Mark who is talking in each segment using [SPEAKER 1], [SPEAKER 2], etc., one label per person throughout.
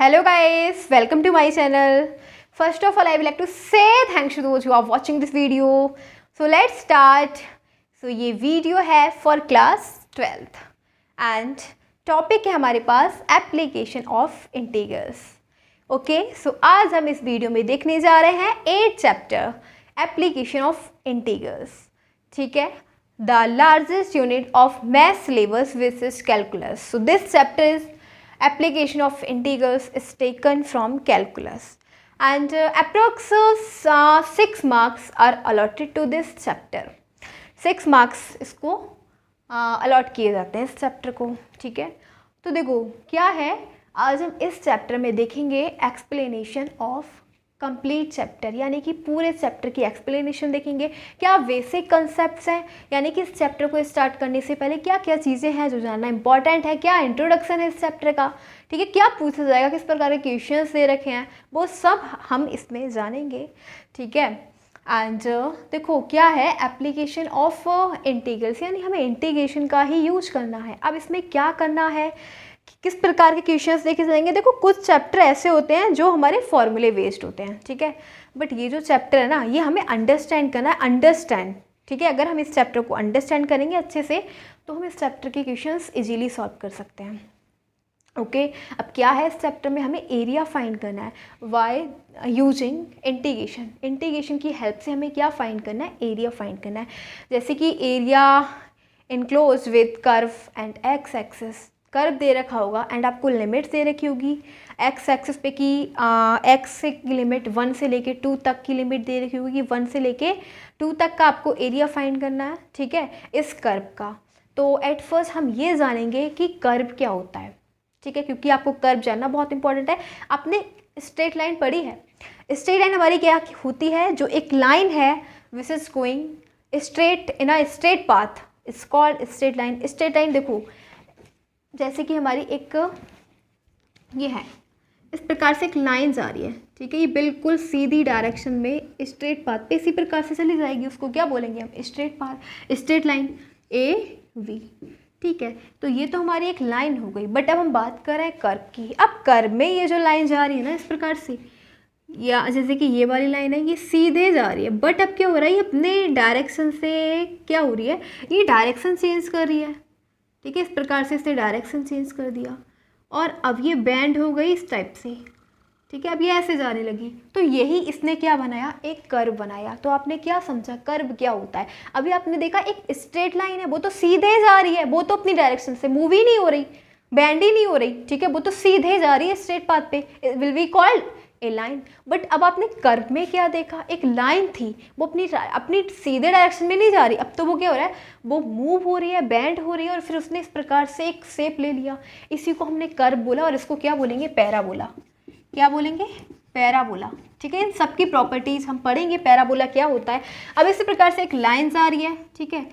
[SPEAKER 1] Hello guys, welcome to my channel. First of all, I would like to say thanks to those who are watching this video. So let's start. So ये video है for class 12th and topic है हमारे पास application of integrals. Okay, सो आज हम इस video में देखने जा रहे हैं 8th chapter application of integrals. ठीक है, the largest unit of math syllabus which is calculus. So this chapter is application of integrals is taken from calculus and approx 6 marks are allotted to this chapter. 6 marks इसको allot किए जाते हैं इस chapter को. ठीक है, तो देखो क्या है, आज हम इस चैप्टर में देखेंगे एक्सप्लेनेशन ऑफ कंप्लीट चैप्टर, यानी कि पूरे चैप्टर की एक्सप्लेनेशन देखेंगे. क्या बेसिक कंसेप्ट्स हैं, यानी कि इस चैप्टर को स्टार्ट करने से पहले क्या क्या चीज़ें हैं जो जानना इंपॉर्टेंट है, क्या इंट्रोडक्शन है इस चैप्टर का. ठीक है, क्या पूछा जाएगा, किस प्रकार के क्वेश्चंस दे रखे हैं, वो सब हम इसमें जानेंगे. ठीक है, एंड देखो क्या है एप्लीकेशन ऑफ इंटीग्रल्स, यानी हमें इंटीग्रेशन का ही यूज करना है. अब इसमें क्या करना है, किस प्रकार के क्वेश्चंस देखे जाएंगे. देखो कुछ चैप्टर ऐसे होते हैं जो हमारे फॉर्मूले बेस्ड होते हैं. ठीक है, बट ये जो चैप्टर है ना, ये हमें अंडरस्टैंड करना है. अंडरस्टैंड, ठीक है, अगर हम इस चैप्टर को अंडरस्टैंड करेंगे अच्छे से तो हम इस चैप्टर के क्वेश्चंस इजीली सॉल्व कर सकते हैं. ओके, अब क्या है इस चैप्टर में, हमें एरिया फाइंड करना है. वाई यूजिंग इंटीग्रेशन, इंटीग्रेशन की हेल्प से हमें क्या फाइंड करना है, एरिया फाइंड करना है. जैसे कि area enclose with curve and x axis. Curve दे रखा होगा एंड आपको लिमिट्स दे रखी होगी एक्स एक्सिस पे कि एक्स की लिमिट 1 से लेके 2 तक की लिमिट दे रखी होगी. 1 से लेके 2 तक का आपको एरिया फाइंड करना है. ठीक है, इस कर्व का. तो एट फर्स्ट हम ये जानेंगे कि कर्व क्या होता है. ठीक है, क्योंकि आपको कर्व जानना बहुत इंपॉर्टेंट है. आपने स्ट्रेट लाइन पढ़ी है. स्ट्रेट लाइन हमारी क्या होती है, जो एक लाइन है which is going straight in a straight path is called straight line. Straight line देखो जैसे कि हमारी एक ये है, इस प्रकार से एक लाइन जा रही है. ठीक है, ये बिल्कुल सीधी डायरेक्शन में स्ट्रेट पाथ पे इसी प्रकार से चली जाएगी. उसको क्या बोलेंगे हम, straight path, straight line A V. ठीक है, तो ये तो हमारी एक लाइन हो गई. बट अब हम बात कर रहे हैं कर्व की. अब कर्व में ये जो लाइन जा रही है ना इस प्रकार से, या जैसे कि ये वाली लाइन है, ये सीधे जा रही है. बट अब क्या हो रहा है, ये अपने डायरेक्शन से क्या हो रही है, ये डायरेक्शन चेंज कर रही है. ठीक है, इस प्रकार से इसने डायरेक्शन चेंज कर दिया और अब ये बेंड हो गई इस टाइप से. ठीक है, अब ये ऐसे जाने लगी. तो यही इसने क्या बनाया, एक कर्व बनाया. तो आपने क्या समझा, कर्व क्या होता है. अभी आपने देखा एक स्ट्रेट लाइन है, वो तो सीधे जा रही है, वो तो अपनी डायरेक्शन से मूव ही नहीं हो रही, बेंड ही नहीं हो रही. ठीक है, वो तो सीधे जा रही है स्ट्रेट पाथ पे, will be called a line. But अब आपने कर्व में क्या देखा, एक लाइन थी, वो अपनी सीधे डायरेक्शन में नहीं जा रही. अब तो वो क्या हो रहा है, वो मूव हो रही है, बेंड हो रही है और फिर उसने इस प्रकार से एक शेप ले लिया. इसी को हमने कर्व बोला और इसको क्या बोलेंगे, पैराबोला. क्या बोलेंगे, पैराबोला. ठीक है, इन सबकी प्रॉपर्टीज हम पढ़ेंगे, पैराबोला क्या होता है. अब इसी प्रकार से एक लाइन जा रही है. ठीक है,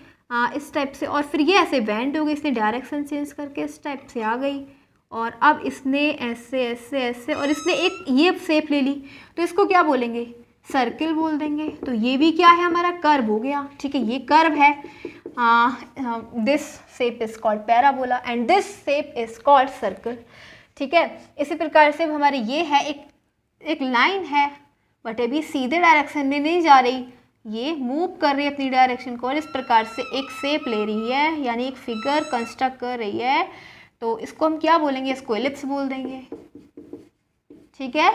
[SPEAKER 1] इस टाइप से, और फिर ये ऐसे बेंड हो गई, इसने डायरेक्शन चेंज करके इस टाइप से आ गई और अब इसने ऐसे ऐसे ऐसे और इसने एक ये शेप ले ली. तो इसको क्या बोलेंगे, सर्किल बोल देंगे. तो ये भी क्या है, हमारा कर्व हो गया. ठीक है, ये कर्व है. This shape is called parabola and this shape is called circle. ठीक है, इसी प्रकार से हमारे ये है एक लाइन है, बट अभी सीधे डायरेक्शन में नहीं जा रही, ये मूव कर रही है अपनी डायरेक्शन को और इस प्रकार से एक शेप ले रही है, यानी एक फिगर कंस्ट्रक्ट कर रही है. तो इसको हम क्या बोलेंगे, इसको एलिप्स बोल देंगे. ठीक है,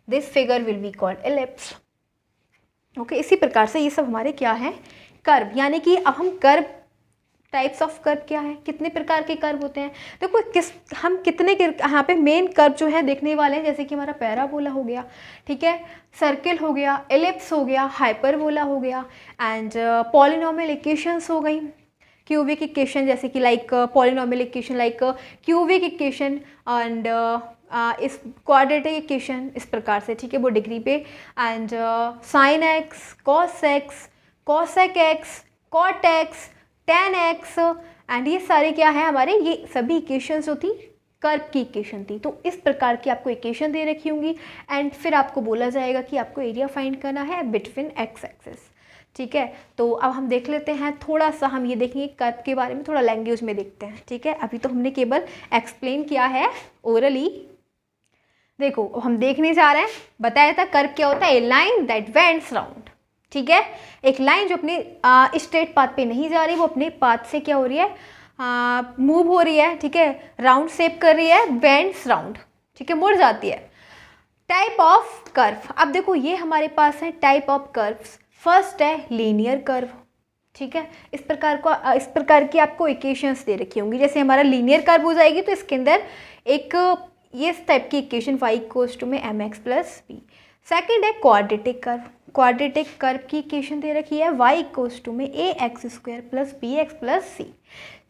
[SPEAKER 1] this figure will be called ellipse. Okay, इसी प्रकार से ये सब हमारे क्या है, कर्व. यानी कि अब हम कर्व, टाइप्स ऑफ कर्व क्या है, कितने प्रकार के कर्व होते हैं. देखो हम कितने यहाँ पे मेन कर्व जो है देखने वाले हैं. जैसे कि हमारा पैराबोला हो गया, ठीक है, सर्किल हो गया, एलिप्स हो गया, हाइपरबोला हो गया एंड पॉलिनोमियल इक्वेशंस हो गई, क्यूबिक इक्वेशन, जैसे कि like polynomial equation like cubic equation and इस क्वाड्रेटिक इक्वेशन इस प्रकार से. ठीक है, वो डिग्री पे and sine x, cos x, cosec x, cot x, tan x and ये सारे क्या है हमारे, ये सभी इक्वेशंस जो थी कर्व की इक्वेशन थी. तो इस प्रकार की आपको इक्वेशन दे रखी होंगी एंड फिर आपको बोला जाएगा कि आपको एरिया फाइंड करना है बिटवीन एक्स एक्सिस. ठीक है, तो अब हम देख लेते हैं थोड़ा सा, हम ये देखेंगे कर्व के बारे में थोड़ा लैंग्वेज में देखते हैं. ठीक है, अभी तो हमने केवल एक्सप्लेन किया है ओरली. देखो हम देखने जा रहे हैं, बताया था कर्व क्या होता है, ए लाइन दैट वेंट्स राउंड, ठीक है। एक लाइन जो अपने स्ट्रेट पाथ पे नहीं जा रही, वो अपने पाथ से क्या हो रही है, मूव हो रही है, ठीक है, राउंड शेप कर रही है, बेंड्स राउंड, ठीक है, मुड़ जाती है। टाइप ऑफ कर्व, अब देखो ये हमारे पास है टाइप ऑफ कर्व्स। फर्स्ट है लीनियर कर्व, ठीक है। इस प्रकार की आपको इक्वेशंस दे रखी होंगी। जैसे हमारा लीनियर कर्व हो जाएगी तो इसके अंदर एक ये इस टाइप की इक्वेशन y इक्वल्स टू में mx प्लस बी। सेकेंड है क्वाड्रेटिक कर्व। क्वाड्रेटिक कर्व की इक्वेशन दे रखी है y इक्वल्स टू में a x square plus b x plus c,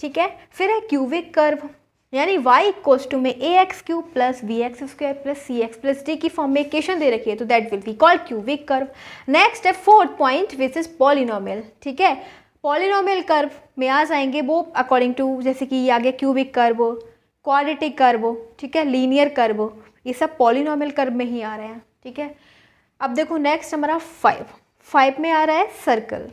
[SPEAKER 1] ठीक है। फिर है क्यूबिक कर्व, यानी y इक्वल्स टू में a x cube plus b x square plus c x plus d की फॉर्म में इक्वेशन दे रखी है, तो that will be called cubic curve. Next है fourth point which is polynomial, ठीक है। पॉलिनोमियल कर्व में आ जाएंगे वो अकॉर्डिंग टू, जैसे कि ये आ गया क्यूबिक कर्व, क्वाड्रेटिक कर्व, ठीक है, लीनियर कर्व, ये सब पॉलिनोमियल कर्व में ही आ रहे हैं, ठीक है। अब देखो नेक्स्ट हमारा 5 में आ रहा है सर्कल।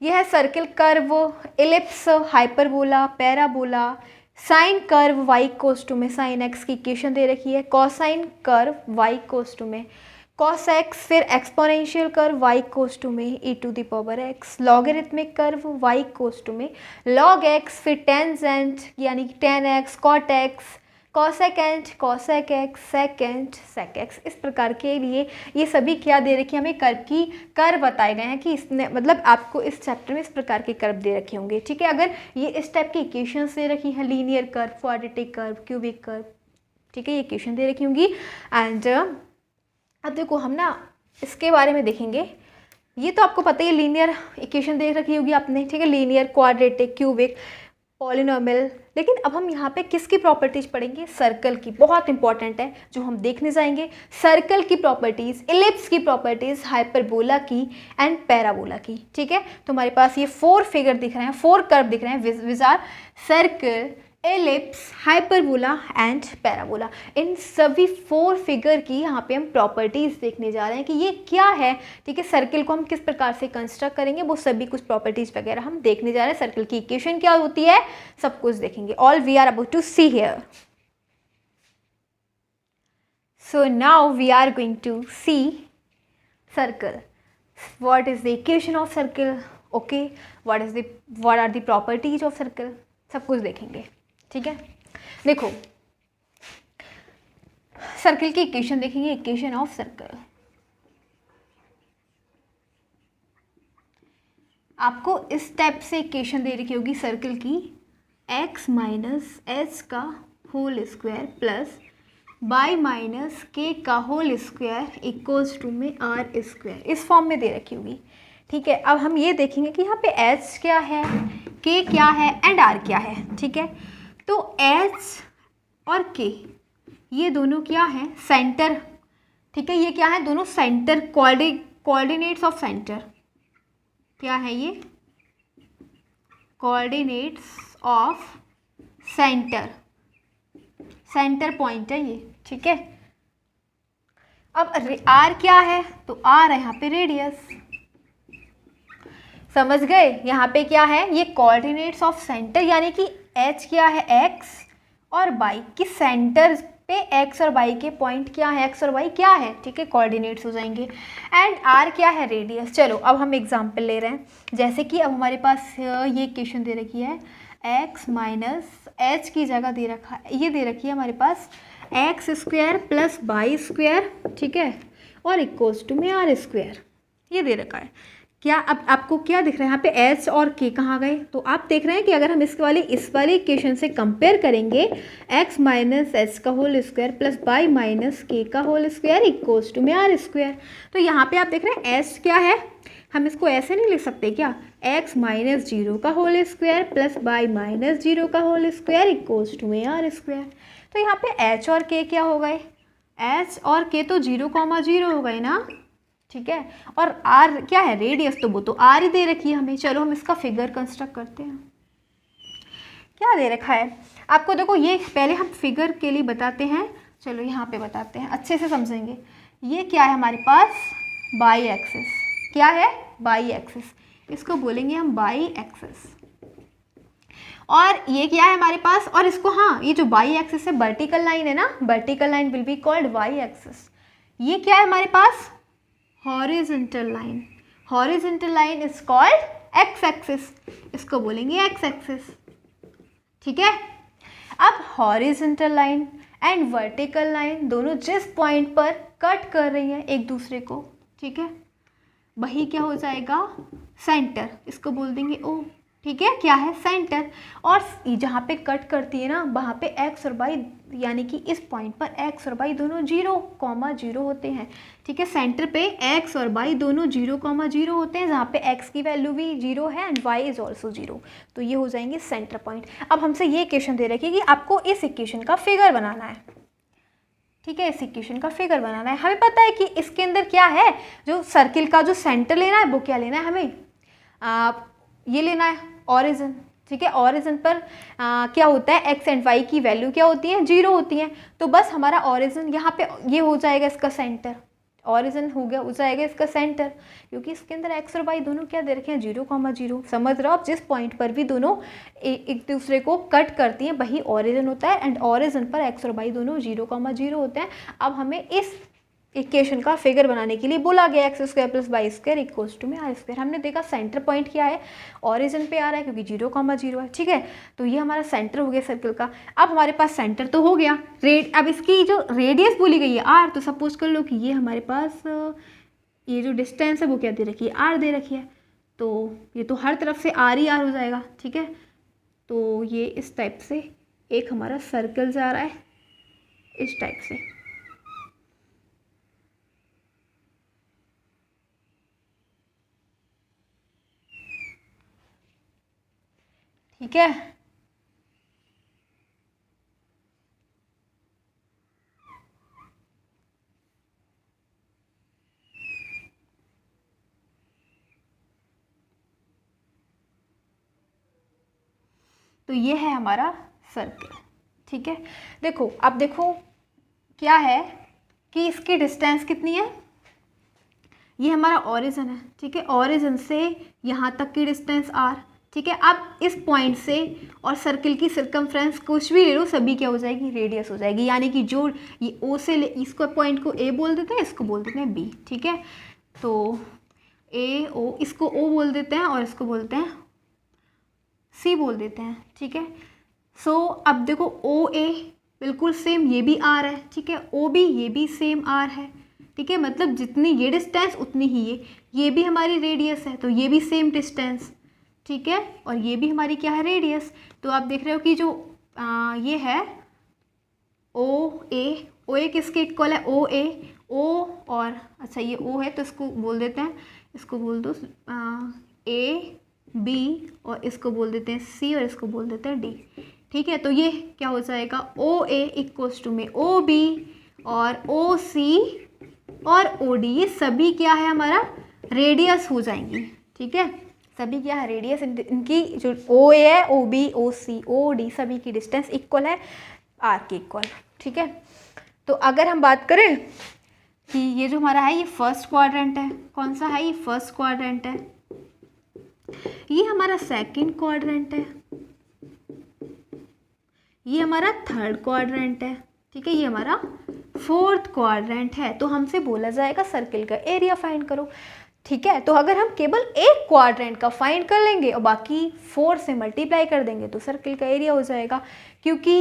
[SPEAKER 1] यह है circle curve, ellipse, hyperbola, parabola, sine curve y equals to में साइन x की इक्वेशन दे रखी है, cosine curve y equals to में cos x, फिर exponential curve y equals to में e to the power x, logarithmic curve y equals to में log x, फिर टेंजेंट यानी कि tan x, cot x, cosecant, cosec x, secant, sec x। इस प्रकार के लिए ये सभी क्या दे रखी है हमें, कर्व बताए गए हैं कि इसने मतलब आपको इस चैप्टर में इस प्रकार के कर्व दे रखे होंगे, ठीक है। अगर ये इस टाइप की इक्वेशंस दे रखी है, linear curve, quadratic curve, cubic curve, ठीक है, ये इक्वेशन दे रखी होंगी। एंड अब देखो हम ना इसके बारे में देखेंगे। ये तो आपको पता ही है, लीनियर इक्वेशन देख रखी होगी आपने, ठीक है, लीनियर, क्वाड्रेटिक, क्यूबिक, पॉलिनोमियल। लेकिन अब हम यहाँ पे किसकी प्रॉपर्टीज पढ़ेंगे, सर्कल की, बहुत इंपॉर्टेंट है जो हम देखने जाएंगे। सर्कल की प्रॉपर्टीज, इलिप्स की प्रॉपर्टीज, हाइपरबोला की एंड पैराबोला की, ठीक है। तो हमारे पास ये 4 फिगर दिख रहे हैं, 4 कर्व दिख रहे हैं, which are circle, ellipse, hyperbola and parabola. इन सभी 4 फिगर की यहाँ पे हम प्रॉपर्टीज देखने जा रहे हैं कि ये क्या है, ठीक है। सर्कल को हम किस प्रकार से कंस्ट्रक्ट करेंगे, वो सभी कुछ प्रॉपर्टीज वगैरह हम देखने जा रहे हैं। सर्कल की इक्वेशन क्या होती है, सब कुछ देखेंगे। All we are about to see here. So now we are going to see circle. What is the equation of circle, okay, what are the properties of circle, सब कुछ देखेंगे, ठीक है। देखो सर्कल की इक्वेशन देखेंगे, इक्वेशन ऑफ सर्कल। आपको इस टाइप से इक्वेशन दे रखी होगी सर्कल की, x माइनस एच का whole square plus y minus k का होल स्क्वायर इक्वल्स टू में r स्क्वायर, इस फॉर्म में दे रखी होगी, ठीक है। अब हम ये देखेंगे कि यहाँ पे h क्या है, k क्या है एंड r क्या है, ठीक है। तो h और k ये दोनों क्या है, सेंटर, ठीक है, ये क्या है, दोनों सेंटर, कोऑर्डिनेट्स ऑफ सेंटर, क्या है ये, coordinates of centre, centre point है ये, ठीक है। अब r क्या है, तो r है यहाँ पे रेडियस, समझ गए। यहाँ पे क्या है, ये कोऑर्डिनेट्स ऑफ सेंटर, यानी कि h क्या है, x और y की सेंटर पे x और y के पॉइंट क्या है, x और y क्या है, ठीक है, कोऑर्डिनेट्स हो जाएंगे। एंड r क्या है, रेडियस। चलो अब हम एग्जांपल ले रहे हैं, जैसे कि अब हमारे पास ये इक्वेशन दे रखी है, x माइनस एच की जगह दे रखा है, ये दे रखी है हमारे पास x square plus y square, ठीक है, और इक्वल्स टू में r स्क्वायर, ये दे रखा है। क्या अब आपको क्या दिख रहा है यहाँ पे, एच और के कहाँ गए, तो आप देख रहे हैं कि अगर हम इस वाली इक्वेशन से कंपेयर करेंगे, x माइनस एच का whole square plus y minus k का होल स्क्वायर इक्वल्स टू में r स्क्वायर, तो यहाँ पे आप देख रहे हैं एच क्या है, हम इसको ऐसे नहीं लिख सकते क्या, x माइनस 0 का whole square plus y minus 0 का होल स्क्वायर इक्वल्स टू में r स्क्वायर। तो यहाँ पे h और k क्या हो गए, h और k तो 0,0 हो गए ना, ठीक है, और r क्या है, रेडियस, तो वो तो r ही दे रखी है हमें। चलो हम इसका फिगर कंस्ट्रक्ट करते हैं। क्या दे रखा है आपको, देखो ये पहले हम फिगर के लिए बताते हैं, चलो यहाँ पे बताते हैं, अच्छे से समझेंगे। ये क्या है हमारे पास, बाई एक्सिस, क्या है, बाई एक्सिस, इसको बोलेंगे हम बाई एक्सिस। और ये क्या है हमारे पास, और इसको हाँ ये जो वाई एक्सिस है वर्टिकल लाइन है ना, vertical line will be called y axis. ये क्या है हमारे पास horizontal line, horizontal line is called x axis, इसको बोलेंगे एक्स एक्सिस। ठीक है, अब horizontal line and vertical line दोनों जिस पॉइंट पर कट कर रही हैं एक दूसरे को, ठीक है, वही क्या हो जाएगा सेंटर, इसको बोल देंगे ओ। ठीक है, क्या है सेंटर। और जहाँ पे कट करती है ना वहाँ पे एक्स और वाई, यानी कि इस पॉइंट पर एक्स और वाई दोनों 0,0 होते हैं। ठीक है, सेंटर पे एक्स और वाई दोनों 0,0 होते हैं, जहाँ पे एक्स की वैल्यू भी 0 है एंड वाई इज ऑल्सो 0, तो ये हो जाएंगे सेंटर पॉइंट। अब हमसे ये इक्वेशन दे रखी है कि आपको इस इक्वेशन का फिगर बनाना है। ठीक है, इस इक्वेशन का फिगर बनाना है। हमें पता है कि इसके अंदर क्या है, जो सर्किल का जो सेंटर लेना है वो क्या लेना है हमें, ये लेना है ऑरिजिन। ठीक है, ऑरिजिन पर क्या होता है एक्स एंड वाई की वैल्यू क्या होती है 0 होती हैं, तो बस हमारा ऑरिजिन यहाँ पे ये हो जाएगा इसका सेंटर, ऑरिजिन हो जाएगा इसका सेंटर, क्योंकि इसके अंदर एक्स और वाई दोनों क्या दे रखे हैं 0,0। समझ रहे हो आप, जिस पॉइंट पर भी दोनों एक दूसरे को कट करती हैं वही ऑरिजिन होता है, एंड ऑरिजिन पर एक्स और वाई दोनों 0,0 होते हैं। अब हमें इस इक्वेशन का फिगर बनाने के लिए बोला गया x square plus y square equals to में आर स्क्वायर। हमने देखा सेंटर पॉइंट क्या है, ऑरिजिन पे आ रहा है क्योंकि 0,0 है। ठीक है, तो ये हमारा सेंटर हो गया सर्कल का। अब हमारे पास सेंटर तो हो गया, अब इसकी जो रेडियस बोली गई है आर, तो सपोज कर लो कि ये हमारे पास ये जो डिस्टेंस है वो क्या दे रखी है आर दे रखी है, तो ये तो हर तरफ से आर ही आर हो जाएगा। ठीक है, तो ये इस टाइप से एक हमारा सर्कल जा रहा है इस टाइप से। ठीक है, तो ये है हमारा सर्कल। ठीक है, देखो अब देखो क्या है कि इसकी डिस्टेंस कितनी है, ये हमारा ऑरिजिन है। ठीक है, ऑरिजिन से यहाँ तक की डिस्टेंस आर। ठीक है, अब इस पॉइंट से और सर्कल की सर्कमफ्रेंस कुछ भी ले लो, सभी क्या हो जाएगी रेडियस हो जाएगी, यानी कि जो ये ओ से इसको पॉइंट को ए बोल देते हैं, इसको बोल देते हैं बी। ठीक है, तो ए ओ, इसको ओ बोल देते हैं और इसको बोलते हैं सी बोल देते हैं। ठीक है, सो अब देखो ओ ए बिल्कुल सेम, ये भी आर है। ठीक है, ओ बी ये भी सेम आर है। ठीक है, मतलब जितनी ये डिस्टेंस उतनी ही ये भी हमारी रेडियस है, तो ये भी सेम डिस्टेंस। ठीक है, और ये भी हमारी क्या है रेडियस। तो आप देख रहे हो कि जो ये है ओ ए किसके इक्वल है ओ ए, ओ और अच्छा ये ओ है तो इसको बोल देते हैं, इसको बोल दो ए बी, और इसको बोल देते हैं सी, और इसको बोल देते हैं डी। ठीक है, तो ये क्या हो जाएगा ओ ए इक्वल्स टू में ओ बी और ओ सी और ओ डी, ये सभी क्या है हमारा रेडियस हो जाएंगी। ठीक है, सभी क्या है रेडियस, इनकी जो ओ ए है ओ बी ओ सी ओ डी सभी की डिस्टेंस इक्वल है आर के इक्वल। ठीक है, तो अगर हम बात करें कि ये जो हमारा है ये फर्स्ट क्वाड्रेंट है, कौन सा है ये फर्स्ट क्वाड्रेंट है, ये हमारा सेकंड क्वाड्रेंट है, ये हमारा थर्ड क्वाड्रेंट है। ठीक है, ये हमारा फोर्थ क्वाड्रेंट है। तो हमसे बोला जाएगा सर्कल का एरिया फाइंड करो। ठीक है, तो अगर हम केवल एक क्वाड्रेंट का फाइंड कर लेंगे और बाकी 4 से मल्टीप्लाई कर देंगे तो सर्कल का एरिया हो जाएगा, क्योंकि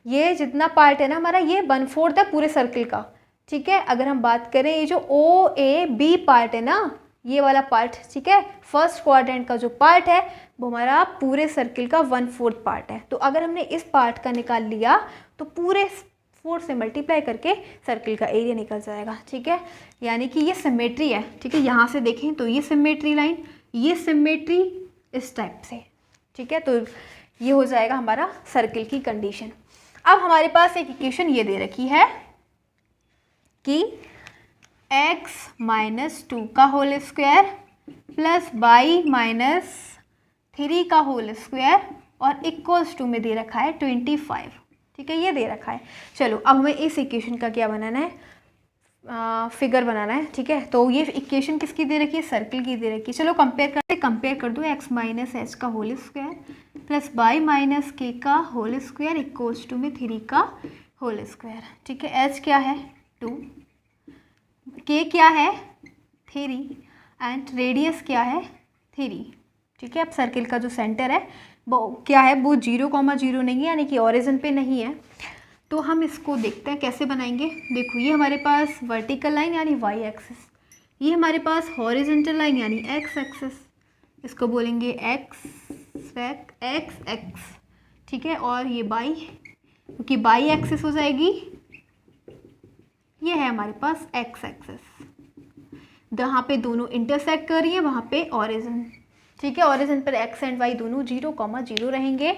[SPEAKER 1] ये जितना पार्ट है ना हमारा ये 1/4 है पूरे सर्कल का। ठीक है, अगर हम बात करें ये जो ओ ए बी पार्ट है ना, ये वाला पार्ट, ठीक है, फर्स्ट क्वाड्रेंट का जो पार्ट है वो हमारा पूरे सर्कल का 1/4 पार्ट है। तो अगर हमने इस पार्ट का निकाल लिया तो पूरे 4 से मल्टीप्लाई करके सर्कल का एरिया निकल जाएगा। ठीक है, यानी कि ये सिमेट्री है। ठीक है, यहाँ से देखें तो ये सिमेट्री लाइन, ये सिमेट्री इस टाइप से। ठीक है, तो ये हो जाएगा हमारा सर्कल की कंडीशन। अब हमारे पास एक इक्वेशन ये दे रखी है कि x - 2 का होल स्क्वायर प्लस y - 3 का होल स्क्वायर और इक्वल्स टू में दे रखा है 25। ठीक है, ये दे रखा है। चलो अब हमें इस इक्वेशन का क्या बनाना है, फिगर बनाना है। ठीक है, तो ये इक्वेशन किसकी दे रखी है, सर्कल की दे रखी है। चलो कंपेयर कर दो, x - h का whole square plus y minus k का होल स्क्वायर इक्वल्स टू में 3 का होल स्क्वायर। ठीक है, एच क्या है 2, के क्या है 3 एंड रेडियस क्या है 3। ठीक है, अब सर्किल का जो सेंटर है वो क्या है, वो 0,0 नहीं है, यानी कि ओरिजिन पे नहीं है। तो हम इसको देखते हैं कैसे बनाएंगे। देखो, ये हमारे पास वर्टिकल लाइन यानी वाई एक्सिस, ये हमारे पास हॉरिजॉन्टल लाइन यानी एक्स एक्सिस, इसको बोलेंगे एक्स एक्स। ठीक है, और ये बाई, क्योंकि बाई एक्सिस हो जाएगी, ये है हमारे पास एक्स एक्सिस, जहाँ पे दोनों इंटरसेक्ट कर रही है वहाँ पे ओरिजिन। ठीक है, ओरिजिन पर एक्स एंड वाई दोनों 0,0 रहेंगे,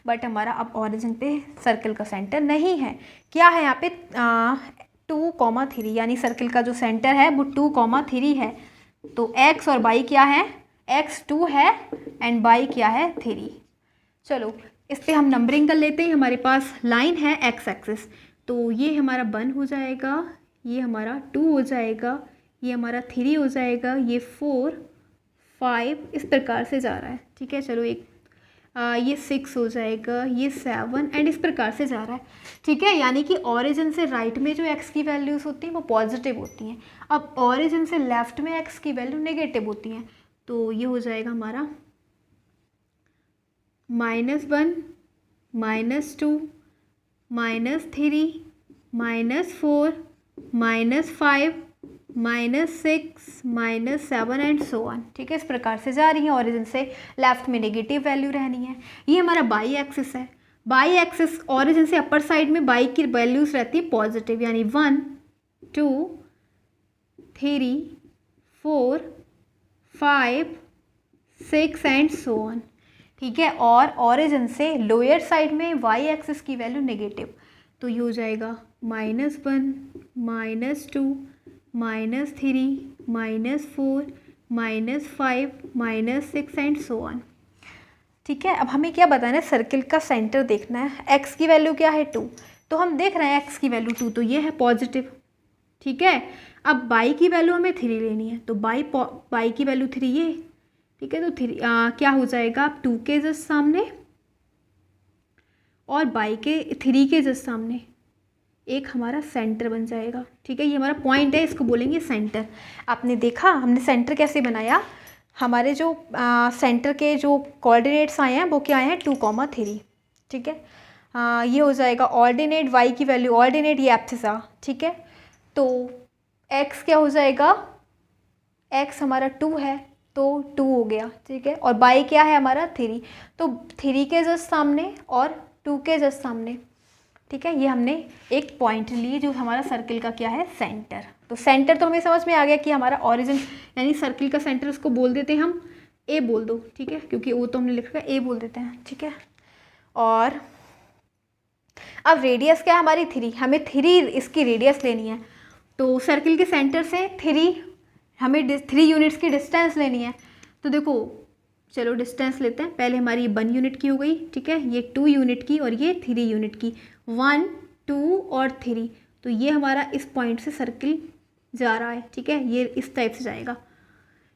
[SPEAKER 1] बट हमारा अब ओरिजिन पे सर्कल का सेंटर नहीं है। क्या है यहाँ पे 2,3, यानी सर्कल का जो सेंटर है वो 2,3 है। तो एक्स और बाई क्या है, एक्स 2 है एंड बाई क्या है 3। चलो इस पर हम नंबरिंग कर लेते हैं। हमारे पास लाइन है एक्स एक्सिस, तो ये हमारा 1 हो जाएगा, ये हमारा 2 हो जाएगा, ये हमारा 3 हो जाएगा, ये 4 5 इस प्रकार से जा रहा है। ठीक है, चलो ये 6 हो जाएगा, ये 7 एंड इस प्रकार से जा रहा है। ठीक है, यानी कि ओरिजिन से राइट में जो एक्स की वैल्यूज़ होती हैं वो पॉजिटिव होती हैं, अब ओरिजिन से लेफ्ट में एक्स की वैल्यू नेगेटिव होती हैं। तो ये हो जाएगा हमारा -1 -2 -3 -4 -5 -6 -7 एंड सो ऑन। ठीक है, इस प्रकार से जा रही है, ओरिजिन से लेफ्ट में नेगेटिव वैल्यू रहनी है। ये हमारा बाई एक्सिस है, बाई एक्सिस ओरिजिन से अपर साइड में बाई की वैल्यूज रहती है पॉजिटिव, यानी 1 2 3 4 5 6 एंड सो ऑन। ठीक है, और ओरिजिन से लोअर साइड में वाई एक्सिस की वैल्यू नेगेटिव, तो ये हो जाएगा -1 -2 -3 -4 -5 -6 एंड सो ऑन। ठीक है, अब हमें क्या बताना है, सर्किल का सेंटर देखना है। एक्स की वैल्यू क्या है 2, तो हम देख रहे हैं एक्स की वैल्यू 2, तो ये है पॉजिटिव। ठीक है, अब बाई की वैल्यू हमें 3 लेनी है, तो बाई की वैल्यू 3 ये। ठीक है, तो 3 क्या हो जाएगा, 2 के जस्ट सामने और बाई के 3 के जस्ट सामने एक हमारा सेंटर बन जाएगा। ठीक है, ये हमारा पॉइंट है, इसको बोलेंगे सेंटर। आपने देखा हमने सेंटर कैसे बनाया, हमारे जो सेंटर के जो कोऑर्डिनेट्स आए हैं वो क्या आए हैं 2,3। ठीक है, ये हो जाएगा ऑर्डिनेट वाई की वैल्यू, ऑर्डिनेट ये एब्सिसा। ठीक है, तो एक्स क्या हो जाएगा, एक्स हमारा 2 है तो 2 हो गया। ठीक है, और बाई क्या है हमारा 3, तो 3 के जस्ट सामने और 2 के जस्ट सामने। ठीक है, ये हमने एक पॉइंट लिए जो हमारा सर्किल का क्या है सेंटर। तो सेंटर तो हमें समझ में आ गया कि हमारा ओरिजिन यानी सर्किल का सेंटर, उसको बोल देते हैं हम ए बोल दो। ठीक है, क्योंकि वो तो हमने लिखा है ए बोल देते हैं। ठीक है, और अब रेडियस क्या है हमारी 3, हमें 3 इसकी रेडियस लेनी है। तो सर्किल के सेंटर से 3 हमें 3 यूनिट्स की डिस्टेंस लेनी है। तो देखो चलो डिस्टेंस लेते हैं, पहले हमारी ये 1 यूनिट की हो गई। ठीक है, ये 2 यूनिट की और ये 3 यूनिट की, 1 2 और 3। तो ये हमारा इस पॉइंट से सर्किल जा रहा है। ठीक है, ये इस टाइप से जाएगा।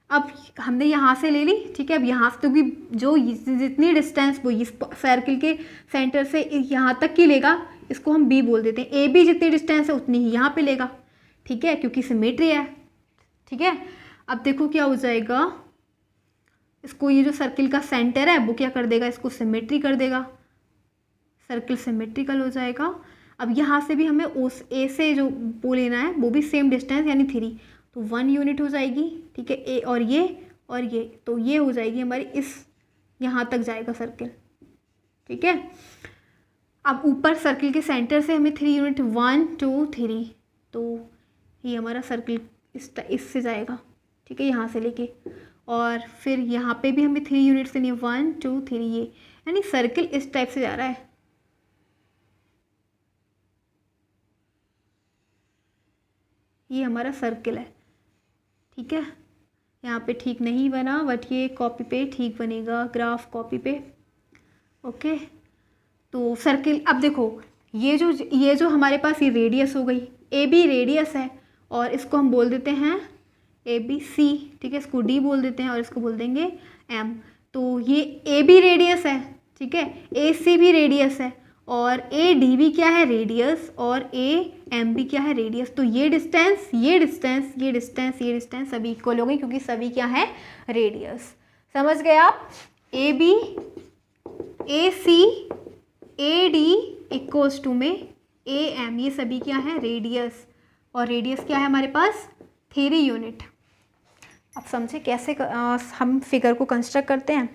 [SPEAKER 1] अब हमने यहाँ से ले ली। ठीक है, अब यहाँ से तो भी जो जितनी डिस्टेंस वो इस सर्किल के सेंटर से यहाँ तक की लेगा, इसको हम बी बोल देते हैं। ए बी जितनी डिस्टेंस है उतनी ही यहाँ पे लेगा। ठीक है, क्योंकि सिमेट्री है। ठीक है, अब देखो क्या हो जाएगा, इसको ये जो सर्किल का सेंटर है वो क्या कर देगा, इसको सिमेट्री कर देगा, सर्किल सिमेट्रिकल हो जाएगा। अब यहाँ से भी हमें उस ए से जो वो लेना है वो भी सेम डिस्टेंस यानी 3, तो 1 यूनिट हो जाएगी। ठीक है, ए और ये, तो ये हो जाएगी हमारी इस यहाँ तक जाएगा सर्किल। ठीक है, अब ऊपर सर्किल के सेंटर से हमें 3 यूनिट 1 2 3, तो ये हमारा सर्किल इससे जाएगा। ठीक है, यहाँ से लेके, और फिर यहाँ पे भी हमें 3 यूनिट्स लेनी है 1 2 3, ये यानी सर्किल इस टाइप से जा रहा है। ये हमारा सर्किल है। ठीक है, यहाँ पे ठीक नहीं बना, बट ये कॉपी पे ठीक बनेगा, ग्राफ कॉपी पे। ओके, तो सर्किल, अब देखो ये जो हमारे पास ये रेडियस हो गई, ए बी रेडियस है और इसको हम बोल देते हैं ए बी सी। ठीक है, इसको डी बोल देते हैं और इसको बोल देंगे एम। तो ये ए बी रेडियस है। ठीक है, ए सी भी रेडियस है और ए डी भी क्या है, रेडियस, और ए एम भी क्या है, रेडियस। तो ये डिस्टेंस, ये डिस्टेंस, ये डिस्टेंस, ये डिस्टेंस सभी इक्वल हो गई क्योंकि सभी क्या है, रेडियस। समझ गए आप? A B, A C, A D equals to में ए एम, ये सभी क्या है, रेडियस, और रेडियस क्या है हमारे पास, 3 यूनिट। अब समझे कैसे हम फिगर को कंस्ट्रक्ट करते हैं।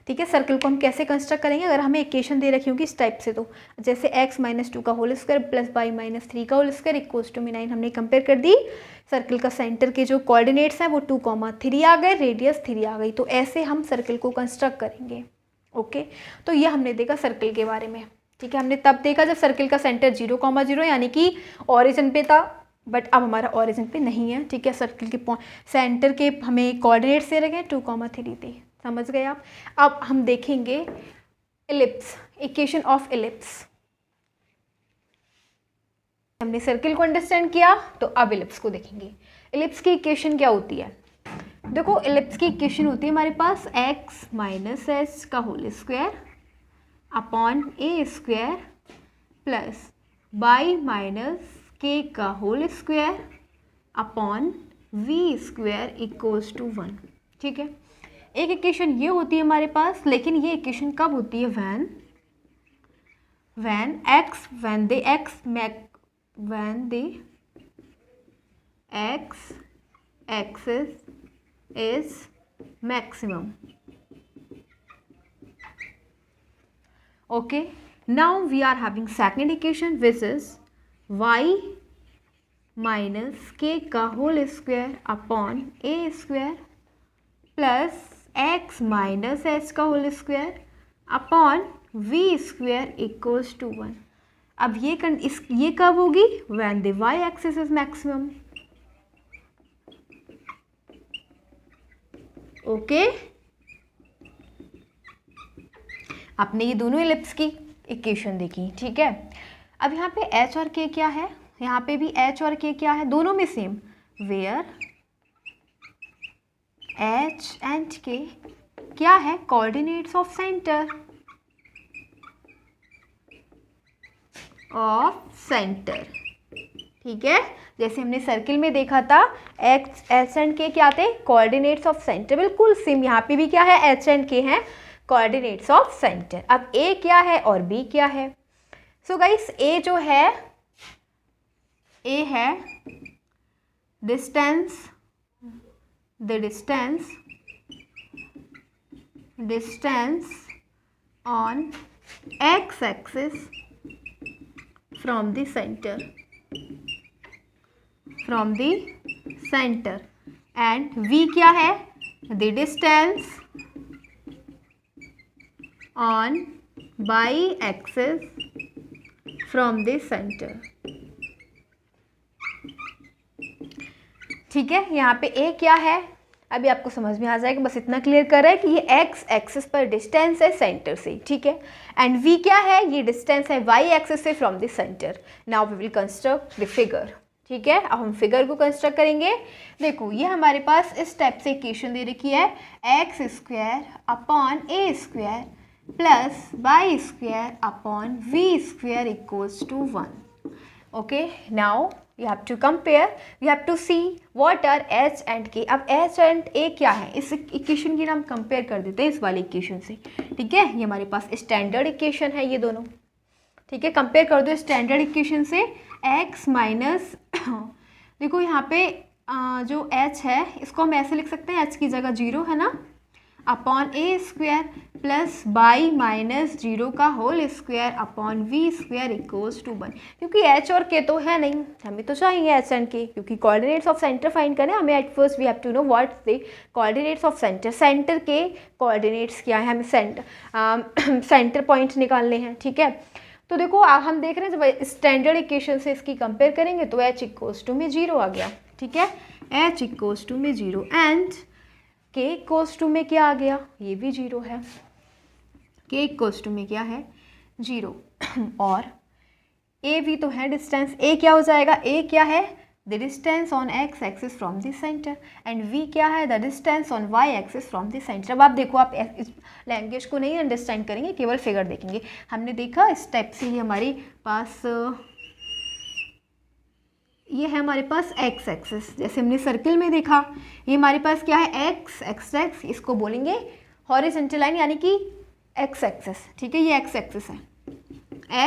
[SPEAKER 1] ठीक है, सर्कल को हम कैसे कंस्ट्रक्ट करेंगे अगर हमें इक्वेशन दे रखी होगी इस टाइप से, तो जैसे x - 2 का होल स्क्वायर प्लस y - 3 का होल स्क्वायर इक्वल्स टू में 9 हमने कंपेयर कर दी। सर्कल का सेंटर के जो कोऑर्डिनेट्स हैं वो 2,3 आ गए, रेडियस 3 आ गई। तो ऐसे हम सर्कल को कंस्ट्रक्ट करेंगे। ओके, तो ये हमने देखा सर्कल के बारे में। ठीक है, हमने तब देखा जब सर्कल का सेंटर 0,0 यानी कि ऑरिजिन पे था, बट अब हमारा ऑरिजिन पे नहीं है। ठीक है, सर्कल के सेंटर के हमें कोऑर्डिनेट्स दे रखे हैं 2,3 थे। समझ गए आप? अब हम देखेंगे इलिप्स, इक्वेशन ऑफ इलिप्स। हमने सर्कल को अंडरस्टैंड किया, तो अब इलिप्स को देखेंगे। इलिप्स की इक्वेशन क्या होती है? देखो, इलिप्स की इक्वेशन होती है हमारे पास x - h का whole square upon a square plus y - k का whole square upon v square equals to 1। ठीक है, एक इक्वेशन ये होती है हमारे पास, लेकिन ये इक्वेशन कब होती है, when the x axis is maximum. Okay, now we are having second equation which is y - k का whole square upon a square plus x - h का whole square upon v square equals to 1। अब ये कब होगी, when the y axis is maximum। Okay, आपने ये दोनों ellipse की इक्वेशन देखी। ठीक है, अब यहाँ पे h और k क्या है, यहाँ पे भी h और k क्या है, दोनों में same, where h and k क्या है, कोऑर्डिनेट्स ऑफ सेंटर, ठीक है, जैसे हमने सर्किल में देखा था x h एंड k क्या थे, कोऑर्डिनेट्स ऑफ सेंटर। बिल्कुल सेम यहाँ पे भी क्या है, h एंड k हैं कोऑर्डिनेट्स ऑफ सेंटर। अब a क्या है और b क्या है? सो गाइस, a जो है, a है distance, the distance on x axis from the center, and v क्या है, the distance on y axis from the center। ठीक है, यहाँ पे a क्या है अभी आपको समझ में आ जाएगा, बस इतना क्लियर कर रहा है कि ये x एक्सिस पर डिस्टेंस है सेंटर से। ठीक है, एंड v क्या है, ये डिस्टेंस है y एक्सिस से from the centre. Now we will construct the figure. ठीक है, अब हम फिगर को कंस्ट्रक्ट करेंगे। देखो, ये हमारे पास इस टाइप से इक्वेशन दे रखी है, x square upon a square plus y square upon we square equals to 1। Okay, now you have to compare, you have to see what are h and k। अब h and a क्या है, इस equation की हम compare कर देते हैं इस वाले इक्वेशन से। ठीक है, ये हमारे पास स्टैंडर्ड इक्वेशन है ये दोनों। ठीक है, कंपेयर कर दो स्टैंडर्ड इक्वेशन से x माइनस देखो यहाँ पे जो h है इसको हम ऐसे लिख सकते हैं, h की जगह 0 है ना, upon a square plus y minus 0 का whole square upon we square equals to 1। क्योंकि h और k तो है नहीं, हमें तो चाहिए h एंड k, क्योंकि कोऑर्डिनेट्स ऑफ सेंटर फाइंड करें हमें at first we have to know what's the coordinates of centre. Centre के कोऑर्डिनेट्स क्या है, हमें सेंटर पॉइंट निकालने हैं। ठीक है, तो देखो हम देख रहे हैं जब स्टैंडर्ड इक्वेशन से इसकी कंपेयर करेंगे तो h इक्वल्स टू में 0 आ गया। ठीक है, h इक्वल्स टू में 0 एंड k इक्वल्स टू में क्या आ गया, ये भी 0 है। k इक्वल्स टू में क्या है, 0 और a भी तो है डिस्टेंस, a क्या हो जाएगा, a क्या है the distance on x axis from the center, and b क्या है, the distance on y axis from the center. अब आप देखो, आप इस लैंग्वेज को नहीं अंडरस्टैंड करेंगे, केवल फिगर देखेंगे। हमने देखा इस टाइप से, ये हमारे पास ये है हमारे पास एक्स एक्सिस, जैसे हमने सर्किल में देखा, ये हमारे पास क्या है, एक्स एक्स, इसको बोलेंगे हॉरिजॉन्टल लाइन यानी कि एक्स एक्सिस, ठीक है, ये एक्स एक्सिस है,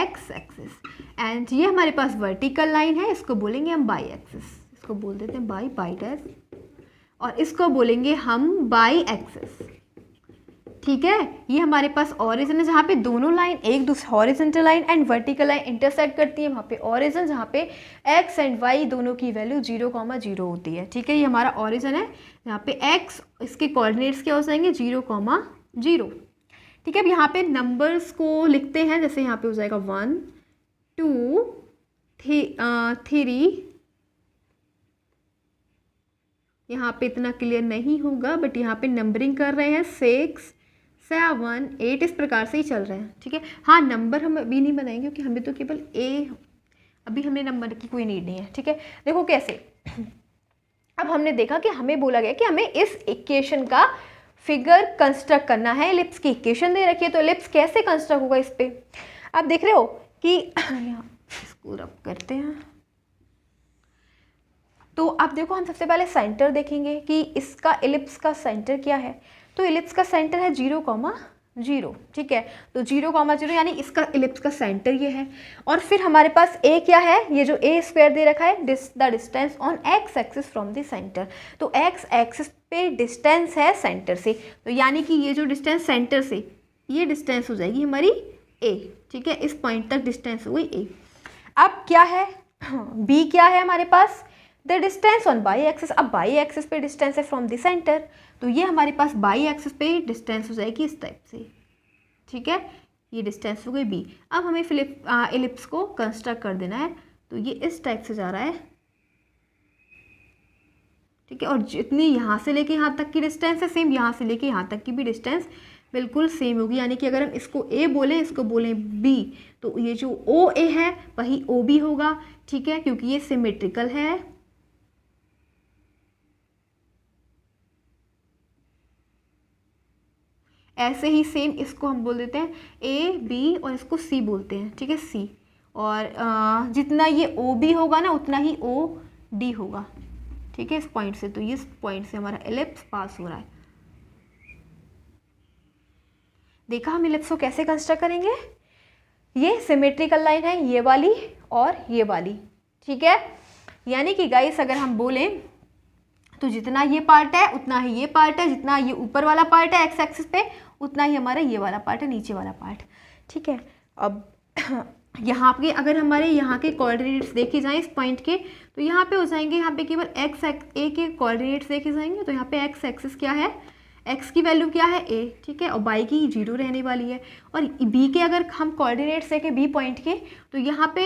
[SPEAKER 1] एक्स एक्सिस। एंड ये हमारे पास वर्टिकल लाइन है, इसको बोलेंगे हम बाई एक्सिस, इसको बोल देते हैं बाई डैश, और इसको बोलेंगे हम बाई एक्सिस, ठीक है। ये हमारे पास ऑरिजिन है, जहाँ पे दोनों लाइन एक दूसरे horizontal line and vertical line intersect करती है, वहाँ पे ऑरिजिन, जहाँ पे एक्स एंड वाई दोनों की वैल्यू 0,0 होती है, ठीक है। ये हमारा ऑरिजिन है, यहाँ पे एक्स, इसके कोऑर्डिनेट्स क्या हो जाएंगे, 0,0, ठीक है। अब यहाँ पे नंबर्स को लिखते हैं, जैसे यहाँ पे हो जाएगा 1 2 3, यहाँ पे इतना क्लियर नहीं होगा, बट यहाँ पे नंबरिंग कर रहे हैं 6 7 8, इस प्रकार से ही चल रहे हैं, ठीक है। हाँ, नंबर हम अभी नहीं बनाएंगे क्योंकि हमें तो केवल अभी हमें नंबर की कोई नीड नहीं है, ठीक है। देखो कैसे, अब हमने देखा कि हमें बोला गया कि हमें इस इक्वेशन का फिगर कंस्ट्रक्ट करना है। एलिप्स की इक्वेशन दे रखी है, तो एलिप्स कैसे कंस्ट्रक्ट होगा इस पे, आप देख रहे हो कि इसको रब करते हैं। तो आप देखो, हम सबसे पहले सेंटर देखेंगे कि इसका एलिप्स का सेंटर क्या है। तो एलिप्स का सेंटर है 0,0, ठीक है। तो 0,0 यानी इसका एलिप्स का सेंटर ये है। और फिर हमारे पास ए क्या है, ये जो ए स्क्वायर दे रखा है, the distance on x axis from the centre. तो एक्स एक्सिस पे डिस्टेंस है सेंटर से, तो यानी कि ये जो डिस्टेंस सेंटर से, ये डिस्टेंस हो जाएगी हमारी ए, ठीक है। इस पॉइंट तक डिस्टेंस हो गई ए। अब क्या है, बी क्या है हमारे पास, the distance on y axis. अब बाई एक्सिस पे डिस्टेंस है फ्रॉम द सेंटर, तो ये हमारे पास बाई एक्सिस पे डिस्टेंस हो जाएगी इस टाइप से, ठीक है। ये डिस्टेंस हो गई बी। अब हमें एलिप्स को कंस्ट्रक्ट कर देना है, तो ये इस टाइप से जा रहा है, ठीक है। और जितनी यहाँ से लेके यहाँ तक की डिस्टेंस है, सेम यहाँ से लेके यहाँ तक की भी डिस्टेंस बिल्कुल सेम होगी। यानी कि अगर हम इसको ए बोलें, इसको बोलें बी, तो ये जो ओ ए है वही ओ बी होगा, ठीक है, क्योंकि ये सिमेट्रिकल है। ऐसे ही सेम इसको हम बोल देते हैं ए बी, और इसको सी बोलते हैं, ठीक है, सी। और जितना ये ओ बी होगा ना, उतना ही ओ डी होगा, ठीक है, इस पॉइंट से। तो इस पॉइंट से हमारा एलिप्स पास हो रहा है। देखा हम एलिप्स को कैसे कंस्ट्रक्ट करेंगे, ये सिमेट्रिकल लाइन है, ये वाली और ये वाली, ठीक है। यानी कि गाइस अगर हम बोलें तो जितना ये पार्ट है उतना ही ये पार्ट है, जितना ये ऊपर वाला पार्ट है एक्स एक्सिस पे, उतना ही हमारा ये वाला पार्ट है, नीचे वाला पार्ट, ठीक है। अब यहाँ पे अगर हमारे यहाँ के कोऑर्डिनेट्स देखे जाएं इस पॉइंट के, तो यहाँ पे हो जाएंगे, यहाँ पे केवल एक्स ए के कोऑर्डिनेट्स देखे जाएंगे। तो यहाँ पे एक्स एक्सिस क्या है, एक्स की वैल्यू क्या है ए, ठीक है, और बाई की 0 रहने वाली है। और बी के अगर हम कोऑर्डिनेट्स देखें बी पॉइंट के, तो यहाँ पे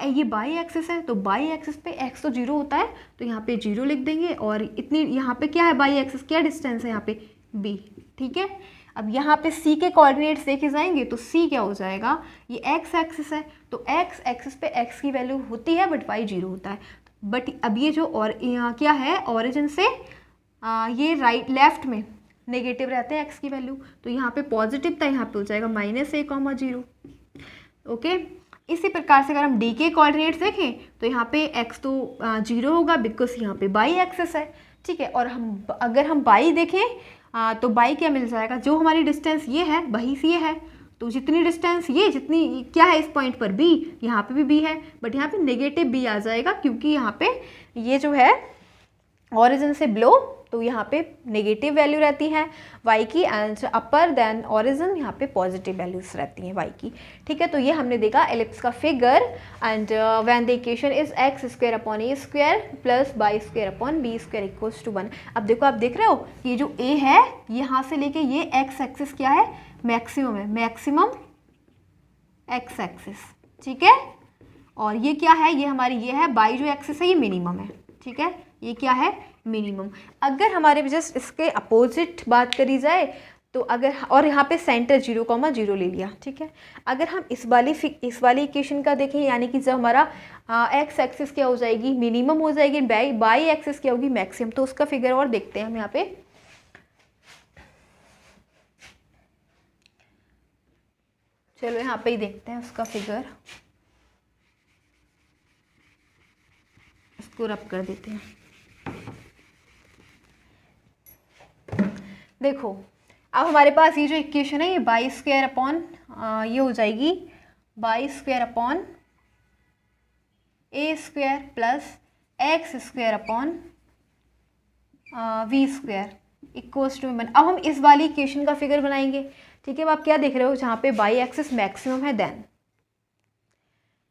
[SPEAKER 1] ये बाई एक्सिस है, तो बाई एक्सिस पे एक्स तो 0 होता है, तो यहाँ पे 0 लिख देंगे। और इतनी यहाँ पे क्या है, बाई एक्सिस क्या डिस्टेंस है यहाँ पे बी, ठीक है। अब यहाँ पे सी के कोऑर्डिनेट्स देखे जाएंगे, तो सी क्या हो जाएगा, ये एक्स एक्सिस है, तो एक्स एक्सिस पे एक्स की वैल्यू होती है बट वाई 0 होता है। बट अब ये जो और यहाँ क्या है, ऑरिजिन से ये राइट लेफ्ट में नेगेटिव रहते हैं एक्स की वैल्यू, तो यहाँ पे पॉजिटिव था, यहाँ पे हो जाएगा -a,0। ओके, इसी प्रकार से अगर हम डी के कोऑर्डिनेट्स देखें, तो यहाँ पे एक्स तो 0 होगा बिकॉज यहाँ पे बाई एक्सिस है, ठीक है। और हम अगर हम बाई देखें तो बाई क्या मिल जाएगा, जो हमारी डिस्टेंस ये है वही सी है, तो जितनी डिस्टेंस ये जितनी क्या है इस पॉइंट पर बी, यहाँ पे भी बी है, बट यहाँ पे नेगेटिव बी आ जाएगा क्योंकि यहाँ पे ये जो है ऑरिजिन से बिलो, तो यहाँ पे नेगेटिव वैल्यू रहती है y की, एंड अपर देन ऑरिजिन यहाँ पे पॉजिटिव वैल्यूज रहती हैं y की, ठीक है। तो ये हमने देखा एलिप्स का figure, and when the equation is x square upon a square plus y square upon b square equals to 1। अब देखो, आप देख रहे हो ये जो a है, यहाँ से लेके ये x एक्सिस क्या है, मैक्सिमम है, मैक्सिमम x एक्सिस, ठीक है। और ये क्या है, ये हमारी ये है y जो एक्सिस है, ये मिनिमम है, ठीक है, ये क्या है, मिनिमम। अगर हमारे जस्ट इसके अपोजिट बात करी जाए तो अगर, और यहाँ पे सेंटर 0,0 ले लिया, ठीक है। अगर हम इस वाली इक्वेशन का देखें, यानी कि जब हमारा एक्स एक्सिस क्या हो जाएगी, मिनिमम हो जाएगी, बाई एक्सिस क्या होगी, मैक्सिमम। तो उसका फिगर और देखते हैं हम यहाँ पे। चलो यहाँ पे ही देखते हैं उसका फिगर, इसको रब कर देते हैं। देखो अब हमारे पास ये जो इक्वेशन है, ये बाई स्क्वायर अपॉन ये हो जाएगी y square upon a square plus x square upon we square equals to 1। अब हम इस वाली इक्वेशन का फिगर बनाएंगे, ठीक है। अब आप क्या देख रहे हो, जहाँ पे बाई एक्सिस मैक्सिमम है देन,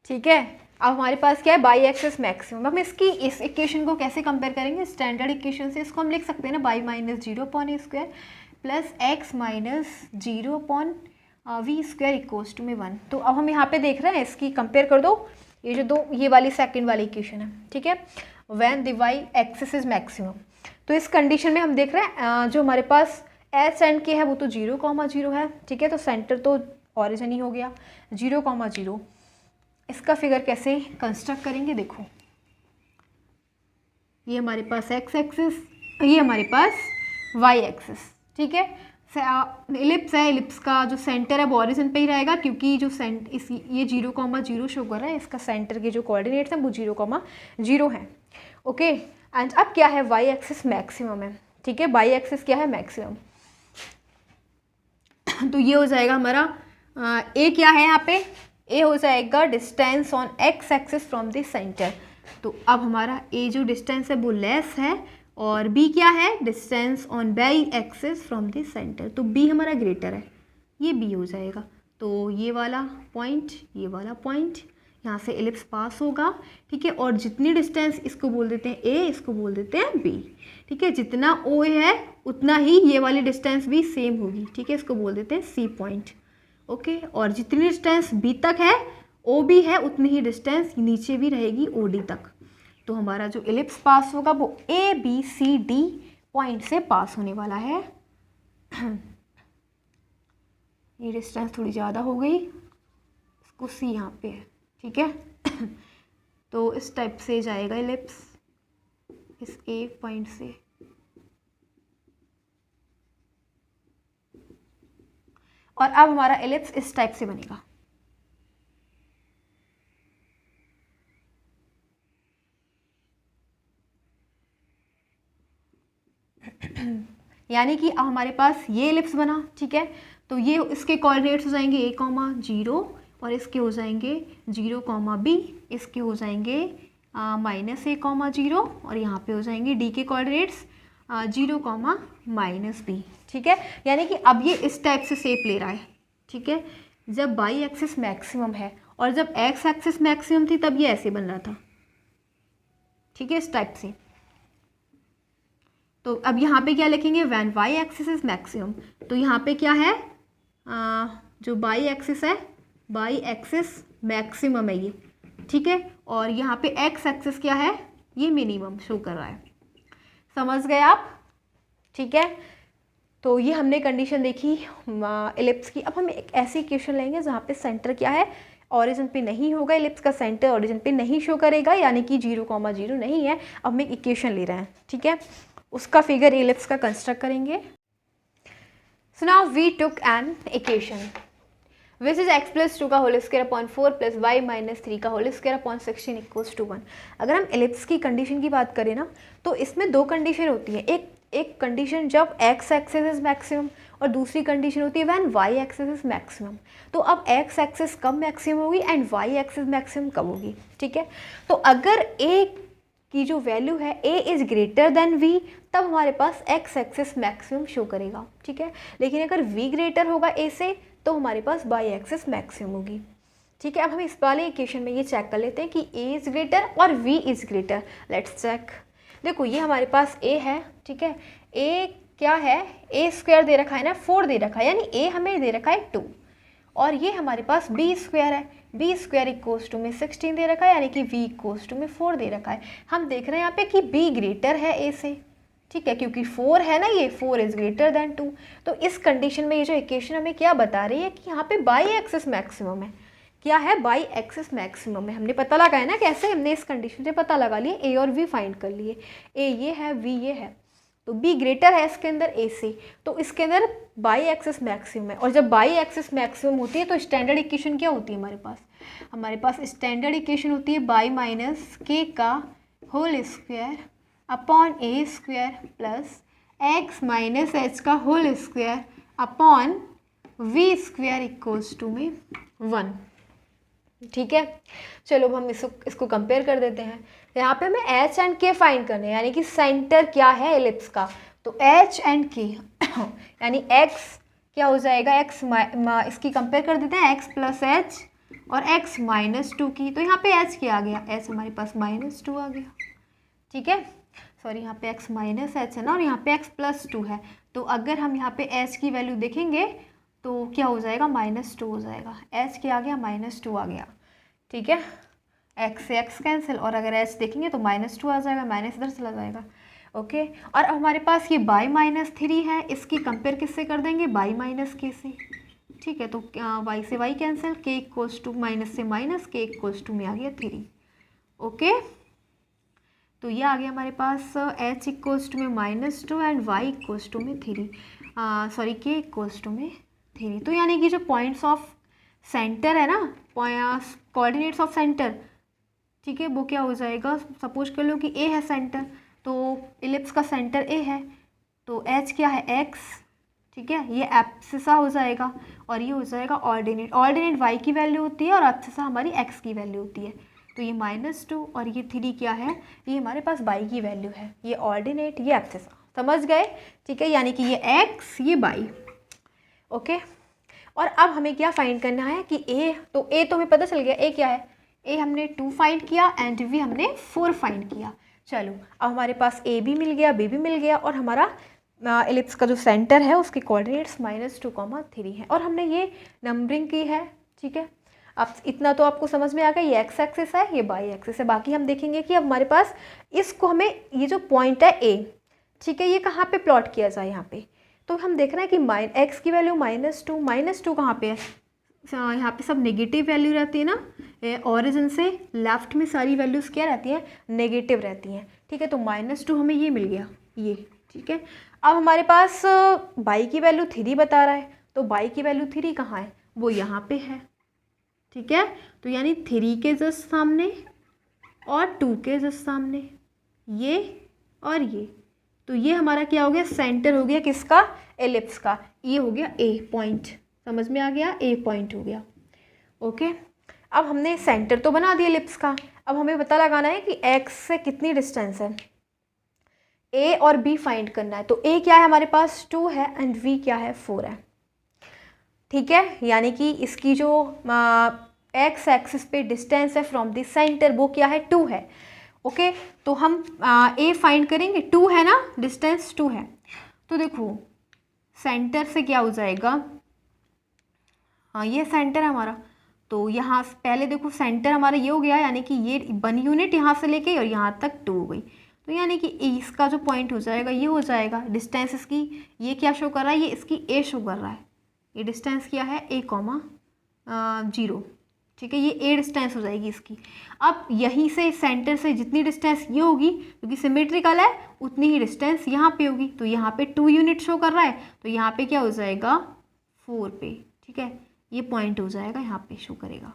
[SPEAKER 1] ठीक है। अब हमारे पास क्या है, बाई एक्सिस मैक्सिमम। हम इस इक्वेशन को कैसे कंपेयर करेंगे, स्टैंडर्ड इक्वेशन से। इसको हम लिख सकते हैं ना, y minus 0 upon a square plus x minus 0 upon we square equals to में 1। तो अब हम यहाँ पे देख रहे हैं, इसकी कंपेयर कर दो, ये जो दो, ये वाली सेकंड वाली इक्वेशन है, ठीक है। When the y axis is maximum, तो इस कंडीशन में हम देख रहे हैं जो हमारे पास एच एंड के है वो तो 0,0 है, ठीक है। तो सेंटर तो ऑरिजिन ही हो गया 0,0। इसका फिगर कैसे कंस्ट्रक्ट करेंगे, देखो ये हमारे पास एक्स एक्सिस, ये हमारे पास वाई एक्सिस, ठीक है। इलिप्स है, इलिप्स का जो सेंटर है वो ऑरिजिन पे ही रहेगा, क्योंकि जो ये 0,0 शो कर रहा है, इसका सेंटर के जो कोऑर्डिनेट्स हैं वो 0,0 हैं, ओके। एंड अब क्या है, वाई एक्सिस मैक्सिमम है, ठीक है। वाई एक्सिस क्या है, मैक्सिमम। तो ये हो जाएगा हमारा ए क्या है यहाँ पे, ए हो जाएगा distance on x axis from the centre. तो अब हमारा ए जो डिस्टेंस है वो लेस है, और बी क्या है, distance on y axis from the centre. तो बी हमारा ग्रेटर है, ये बी हो जाएगा। तो ये वाला पॉइंट, ये वाला पॉइंट, यहाँ से एलिप्स पास होगा, ठीक है। और जितनी डिस्टेंस, इसको बोल देते हैं ए, इसको बोल देते हैं बी, ठीक है। जितना ओ है उतना ही ये वाली डिस्टेंस भी सेम होगी, ठीक है। इसको बोल देते हैं सी पॉइंट, ओके। और जितनी डिस्टेंस बी तक है, ओ बी है, उतनी ही डिस्टेंस नीचे भी रहेगी ओ डी तक। तो हमारा जो एलिप्स पास होगा वो A B C D point से पास होने वाला है। ये डिस्टेंस थोड़ी ज़्यादा हो गई, इसको सी यहाँ पे है, ठीक है। तो इस टाइप से जाएगा एलिप्स इस ए पॉइंट से, और अब हमारा एलिप्स इस टाइप से बनेगा। यानी कि अब हमारे पास ये एलिप्स बना, ठीक है। तो ये इसके कोऑर्डिनेट्स हो जाएंगे a,0 और इसके हो जाएंगे 0,b, इसके हो जाएंगे -a,0 और यहाँ पे हो जाएंगे d के कोऑर्डिनेट्स 0,-b, ठीक है। यानी कि अब ये इस टाइप से शेप ले रहा है, ठीक है। जब बाई एक्सिस मैक्सिमम है और जब एक्स एक्सिस मैक्सिमम थी तब ये ऐसे बन रहा था, ठीक है, इस टाइप से। तो अब यहाँ पे क्या लिखेंगे, when y axis is maximum. तो यहाँ पे क्या है, जो बाई एक्सिस है, बाई एक्सिस मैक्सिमम है ये, ठीक है। और यहाँ पे एक्स एक्सिस क्या है, ये मिनिमम शो कर रहा है। समझ गए आप, ठीक है। तो ये हमने कंडीशन देखी एलिप्स की। अब हम एक ऐसी इक्वेशन लेंगे जहाँ पे सेंटर क्या है, ऑरिजिन पे नहीं होगा, एलिप्स का सेंटर ऑरिजिन पे नहीं शो करेगा, यानी कि 0,0 नहीं है। अब हम एक इक्वेशन ले रहे हैं, ठीक है। उसका फिगर एलिप्स का कंस्ट्रक्ट करेंगे। So now we took an equation which is x + 2 का होल स्क्वायर अपॉन 4 + y - 3 का whole square upon 16 equals to 1। अगर हम एलिप्स की कंडीशन की बात करें ना, तो इसमें दो कंडीशन होती है। एक कंडीशन जब x एक्सिस इज मैक्सिमम, और दूसरी कंडीशन होती है when y axis is maximum. तो अब x एक्सिस कब मैक्सिमम होगी एंड y एक्सिस मैक्सिमम कब होगी, ठीक है। तो अगर a की जो वैल्यू है a is greater than v, तब हमारे पास x एक्सिस मैक्सिमम शो करेगा, ठीक है। लेकिन अगर v ग्रेटर होगा a से, तो हमारे पास y एक्सिस मैक्सिमम होगी, ठीक है। अब हम इस वाले इक्वेशन में ये चेक कर लेते हैं कि a इज़ ग्रेटर और v is greater. Let's check. देखो ये हमारे पास a है, ठीक है। a क्या है, a² दे रखा है ना, 4 दे रखा है, यानी a हमें दे रखा है 2, और ये हमारे पास b² है, b² इक्वल्स टू में 16 दे रखा है, यानी कि v इक्वल्स टू में 4 दे रखा है। हम देख रहे हैं यहाँ पे कि b ग्रेटर है a से, ठीक है, क्योंकि 4 है ना, ये 4 इज़ ग्रेटर देन 2। तो इस कंडीशन में ये जो इक्वेशन हमें क्या बता रही है कि यहाँ पे बाई एक्सिस मैक्सिमम है। क्या है? बाई एक्सिस मैक्सिमम है। हमने पता लगाया ना, कैसे? हमने इस कंडीशन से पता लगा लिए, ए और वी फाइंड कर लिए। ए ये है, वी ये है, तो बी ग्रेटर है इसके अंदर ए से, तो इसके अंदर बाई एक्सिस मैक्सिमम है। और जब बाई एक्सिस मैक्सिमम होती है तो स्टैंडर्ड इक्वेशन क्या होती है हमारे पास? हमारे पास स्टैंडर्ड इक्वेशन होती है बाई माइनस के का whole square upon a square plus x minus h का whole square upon we square equals to में 1। ठीक है, चलो अब हम इसको कंपेयर कर देते हैं। यहाँ पे हमें एच एंड के फाइंड करने हैं, यानी कि सेंटर क्या है एलिप्स का, तो एच एंड के यानी एक्स क्या हो जाएगा, एक्स इसकी कंपेयर कर देते हैं, एक्स प्लस एच और एक्स माइनस 2 की। तो यहाँ पे एच क्या आ गया, एच हमारे पास -2 आ गया। ठीक है, सॉरी यहाँ पे एक्स माइनस एच है ना, और यहाँ पे एक्स प्लस 2 है। तो अगर हम यहाँ पे एच की वैल्यू देखेंगे तो क्या हो जाएगा, -2 हो जाएगा। एच क्या आ गया, -2 आ गया। ठीक है, एक्स से एक्स कैंसिल, और अगर एच देखेंगे तो -2 आ जाएगा, माइनस इधर चला जाएगा। ओके, और हमारे पास ये बाई -3 है, इसकी कंपेयर किससे कर देंगे, बाई माइनस के से। ठीक है, तो वाई से वाई कैंसिल, के इक्वल्स टू माइनस से माइनस, के इक्वल्स टू में आ गया 3। ओके, तो ये आ गया हमारे पास एच इक्वल्स टू में -2 एंड वाई इक्वल्स टू में 3, सॉरी के इक्वल्स टू में 3। तो यानी कि जो पॉइंट्स ऑफ सेंटर है ना, कोऑर्डिनेट्स ऑफ सेंटर, ठीक है, वो क्या हो जाएगा, सपोज कर लो कि ए है सेंटर, तो इलिप्स का सेंटर ए है, तो एच क्या है, एक्स। ठीक है, ये एब्सिसा हो जाएगा और ये हो जाएगा ऑर्डिनेट। ऑर्डिनेट वाई की वैल्यू होती है और एब्सिसा हमारी एक्स की वैल्यू होती है। तो ये -2 और ये 3 क्या है, ये हमारे पास बाई की वैल्यू है, ये ऑर्डिनेट, ये एब्सिसा। समझ गए? ठीक है, यानी कि ये एक्स, ये बाई। ओके, और अब हमें क्या फाइंड करना है कि ए, तो ए तो हमें पता चल गया, ए क्या है, ए हमने 2 फाइंड किया एंड वी हमने 4 फाइंड किया। चलो अब हमारे पास ए भी मिल गया, बी भी मिल गया, और हमारा एलिप्स का जो सेंटर है उसके कोऑर्डिनेट्स -2, 3 है, और हमने ये नंबरिंग की है। ठीक है, अब इतना तो आपको समझ में आ गया, ये एक्स एक्सिस है, ये बाई एक्सिस है। बाकी हम देखेंगे कि अब हमारे पास इसको, हमें ये जो पॉइंट है ए, ठीक है, ये कहाँ पे प्लॉट किया जाए यहाँ पे, तो हम देख रहे हैं कि एक्स की वैल्यू -2 कहाँ पे है, यहाँ पे सब नेगेटिव वैल्यू रहती है ना, ओरिजिन से लेफ्ट में सारी वैल्यूज़ क्या रहती हैं, नेगेटिव रहती हैं। ठीक है, तो -2 हमें ये मिल गया, ये। ठीक है, अब हमारे पास बाई की वैल्यू 3 बता रहा है, तो बाई की वैल्यू 3 कहाँ है, वो यहाँ पे है। ठीक है, तो यानी 3 के जस्ट सामने और 2 के जस्ट सामने, ये और ये, तो ये हमारा क्या हो गया, सेंटर हो गया किसका, एलिप्स का। ये हो गया ए पॉइंट, समझ में आ गया, ए पॉइंट हो गया। ओके, अब हमने सेंटर तो बना दिया एलिप्स का, अब हमें पता लगाना है कि एक्स से कितनी डिस्टेंस है, ए और बी फाइंड करना है। तो ए क्या है हमारे पास, 2 है एंड वी क्या है, 4 है। ठीक है, यानी कि इसकी जो एक्स एक्सिस पे डिस्टेंस है फ्रॉम द सेंटर वो क्या है, 2 है। ओके, तो हम ए फाइंड करेंगे, 2 है ना, डिस्टेंस 2 है, तो देखो सेंटर से क्या हो जाएगा, हाँ ये सेंटर है हमारा, तो यहाँ पहले देखो सेंटर हमारा ये हो गया, यानी कि ये 1 यूनिट यहाँ से लेके और यहाँ तक 2 हो गई, तो यानी कि इसका जो पॉइंट हो जाएगा ये हो जाएगा, डिस्टेंस इसकी ये क्या शो कर रहा है, ये इसकी ए शो कर रहा है, ये डिस्टेंस क्या है, A,0। ठीक है, ये ए डिस्टेंस हो जाएगी इसकी। अब यहीं से सेंटर से जितनी डिस्टेंस ये होगी, क्योंकि सिमेट्रिकल है, उतनी ही डिस्टेंस यहाँ पे होगी, तो यहाँ पे 2 यूनिट शो कर रहा है, तो यहाँ पे क्या हो जाएगा, 4 पे। ठीक है, ये पॉइंट हो जाएगा, यहाँ पे शो करेगा।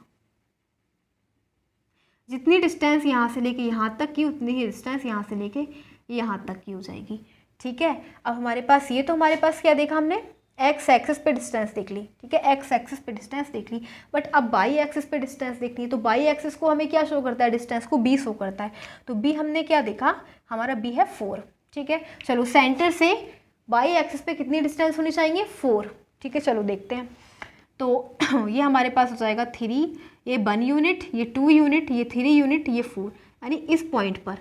[SPEAKER 1] जितनी डिस्टेंस यहाँ से लेके यहाँ तक की, उतनी ही डिस्टेंस यहाँ से लेके यहाँ तक की हो जाएगी। ठीक है, अब हमारे पास ये, तो हमारे पास क्या देखा हमने, एक्स एक्सिस पे डिस्टेंस देख ली। ठीक है, एक्स एक्सिस पे डिस्टेंस देख ली, बट अब बाई एक्सिस पे डिस्टेंस देखनी है, तो बाई एक्सिस को हमें क्या शो करता है, डिस्टेंस को बी शो करता है, तो बी हमने क्या देखा, हमारा बी है 4। ठीक है, चलो सेंटर से बाई एक्सिस पे कितनी डिस्टेंस होनी चाहिए, 4। ठीक है, चलो देखते हैं, तो ये हमारे पास हो जाएगा 3, ये 1 यूनिट, ये 2 यूनिट, ये 3 यूनिट, ये 4, यानी इस पॉइंट पर।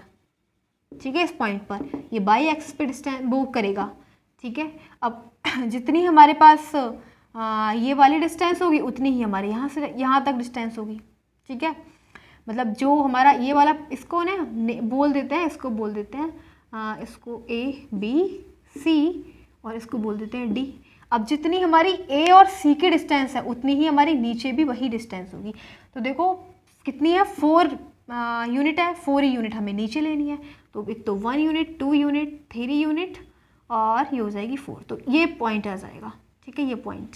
[SPEAKER 1] ठीक है, इस पॉइंट पर ये बाई एक्सिस पे डिस्टेंस वो करेगा। ठीक है, अब जितनी हमारे पास ये वाली डिस्टेंस होगी, उतनी ही हमारे यहाँ से यहाँ तक डिस्टेंस होगी। ठीक है, मतलब जो हमारा ये वाला, इसको ना बोल देते हैं, इसको बोल देते हैं इसको ए बी सी और इसको बोल देते हैं डी। अब जितनी हमारी ए और सी की डिस्टेंस है उतनी ही हमारी नीचे भी वही डिस्टेंस होगी। तो देखो कितनी है, 4 यूनिट है, 4 ही यूनिट हमें नीचे लेनी है। तो एक तो 1 यूनिट, 2 यूनिट, 3 यूनिट और ये हो जाएगी 4। तो ये पॉइंट आ जाएगा, ठीक है, ये पॉइंट,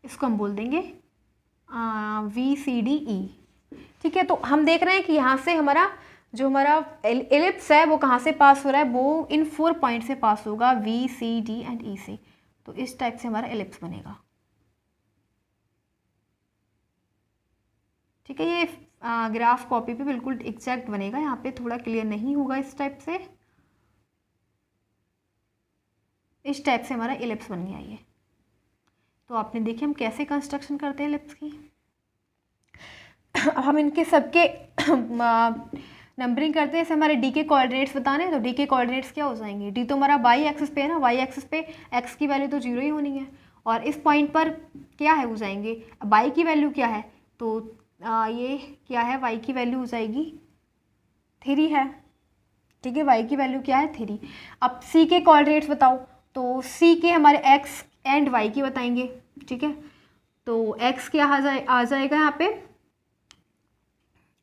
[SPEAKER 1] इसको हम बोल देंगे वी सी डी ई। ठीक है, तो हम देख रहे हैं कि यहाँ से हमारा जो हमारा एलिप्स है वो कहाँ से पास हो रहा है, वो इन 4 पॉइंट से पास होगा, वी सी डी एंड ई से। तो इस टाइप से हमारा एलिप्स बनेगा। ठीक है, ये ग्राफ कॉपी पे बिल्कुल एग्जैक्ट बनेगा, यहाँ पे थोड़ा क्लियर नहीं होगा इस टाइप से। इस टाइप से हमारा एलिप्स बन गया ये। तो आपने देखिए हम कैसे कंस्ट्रक्शन करते हैं एलिप्स की। हम इनके सबके नंबरिंग करते हैं। जैसे हमारे डी के कोऑर्डिनेट्स बताने हैं, तो डी के कोऑर्डिनेट्स क्या हो जाएंगे, डी तो हमारा वाई एक्सिस पे है ना, वाई एक्सिस पे एक्स की वैल्यू तो 0 ही होनी है, और इस पॉइंट पर क्या है हो जाएंगे, वाई की वैल्यू क्या है, तो ये क्या है, वाई की वैल्यू हो जाएगी 3 है। ठीक है, वाई की वैल्यू क्या है 3। अब सी के कोऑर्डिनेट्स बताओ, तो सी के हमारे एक्स एंड वाई की बताएंगे। ठीक है, तो एक्स क्या आ जाएगा यहाँ पे,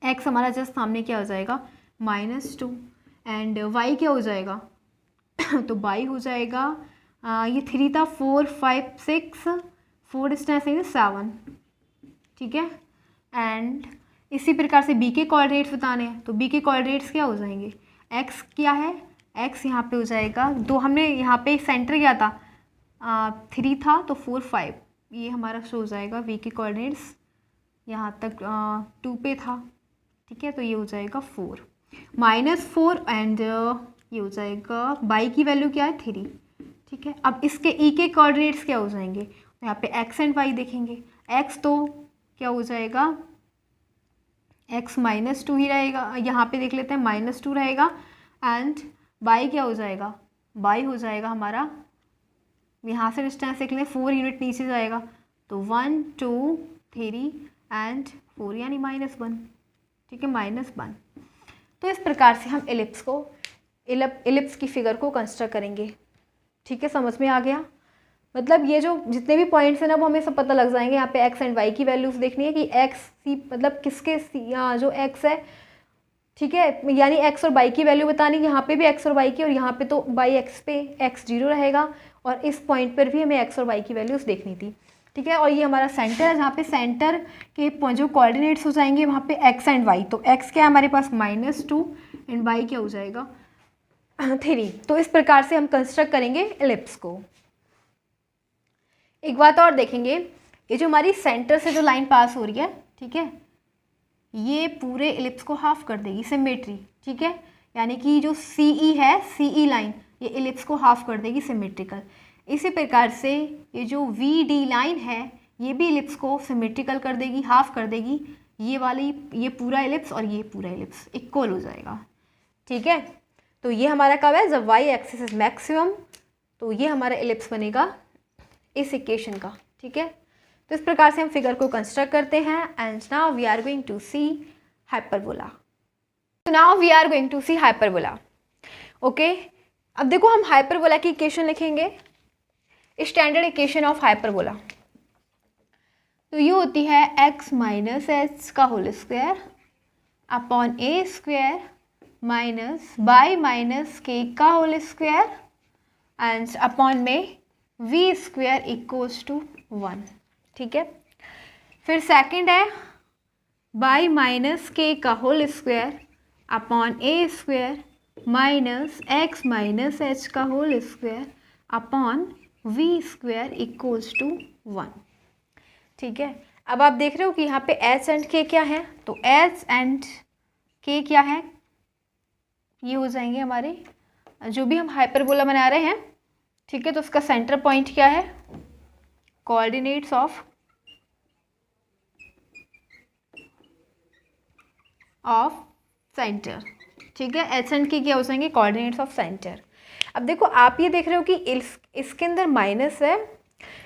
[SPEAKER 1] एक्स हमारा जस्ट सामने क्या हो जाएगा -2 एंड वाई क्या हो जाएगा तो वाई हो जाएगा ये 3 था, 4 5 6 4 डिस्टेंस है 7। ठीक है, एंड इसी प्रकार से बी के कोऑर्डिनेट्स बताने हैं, तो बी के कोऑर्डिनेट्स क्या हो जाएंगे, एक्स क्या है, एक्स यहाँ पे हो जाएगा, तो हमने यहाँ पे सेंटर क्या था 3 था, तो 4 5 ये हमारा शो हो जाएगा, वी के कोऑर्डिनेट्स यहाँ तक 2 पे था। ठीक है, तो ये हो जाएगा 4 -4 एंड ये हो जाएगा, बाई की वैल्यू क्या है 3। ठीक है, अब इसके ई के कोऑर्डिनेट्स क्या हो जाएंगे, तो यहाँ पे एक्स एंड वाई देखेंगे, एक्स तो क्या हो जाएगा, एक्स -2 ही रहेगा, यहाँ पे देख लेते हैं -2 रहेगा, एंड बाई क्या हो जाएगा, बाई हो जाएगा हमारा, यहाँ से डिस्टेंस देख लें 4 यूनिट नीचे जाएगा, तो 1 2 3 एंड 4 यानी -1। ठीक है, -1। तो इस प्रकार से हम एलिप्स को एलिप्स की फिगर को कंस्ट्रक्ट करेंगे। ठीक है, समझ में आ गया, मतलब ये जो जितने भी पॉइंट्स हैं ना वो हमें सब पता लग जाएंगे। यहाँ पे एक्स एंड वाई की वैल्यूज देखनी है कि एक्स सी मतलब किसके जो एक्स है, ठीक है, यानी एक्स और वाई की वैल्यू बतानी, यहाँ पे भी एक्स और वाई की, और यहाँ पे तो वाई एक्स पे एक्स 0 रहेगा, और इस पॉइंट पर भी हमें एक्स और वाई की वैल्यूज देखनी थी। ठीक है, और ये हमारा सेंटर है, जहाँ पे सेंटर के जो कोऑर्डिनेट्स हो जाएंगे वहाँ पे एक्स एंड वाई, तो एक्स क्या है हमारे पास -2 एंड वाई क्या हो जाएगा 3। तो इस प्रकार से हम कंस्ट्रक्ट करेंगे एलिप्स को। एक बात और देखेंगे, ये जो हमारी सेंटर से जो लाइन पास हो रही है, ठीक है, ये पूरे एलिप्स को हाफ कर देगी, सिमेट्री। ठीक है, यानी कि जो CE है, CE लाइन ये एलिप्स को हाफ कर देगी, सिमेट्रिकल। इसी प्रकार से ये जो VD लाइन है ये भी एलिप्स को सिमेट्रिकल कर देगी, हाफ कर देगी, ये वाली, ये पूरा एलिप्स और ये पूरा एलिप्स इक्वल हो जाएगा। ठीक है, तो ये हमारा कब है, जब y एक्सिस इज मैक्सिमम, तो ये हमारा एलिप्स बनेगा इस इक्वेशन का। ठीक है, तो इस प्रकार से हम फिगर को कंस्ट्रक्ट करते हैं, and now we are going to see hyperbola. तो now we are going to see hyperbola. Okay, अब देखो हम हाइपरबोला की इक्वेशन लिखेंगे, स्टैंडर्ड इक्वेशन ऑफ हाइपरबोला। तो ये होती है x - h का whole square upon a square minus y - k का होल स्क्वायर एंड अपॉन में v स्क्वायर इक्वल्स टू 1। ठीक है, फिर सेकंड है y - k का whole square upon a square minus x - h का whole square upon v square equals to 1। ठीक है, अब आप देख रहे हो कि यहाँ पे h एंड k क्या है, तो h एंड k क्या है, ये हो जाएंगे हमारे जो भी हम हाइपरबोला बना रहे हैं। ठीक है, तो उसका सेंटर पॉइंट क्या है, कोऑर्डिनेट्स ऑफ सेंटर। ठीक है, h एंड k क्या हो जाएंगे, कोऑर्डिनेट्स ऑफ सेंटर। अब देखो आप ये देख रहे हो कि इसके अंदर माइनस है,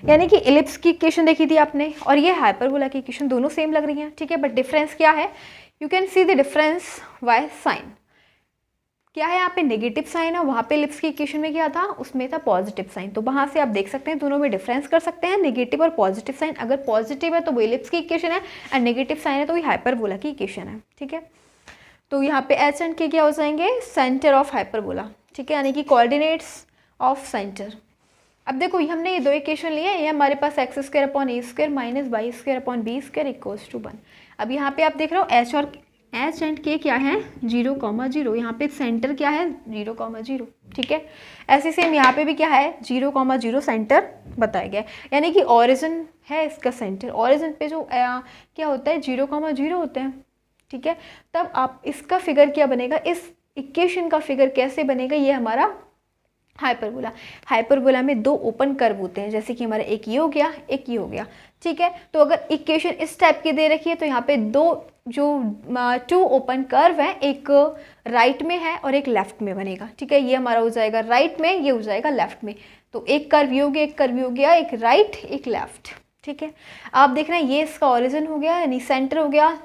[SPEAKER 1] यानी कि एलिप्स की इक्वेशन देखी थी आपने, और ये हाइपरबोला की इक्वेशन दोनों सेम लग रही हैं। ठीक है, बट डिफरेंस क्या है, you can see the difference by sine. क्या है यहाँ पे नेगेटिव साइन है, वहाँ पे एलिप्स की इक्वेशन में क्या था, उसमें था पॉजिटिव साइन। तो वहाँ से आप देख सकते हैं दोनों में डिफरेंस कर सकते हैं, नेगेटिव और पॉजिटिव साइन। अगर पॉजिटिव है तो वो एलिप्स की इक्वेशन है और नेगेटिव साइन है तो वो हाइपरबोला की इक्वेशन है। ठीक है, तो यहाँ पे एच एंड के क्या हो जाएंगे, सेंटर ऑफ हाइपरबोला। ठीक है, यानी कि कोऑर्डिनेट्स ऑफ सेंटर। अब देखो हमने ये दो इक्वेशन लिए, ये हमारे पास x square upon a square minus y square upon b square equals to 1। अब यहाँ पे आप देख रहे हो एच एंड के क्या है, 0,0। यहाँ पे सेंटर क्या है, 0,0। ठीक है, ऐसे सेम यहाँ पे भी क्या है, 0,0 सेंटर बताया गया है। यानी कि ऑरिजिन है इसका सेंटर, ऑरिजिन पे जो क्या होता है 0,0 होते हैं। ठीक है, तब आप इसका फिगर क्या बनेगा, इस इक्वेशन का फिगर कैसे बनेगा, ये हमारा हाइपरबोला। हाइपरबोला में दो ओपन कर्व होते हैं, जैसे कि हमारा एक ये हो गया, एक ये हो गया। ठीक है, तो अगर इक्वेशन इस टाइप की दे रखी है तो यहाँ पे दो जो 2 ओपन कर्व हैं, एक राइट में है और एक लेफ्ट में बनेगा। ठीक है, ये हमारा हो जाएगा राइट में, ये हो जाएगा लेफ्ट में। तो एक कर्व ये हो गया, एक कर्व ये हो गया, एक राइट एक लेफ्ट। ठीक है, आप देख रहे हैं ये इसका ओरिजिन हो गया, यानी सेंटर हो गया।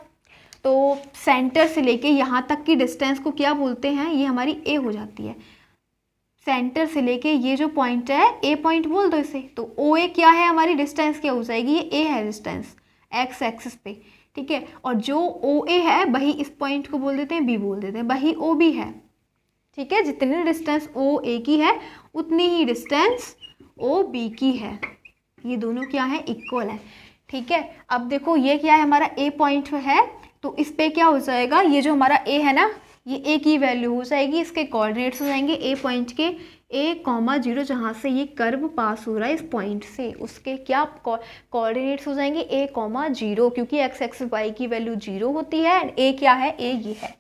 [SPEAKER 1] तो सेंटर से लेके यहाँ तक की डिस्टेंस को क्या बोलते हैं, ये हमारी ए हो जाती है। सेंटर से लेके ये जो पॉइंट है, ए पॉइंट बोल दो इसे। तो ओ ए क्या है, हमारी डिस्टेंस क्या हो जाएगी, ये ए है डिस्टेंस एक्स एक्सिस पे। ठीक है, और जो ओ ए है वही इस पॉइंट को बोल देते हैं बी बोल देते हैं, वही ओ बी है। ठीक है, जितनी डिस्टेंस ओ ए की है उतनी ही डिस्टेंस ओ बी की है। ये दोनों क्या है, इक्वल है। ठीक है, अब देखो ये क्या है, हमारा ए पॉइंट है, तो इस पे क्या हो जाएगा, ये जो हमारा ए है ना, ये ए की वैल्यू हो जाएगी, इसके कोऑर्डिनेट्स हो जाएंगे ए पॉइंट के a,0 जहाँ से ये कर्व पास हो रहा है इस पॉइंट से, उसके क्या कोऑर्डिनेट्स हो जाएंगे a,0, क्योंकि एक्स एक्स वाई की वैल्यू 0 होती है एंड ए क्या है, ए ये है।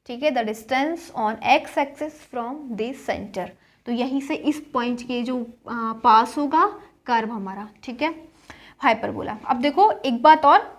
[SPEAKER 1] ठीक है, the distance on x axis from this centre. तो यहीं से इस पॉइंट के जो पास होगा कर्व हमारा। ठीक है, हाइपरबोला। अब देखो एक बात और,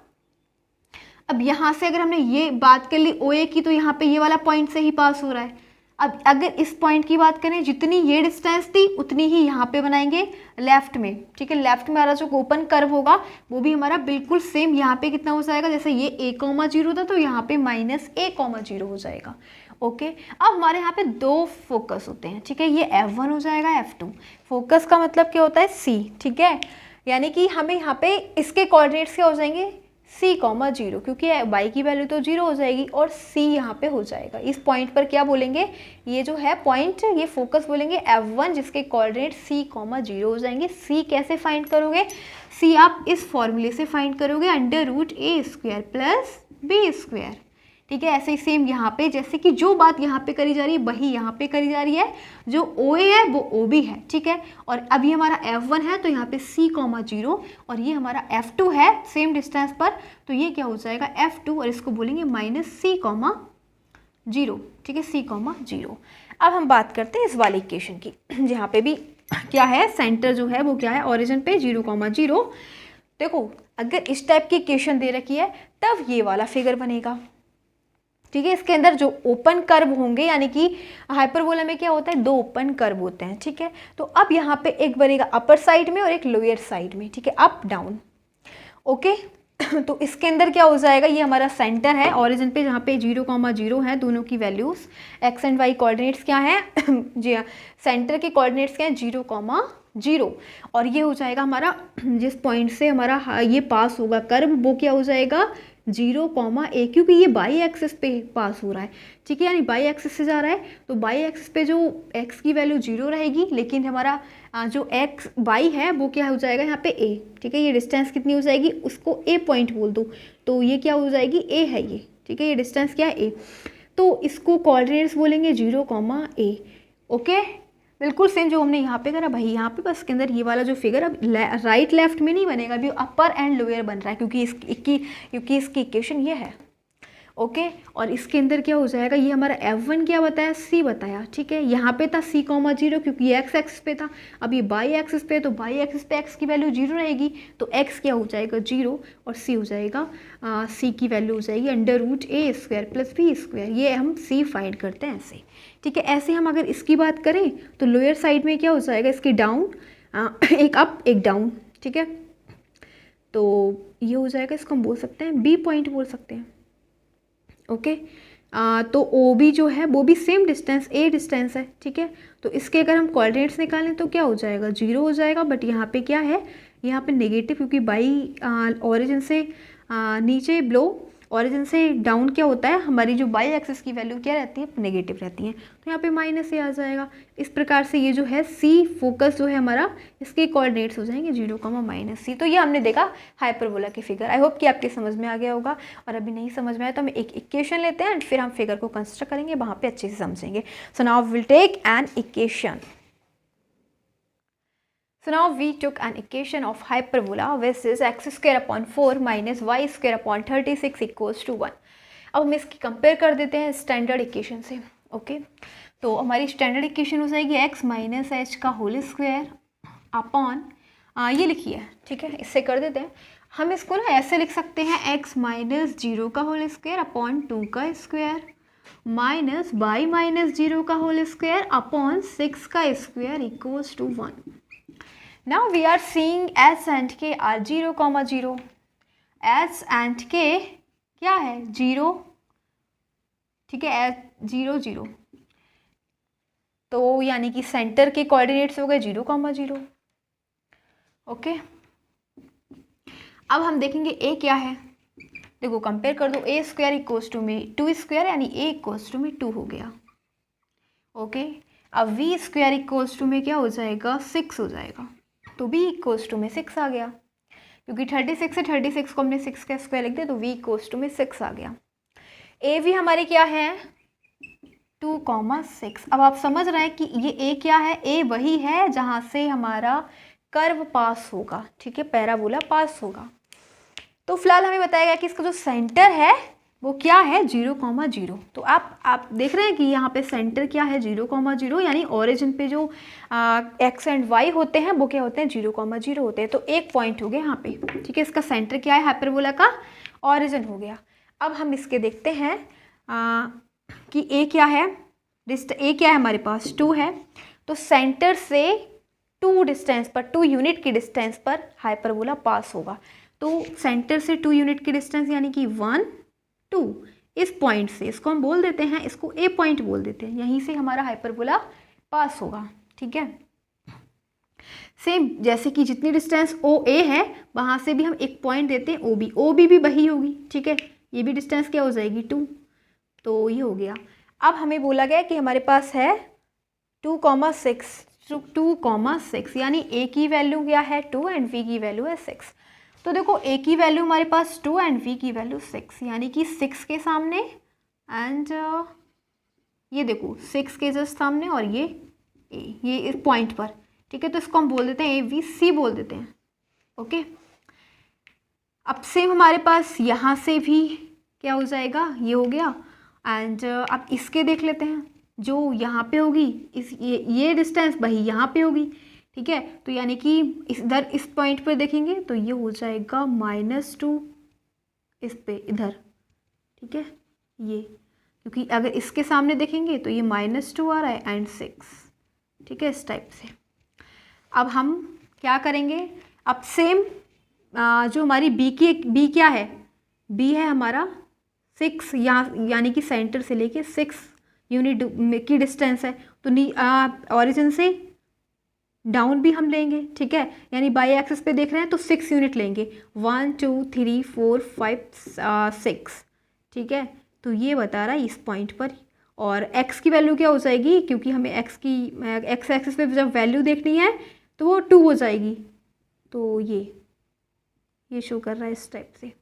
[SPEAKER 1] अब यहाँ से अगर हमने ये बात कर ली ओ ए की, तो यहाँ पे ये वाला पॉइंट से ही पास हो रहा है। अब अगर इस पॉइंट की बात करें, जितनी ये डिस्टेंस थी उतनी ही यहाँ पे बनाएंगे लेफ्ट में। ठीक है, लेफ्ट में हमारा जो ओपन कर्व होगा वो भी हमारा बिल्कुल सेम यहाँ पे कितना हो जाएगा, जैसे ये a,0 था तो यहाँ पे -a,0 हो जाएगा। ओके, अब हमारे यहाँ पे दो फोकस होते हैं। ठीक है, ये F1 हो जाएगा, F2। फोकस का मतलब क्या होता है, C। ठीक है, यानी कि हमें यहाँ पे इसके कोऑर्डिनेट्स क्या हो जाएंगे, c,0, क्योंकि y की वैल्यू तो 0 हो जाएगी और c यहाँ पे हो जाएगा। इस पॉइंट पर क्या बोलेंगे, ये जो है पॉइंट, ये फोकस बोलेंगे F1, जिसके कोऑर्डिनेट c,0 हो जाएंगे। c कैसे फाइंड करोगे, c आप इस फॉर्मूले से फाइंड करोगे, √a² प्लस b²। ठीक है, ऐसे ही सेम यहाँ पे, जैसे कि जो बात यहाँ पे करी जा रही है वही यहाँ पे करी जा रही है। जो OA है वो OB है। ठीक है, और अभी हमारा F1 है तो यहाँ पे c,0 और ये हमारा F2 है सेम डिस्टेंस पर, तो ये क्या हो जाएगा F2 और इसको बोलेंगे -c,0। ठीक है, c,0। अब हम बात करते हैं इस वाली इक्वेशन की, जहाँ पे भी क्या है, सेंटर जो है वो क्या है, ओरिजिन पे 0,0। देखो अगर इस टाइप की इक्वेशन दे रखी है तब ये वाला फिगर बनेगा। ठीक है, इसके अंदर जो ओपन कर्व होंगे, यानी कि हाइपरबोला में क्या होता है, दो ओपन कर्व होते हैं। ठीक है, तो अब यहाँ पे एक बनेगा अपर साइड में और एक लोअर साइड में। ठीक है, अप डाउन। ओके, तो इसके अंदर क्या हो जाएगा, ये हमारा सेंटर है ओरिजिन पे, जहाँ पे 0,0 है, दोनों की values x and y coordinates क्या है जी हाँ, सेंटर के कोऑर्डिनेट्स क्या है 0,0, और ये हो जाएगा हमारा, जिस पॉइंट से हमारा ये पास होगा कर्व वो क्या हो जाएगा 0,a, क्योंकि ये बाई एक्सिस पे पास हो रहा है। ठीक है, यानी बाई एक्सिस से जा रहा है, तो बाई एक्सिस पे जो x की वैल्यू 0 रहेगी, लेकिन हमारा जो x y है वो क्या हो जाएगा यहाँ पे a। ठीक है, ये डिस्टेंस कितनी हो जाएगी, उसको a पॉइंट बोल दो, तो ये क्या हो जाएगी, a है ये। ठीक है, ये डिस्टेंस क्या है a, तो इसको कोऑर्डिनेट्स बोलेंगे 0,a। ओके, बिल्कुल सेम जो हमने यहाँ पे करा भाई, यहाँ पे बस के अंदर ये वाला जो फिगर अब राइट लेफ्ट में नहीं बनेगा, अभी अपर एंड लोअर बन रहा है, क्योंकि इसकी इक्वेशन ये है। ओके, और इसके अंदर क्या हो जाएगा, ये हमारा F1 क्या बताया, C बताया। ठीक है, यहाँ पे था c,0 क्योंकि ये x एक्सिस पे था, अब ये बाई एक्सिस पे, तो बाई एक्सिस पे x की वैल्यू 0 रहेगी, तो x क्या हो जाएगा 0 और c हो जाएगा c की वैल्यू हो जाएगी √a² प्लस b²। ये हम c फाइंड करते हैं ऐसे। ठीक है, ऐसे हम अगर इसकी बात करें तो लोअर साइड में क्या हो जाएगा, इसकी डाउन, एक अप एक डाउन। ठीक है, तो ये हो जाएगा, इसको हम बोल सकते हैं b पॉइंट बोल सकते हैं। ओके, तो ओ बी जो है वो भी सेम डिस्टेंस ए डिस्टेंस है, ठीक है। तो इसके अगर हम कोऑर्डिनेट्स निकालें तो क्या हो जाएगा, 0 हो जाएगा। बट यहाँ पे क्या है, यहाँ पे नेगेटिव, क्योंकि बाई ओरिजिन से नीचे ब्लो, ओरिजिन से डाउन क्या होता है, हमारी जो बाई एक्सिस की वैल्यू क्या रहती है, नेगेटिव रहती है। तो यहाँ पे माइनस से आ जाएगा। इस प्रकार से ये जो है सी फोकस जो है हमारा, इसके कोऑर्डिनेट्स हो जाएंगे 0, -c। तो ये हमने देखा हाइपरबोला की फिगर। आई होप कि आपके समझ में आ गया होगा। और अभी नहीं समझ में आया तो हम एक इक्वेशन लेते हैं एंड फिर हम फिगर को कंस्ट्रक्ट करेंगे, वहाँ पे अच्छे से समझेंगे। So now will take an equation. So now we took an equation of hyperbola which is x² / 4 - y² / 36 = 1। अब हम इसकी कंपेयर कर देते हैं स्टैंडर्ड इक्वेशन से। ओके, तो हमारी स्टैंडर्ड इक्वेशन हो जाएगी x - h का होल स्क्वायर अपॉन, ये लिखिए, ठीक है, इससे कर देते हैं। हम इसको ना ऐसे लिख सकते हैं, x - 0 का होल स्क्वायर अपॉन 2 का स्क्वायर माइनस y - 0 का होल स्क्वायर अपॉन 6 का square equals to 1। Now we are seeing s and k are 0, 0। s and k क्या है, 0, ठीक है, 0, 0। तो यानी कि सेंटर के कोऑर्डिनेट्स हो गए 0, 0। ओके, अब हम देखेंगे a क्या है। देखो कंपेयर कर दो, a² इक्वल्स टू में 2² यानी a इक्वल्स टू में 2 हो गया। ओके, अब v² इक्वल्स टू में क्या हो जाएगा, 6 हो जाएगा। तो v इक्वल्स टू में 6 आ गया, क्योंकि 36 से 36 को हमने 6 का स्क्वायर लिख दिया, तो v इक्वल्स टू में 6 आ गया। ए भी हमारी क्या है, 2, 6। अब आप समझ रहे हैं कि ये ए क्या है, ए वही है जहाँ से हमारा कर्व पास होगा, ठीक है, पैराबोला पास होगा। तो फिलहाल हमें बताया गया कि इसका जो सेंटर है वो क्या है, 0, 0। तो आप देख रहे हैं कि यहाँ पे सेंटर क्या है, 0, 0, यानी ओरिजिन पे जो एक्स एंड वाई होते हैं वो क्या होते हैं, 0, 0 होते हैं। तो एक पॉइंट हो गया यहाँ पे, ठीक है। इसका सेंटर क्या है, हाइपरबोला का ओरिजिन हो गया। अब हम इसके देखते हैं कि ए क्या है, ए क्या है हमारे पास, 2 है। तो सेंटर से 2 डिस्टेंस पर, 2 यूनिट की डिस्टेंस पर हाइपरबोला पास होगा। तो सेंटर से 2 यूनिट की डिस्टेंस यानी कि 1, 2, इस पॉइंट से, इसको हम बोल देते हैं, इसको ए पॉइंट बोल देते हैं, यहीं से हमारा हाइपरबोला पास होगा, ठीक है। सेम जैसे कि जितनी डिस्टेंस ओ ए है वहाँ से भी हम एक पॉइंट देते हैं ओ बी भी वही होगी, ठीक है। ये भी डिस्टेंस क्या हो जाएगी, 2। तो ये हो गया। अब हमें बोला गया कि हमारे पास है 2, 6 यानी ए की वैल्यू क्या है, 2 एंड वी की वैल्यू है 6। तो देखो ए की वैल्यू हमारे पास 2 एंड वी की वैल्यू 6, यानी कि 6 के सामने एंड ये देखो 6 के जस्ट सामने और ये ए, ये इस पॉइंट पर, ठीक है। तो इसको हम बोल देते हैं ए वी सी बोल देते हैं। ओके, अब सेम हमारे पास यहाँ से भी क्या हो जाएगा, ये हो गया। एंड अब इसके देख लेते हैं, जो यहाँ पे होगी इस ये डिस्टेंस वही यहाँ पे होगी, ठीक है। तो यानी कि इधर इस पॉइंट पर देखेंगे तो ये हो जाएगा -2 इस पे इधर, ठीक है, ये, क्योंकि अगर इसके सामने देखेंगे तो ये -2 आ रहा है एंड 6, ठीक है, इस टाइप से। अब हम क्या करेंगे, अब सेम जो हमारी बी क्या है, बी है हमारा 6, यानी कि सेंटर से लेके 6 यूनिट की डिस्टेंस है। तो ऑरिजिन से डाउन भी हम लेंगे, ठीक है, यानी बाई एक्सिस पे देख रहे हैं तो 6 यूनिट लेंगे, 1, 2, 3, 4, 5, 6, ठीक है। तो ये बता रहा है इस पॉइंट पर। और x की वैल्यू क्या हो जाएगी, क्योंकि हमें x एक्सिस पे जब वैल्यू देखनी है तो वो 2 हो जाएगी। तो ये शो कर रहा है इस टाइप से,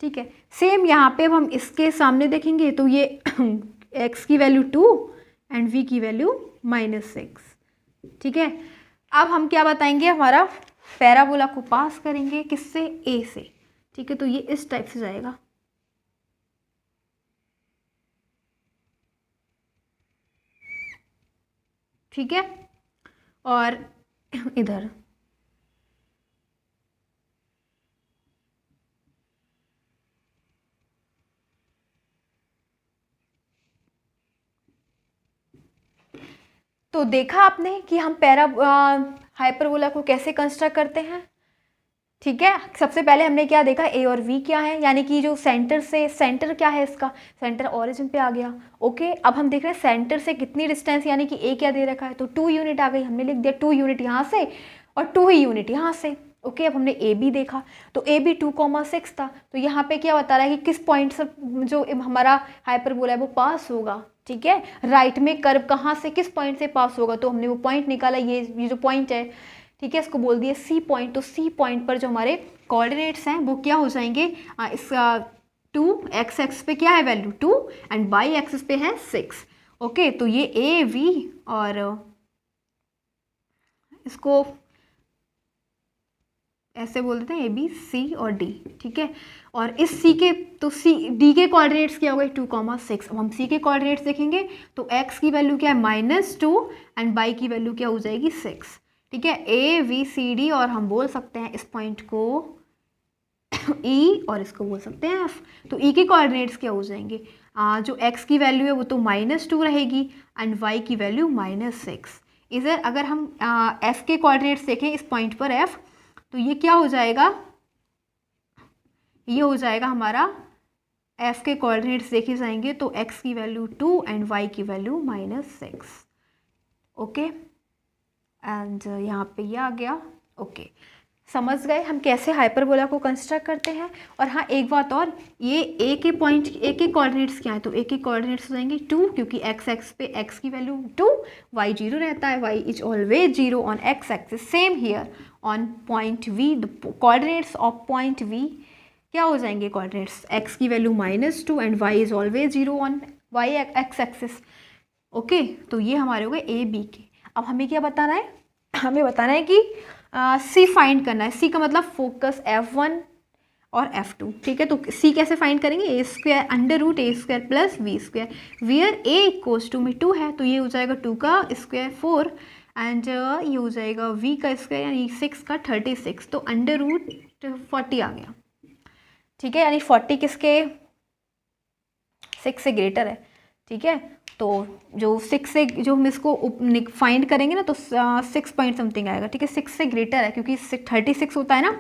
[SPEAKER 1] ठीक है। सेम यहाँ पे अब हम इसके सामने देखेंगे तो ये x की वैल्यू 2 एंड v की वैल्यू -6, ठीक है। अब हम क्या बताएंगे, हमारा पैराबोला को पास करेंगे किससे, a से, ठीक है। तो ये इस टाइप से जाएगा, ठीक है। और इधर तो देखा आपने कि हम हाइपरबोला को कैसे कंस्ट्रक्ट करते हैं। ठीक है, सबसे पहले हमने क्या देखा, ए और वी क्या है, यानी कि जो सेंटर से, सेंटर क्या है इसका, सेंटर ओरिजिन पे आ गया। ओके, अब हम देख रहे हैं सेंटर से कितनी डिस्टेंस, यानी कि ए क्या दे रखा है, तो 2 यूनिट आ गई, हमने लिख दिया 2 यूनिट यहाँ से और 2 ही यूनिट यहाँ से। ओके, अब हमने ए बी देखा, तो ए बी 2,6 था, तो यहाँ पे क्या बता रहा है कि किस पॉइंट से जो हमारा हाइपरबोला है वो पास होगा। ठीक है, राइट में कर्व कहाँ से, किस पॉइंट से पास होगा, तो हमने वो पॉइंट निकाला, ये जो पॉइंट है, ठीक है, इसको बोल दिया सी पॉइंट। तो सी पॉइंट पर जो हमारे कोऑर्डिनेट्स हैं वो क्या हो जाएंगे, इसका 2 x पे क्या है वैल्यू 2 एंड बाई एक्सिस पे है 6। ओके, तो ये ए वी और इसको ऐसे बोल देते हैं ए बी सी और डी। ठीक है, और इस सी के, तो सी डी के कोऑर्डिनेट्स क्या हो गए 2,6। अब हम सी के कोऑर्डिनेट्स देखेंगे तो x की वैल्यू क्या है -2 एंड बाई की वैल्यू क्या हो जाएगी 6। ठीक है, ए वी सी डी, और हम बोल सकते हैं इस पॉइंट को ई और इसको बोल सकते हैं एफ। तो ई के कोऑर्डिनेट्स क्या हो जाएंगे, जो एक्स की वैल्यू है वो तो -2 रहेगी एंड वाई की वैल्यू -6। इधर अगर हम एफ के कोऑर्डिनेट्स देखें इस पॉइंट पर एफ, तो ये क्या हो जाएगा, ये हो जाएगा हमारा एफ के कोऑर्डिनेट्स देखे जाएंगे तो एक्स की वैल्यू 2 एंड वाई की वैल्यू -6। ओके, एंड यहाँ पे ये आ गया। ओके, समझ गए हम कैसे हाइपरबोला को कंस्ट्रक्ट करते हैं। और हाँ, एक बात और, ये ए के पॉइंट, ए के कोऑर्डिनेट्स क्या है, तो ए के कोऑर्डिनेट्स हो जाएंगे 2, क्योंकि एक्स एक्स पे एक्स की वैल्यू 2, वाई 0 रहता है, y is always 0 on x axis. Same here on point B, the coordinates of point B क्या हो जाएंगे, कोऑर्डिनेट्स एक्स की value -2 and y is always 0 on y x axis. Okay, तो ये हमारे हो गए ए बी के। अब हमें क्या बताना है, हमें बताना है कि सी फाइंड करना है। सी का मतलब फोकस F1 और F2। ठीक है, तो सी कैसे फाइंड करेंगे, a square √a² plus b square, where a equals to में 2 है, तो ये हो जाएगा 2 का स्क्वायर 4 एंड ये हो जाएगा v का स्क्वायर यानी 6 का 36, तो √40 आ गया। ठीक है, यानी 40 किसके, 6 से ग्रेटर है। ठीक है, तो जो 6 से, जो हम इसको फाइंड करेंगे ना तो 6 पॉइंट समथिंग आएगा। ठीक है, 6 से ग्रेटर है, क्योंकि 36 होता है ना,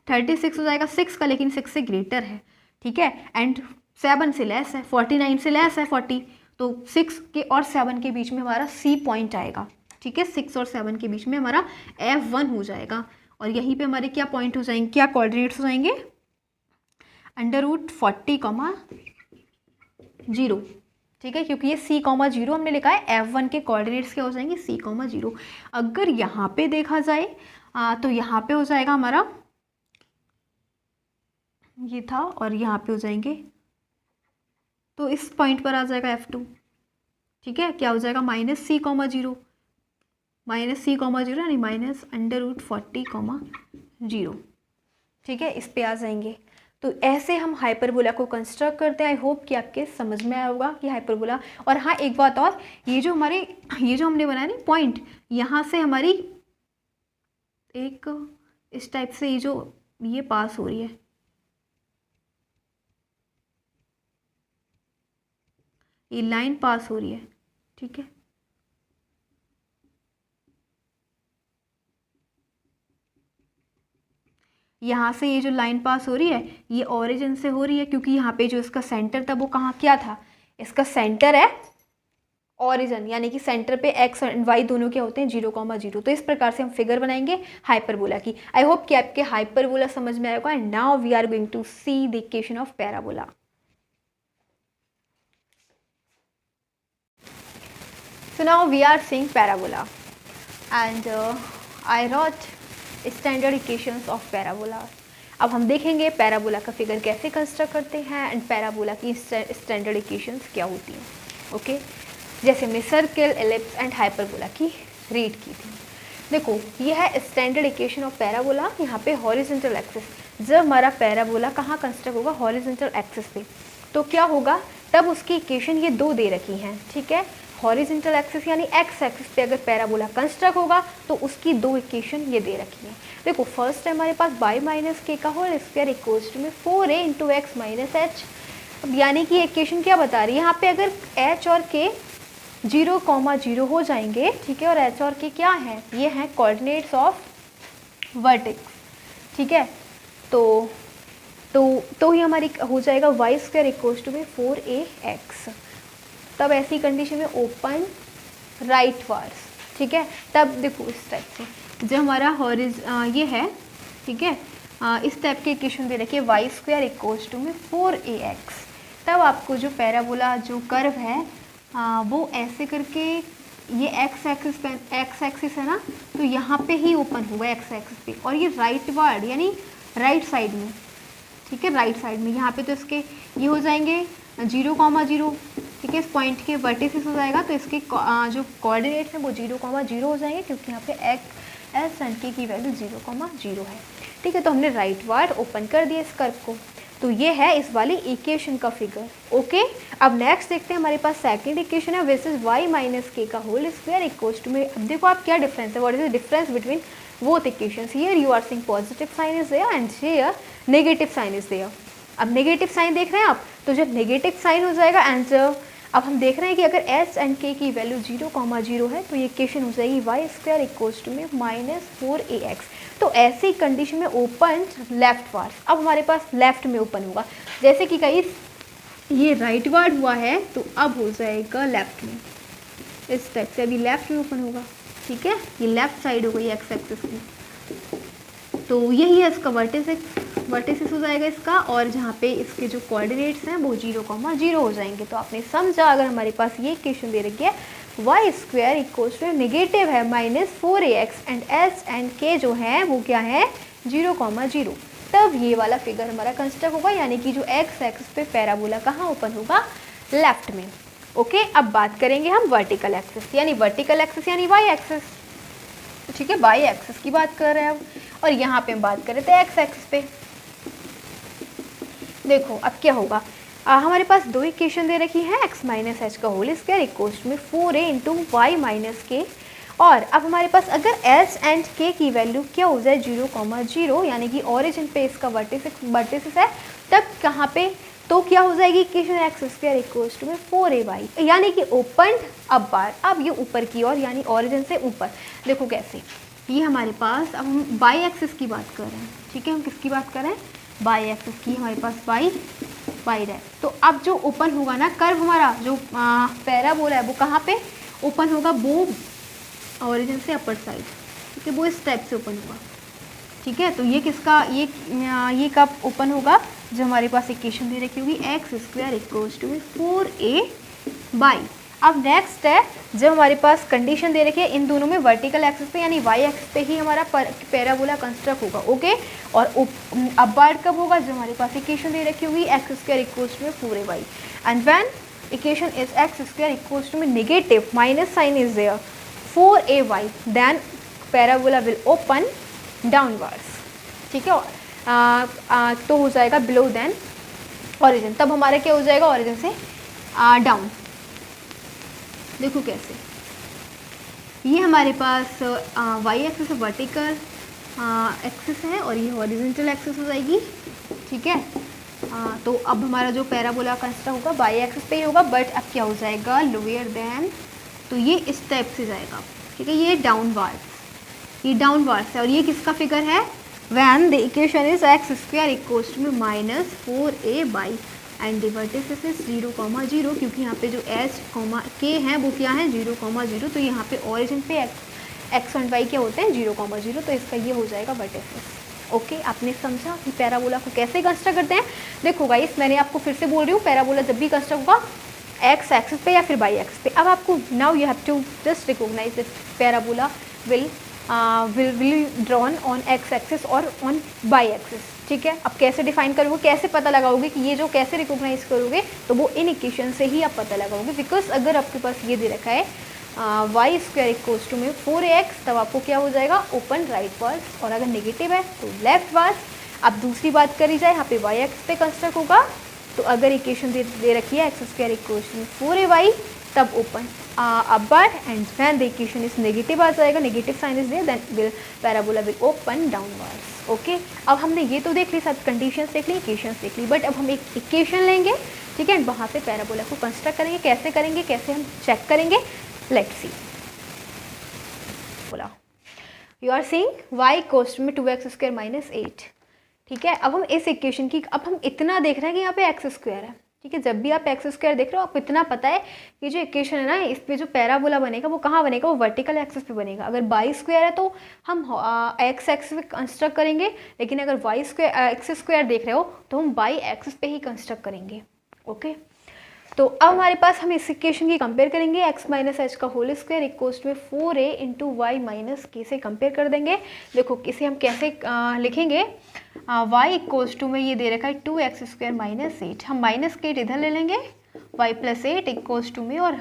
[SPEAKER 1] 36 हो जाएगा 6 का, लेकिन 6 से ग्रेटर है। ठीक है, एंड 7 से लेस है, 49 से लेस है 40, तो 6 के और 7 के बीच में हमारा सी पॉइंट आएगा। ठीक है, 6 और 7 के बीच में हमारा F1 हो जाएगा, और यहीं पे हमारे क्या पॉइंट हो जाएंगे, क्या कोऑर्डिनेट्स हो जाएंगे, √40, 0। ठीक है, क्योंकि ये C,0 हमने लिखा है, F1 के कोऑर्डिनेट्स क्या हो जाएंगे C,0। अगर यहाँ पे देखा जाए तो यहाँ पे हो जाएगा हमारा, ये था, और यहाँ पे हो जाएंगे, तो इस पॉइंट पर आ जाएगा F2। ठीक है, क्या हो जाएगा -C,0 -C,0 यानी -√40, 0। ठीक है, इस पे आ जाएंगे। तो ऐसे हम हाइपरबोला को कंस्ट्रक्ट करते हैं। आई होप कि आपके समझ में आया होगा कि हाइपरबोला। और हाँ, एक बात और, ये जो हमने बनाया ना पॉइंट, यहाँ से हमारी एक इस टाइप से ये पास हो रही है, ये लाइन पास हो रही है। ठीक है, यहाँ से ये जो लाइन पास हो रही है ये ओरिजिन से हो रही है, क्योंकि यहाँ पे जो इसका सेंटर था वो कहाँ, क्या था, इसका सेंटर है ओरिजिन, यानी कि सेंटर पे एक्स एंड वाई दोनों क्या होते हैं 0,0। तो इस प्रकार से हम फिगर बनाएंगे हाइपरबोला की। आई होप कि आपके हाइपरबोला समझ में आएगा। And now we are going to see the equation of parabola. So now we are seeing parabola, and I wrote standard equations of parabola. अब हम देखेंगे पैराबोला का फिगर कैसे कंस्ट्रक्ट करते हैं एंड पैराबोला की स्टैंडर्ड इक्वेशंस क्या होती हैं। ओके, जैसे हमने सर्कल, एलिप्स एंड हाइपरबोला की रीड की थी। देखो, ये है स्टैंडर्ड इक्वेशन ऑफ पैराबोला। यहाँ पे हॉरिजॉन्टल एक्सिस, जब हमारा पैराबोला कहाँ कंस्ट्रक्ट होगा, हॉरिजॉन्टल एक्सिस पे, तो क्या होगा, तब उसकी इक्वेशन ये 2 दे रखी हैं। ठीक है, हॉरिजॉन्टल एक्सिस यानी एक्स एक्सिस पे अगर पैराबोला कंस्ट्रक्ट होगा तो उसकी 2 इक्वेशन ये दे रखी हैं। देखो, फर्स्ट है हमारे पास y - k का होल स्क्वायर इक्वल्स टू में 4a × x - h। अब यानी कि इक्वेशन क्या बता रही है, यहाँ पे अगर h और k 0,0 हो जाएंगे, ठीक है, और h और k क्या है, ये हैं कोऑर्डिनेट्स ऑफ वर्टेक्स। ठीक है। तो ये हमारी हो जाएगा वाई स्क्वायर इक्वल्स टू में 4ax। तब ऐसी कंडीशन में ओपन राइट वार्स, ठीक है। तब देखो इस टाइप से जो हमारा ये है, ठीक है, इस टाइप के इक्वेशन दे रखिए वाई स्क्वायर इक्वल्स टू में 4ax। तब आपको जो पैराबोला जो कर्व है वो ऐसे करके ये एक्स एक्सिस है ना, तो यहाँ पे ही ओपन होगा एक्स एक्सिस पे, और ये राइट वार्ड यानी राइट साइड में, ठीक है, राइट साइड में यहाँ पे तो इसके ये हो जाएंगे 0,0, ठीक है, इस पॉइंट के वर्टिसेस हो जाएगा, तो इसके जो कोऑर्डिनेट्स हैं वो 0,0 हो जाएंगे, क्योंकि यहाँ पे एस एंड के की वैल्यू 0,0 है, ठीक है। तो हमने राइट वार्ड ओपन कर दिया इस कर्व को। तो ये है इस वाली इक्वेशन का फिगर, ओके। अब नेक्स्ट देखते हैं, हमारे पास सेकंड इक्वेशन है, which is y minus k का होल स्क्वायर इक्वल्स टू में, अब देखो आप क्या डिफरेंस है, what is the difference between both equations. Here you are seeing positive sign is there and here negative sign is there. अब negative sign देख रहे हैं आप, तो जब नेगेटिव साइन हो जाएगा एंड अब हम देख रहे हैं कि अगर s एंड k की वैल्यू 0,0 है तो ये इक्वेशन हो जाएगी वाई स्क्वायर इक्वल्स टू में -4ax। तो ऐसी कंडीशन में ओपन लेफ्ट वार्ड, अब हमारे पास लेफ्ट में ओपन होगा, जैसे कि कहीं ये राइट वार्ड हुआ है तो अब हो जाएगा लेफ्ट में, इस टाइप से अभी लेफ्ट में ओपन होगा, ठीक है। ये लेफ्ट साइड हो गई एक्स एक्सिस की, तो यही है इसका वर्टिसेस हो जाएगा इसका, और जहाँ पे इसके जो कोऑर्डिनेट्स हैं वो 0,0 हो जाएंगे। तो आपने समझा, अगर हमारे पास ये इक्वेशन दे रखी है y square equals to negative है -4ax एंड एस एंड के जो है वो क्या है 0,0, तब ये वाला फिगर हमारा कंस्ट्रक्ट होगा, यानी कि जो एक्स एक्सिस पे पैराबोला कहाँ ओपन होगा, लेफ्ट में, ओके। अब बात करेंगे हम वर्टिकल एक्सिस यानी वाई एक्सिस, ठीक है, वाई एक्सिस की बात कर रहे हैं अब, और यहाँ पे हम बात कर रहे थे एक्स एक्सिस पे। देखो अब क्या होगा, हमारे पास दो इक्वेशन दे रखी है, x माइनस एच का होल स्क्वायर इक्वल्स में 4a इंटू वाई माइनस के, और अब हमारे पास अगर s एंड k की वैल्यू क्या हो जाए 0,0, यानी कि ओरिजिन पे इसका वर्टिसेस है, तब कहाँ पे, तो क्या हो जाएगी equation x square equals to में 4ay, यानी कि ओपन अब बार, अब ये ऊपर की ओर यानी ओरिजिन से ऊपर। देखो कैसे, ये हमारे पास, अब हम बाई एक्सिस की बात कर रहे हैं, ठीक है, हम किसकी बात कर रहे हैं, बाई एक्सिस की, हमारे पास बाई है। तो अब जो ओपन होगा ना कर्व हमारा जो पैराबोला है वो कहाँ पे ओपन होगा, वो ओरिजिन से अपर साइड, ठीक है, वो इस टाइप से ओपन होगा, ठीक है। तो ये किसका, ये कब ओपन होगा, जो हमारे पास इक्वेशन दे रखी होगी x square equals to 4a/। अब नेक्स्ट है, जब हमारे पास कंडीशन दे रखी है इन दोनों में वर्टिकल एक्सिस पे यानी वाई एक्सिस पे ही हमारा पैराबोला कंस्ट्रक्ट होगा, ओके। और अब बार कब होगा, जब हमारे पास इक्वेशन दे रखी होगी x square equals to 4ay and when equation is x square equals to negative minus sign is there 4ay, then parabola will open downwards, ठीक है, तो हो जाएगा बिलो देन ओरिजिन, तब हमारा क्या हो जाएगा, ओरिजिन से डाउन। देखो कैसे, ये हमारे पास वाई एक्सिस वर्टिकल एक्सिस है और ये हॉरिजॉन्टल एक्सिस हो जाएगी, ठीक है। तो अब हमारा जो पैराबोला कंस्ट्रक्ट होगा वाई एक्सिस पे ही होगा, बट अब क्या हो जाएगा लोअर देन, तो ये इस टाइप से जाएगा, ठीक है, ये डाउनवर्ड्स है, और ये किसका फिगर है, when the equation is x square equals to -4a/, and the vertices is 0,0, क्योंकि यहाँ पे जो एच के हैं वो क्या है 0,0, तो यहाँ पे ओरिजिन पे एक्स एंड वाई क्या होते हैं 0,0, तो इसका ये हो जाएगा वर्टिसेस, ओके। आपने समझा कि पैराबोला को कैसे कंस्ट्रक्ट करते हैं। देखो गाइस, मैंने आपको फिर से बोल रही हूँ, पैराबोला जब भी कंस्ट्रक्ट होगा एक्स एक्सिस पे या फिर वाई एक्सिस पे, अब आपको now you have to just recognise this parabola will drawn on x axis और ऑन वाई एक्सिस, ठीक है। अब कैसे डिफाइन करोगे, कैसे पता लगाओगे कि ये जो कैसे रिकॉग्नाइज करोगे, तो वो इन इक्वेशन से ही आप पता लगाओगे, बिकॉज अगर आपके पास ये दे रखा है वाई स्क्वायर इक्वल्स टू में 4ax, तब आपको क्या हो जाएगा ओपन राइट वर्ड्स, और अगर नेगेटिव है तो लेफ्ट वर्ड्स। अब दूसरी बात करी जाए, यहाँ पे वाई एक्स पे कंस्ट्रक्ट होगा, तो अगर इक्वेशन दे रखी है एक्स स्क्वायर इक्वल्स टू में 4ay, तब open upward, and when the equation is negative आ जाएगा, negative sign is there, then will parabola will open downwards, okay. अब हमने ये तो देख ली, सब कंडीशंस देख ली, इक्वेशंस देख ली, बट अब हम एक इक्वेशन लेंगे, ठीक है, वहाँ से पैराबोला को कंस्ट्रक्ट करेंगे, कैसे हम चेक करेंगे, लेट्स सी। बोला you are seeing y equals to में 2x² माइनस 8। ठीक है, अब हम इस इक्वेशन की, अब हम इतना देख रहे हैं कि यहाँ पे x² है। ठीक है, जब भी आप x² देख रहे हो आपको इतना पता है कि जो इक्वेशन है ना, इस पे जो पैराबोला बनेगा वो कहाँ बनेगा, वो वर्टिकल एक्सिस पे बनेगा। अगर y² है तो हम x एक्सिस पे कंस्ट्रक्ट करेंगे, लेकिन अगर x² देख रहे हो तो हम y एक्सिस पे ही कंस्ट्रक्ट करेंगे। ओके, तो अब हमारे पास हम इस इक्वेशन की कंपेयर करेंगे, x माइनस एच का होल स्क्वायर इक्वल्स में 4a इंटू वाई माइनस के से कंपेयर कर देंगे। देखो इसे हम कैसे लिखेंगे, y इक्वल्स टू में ये दे रखा है 2x² माइनस 8, हम माइनस के इधर ले लेंगे, y प्लस 8 इक्वल्स टू में और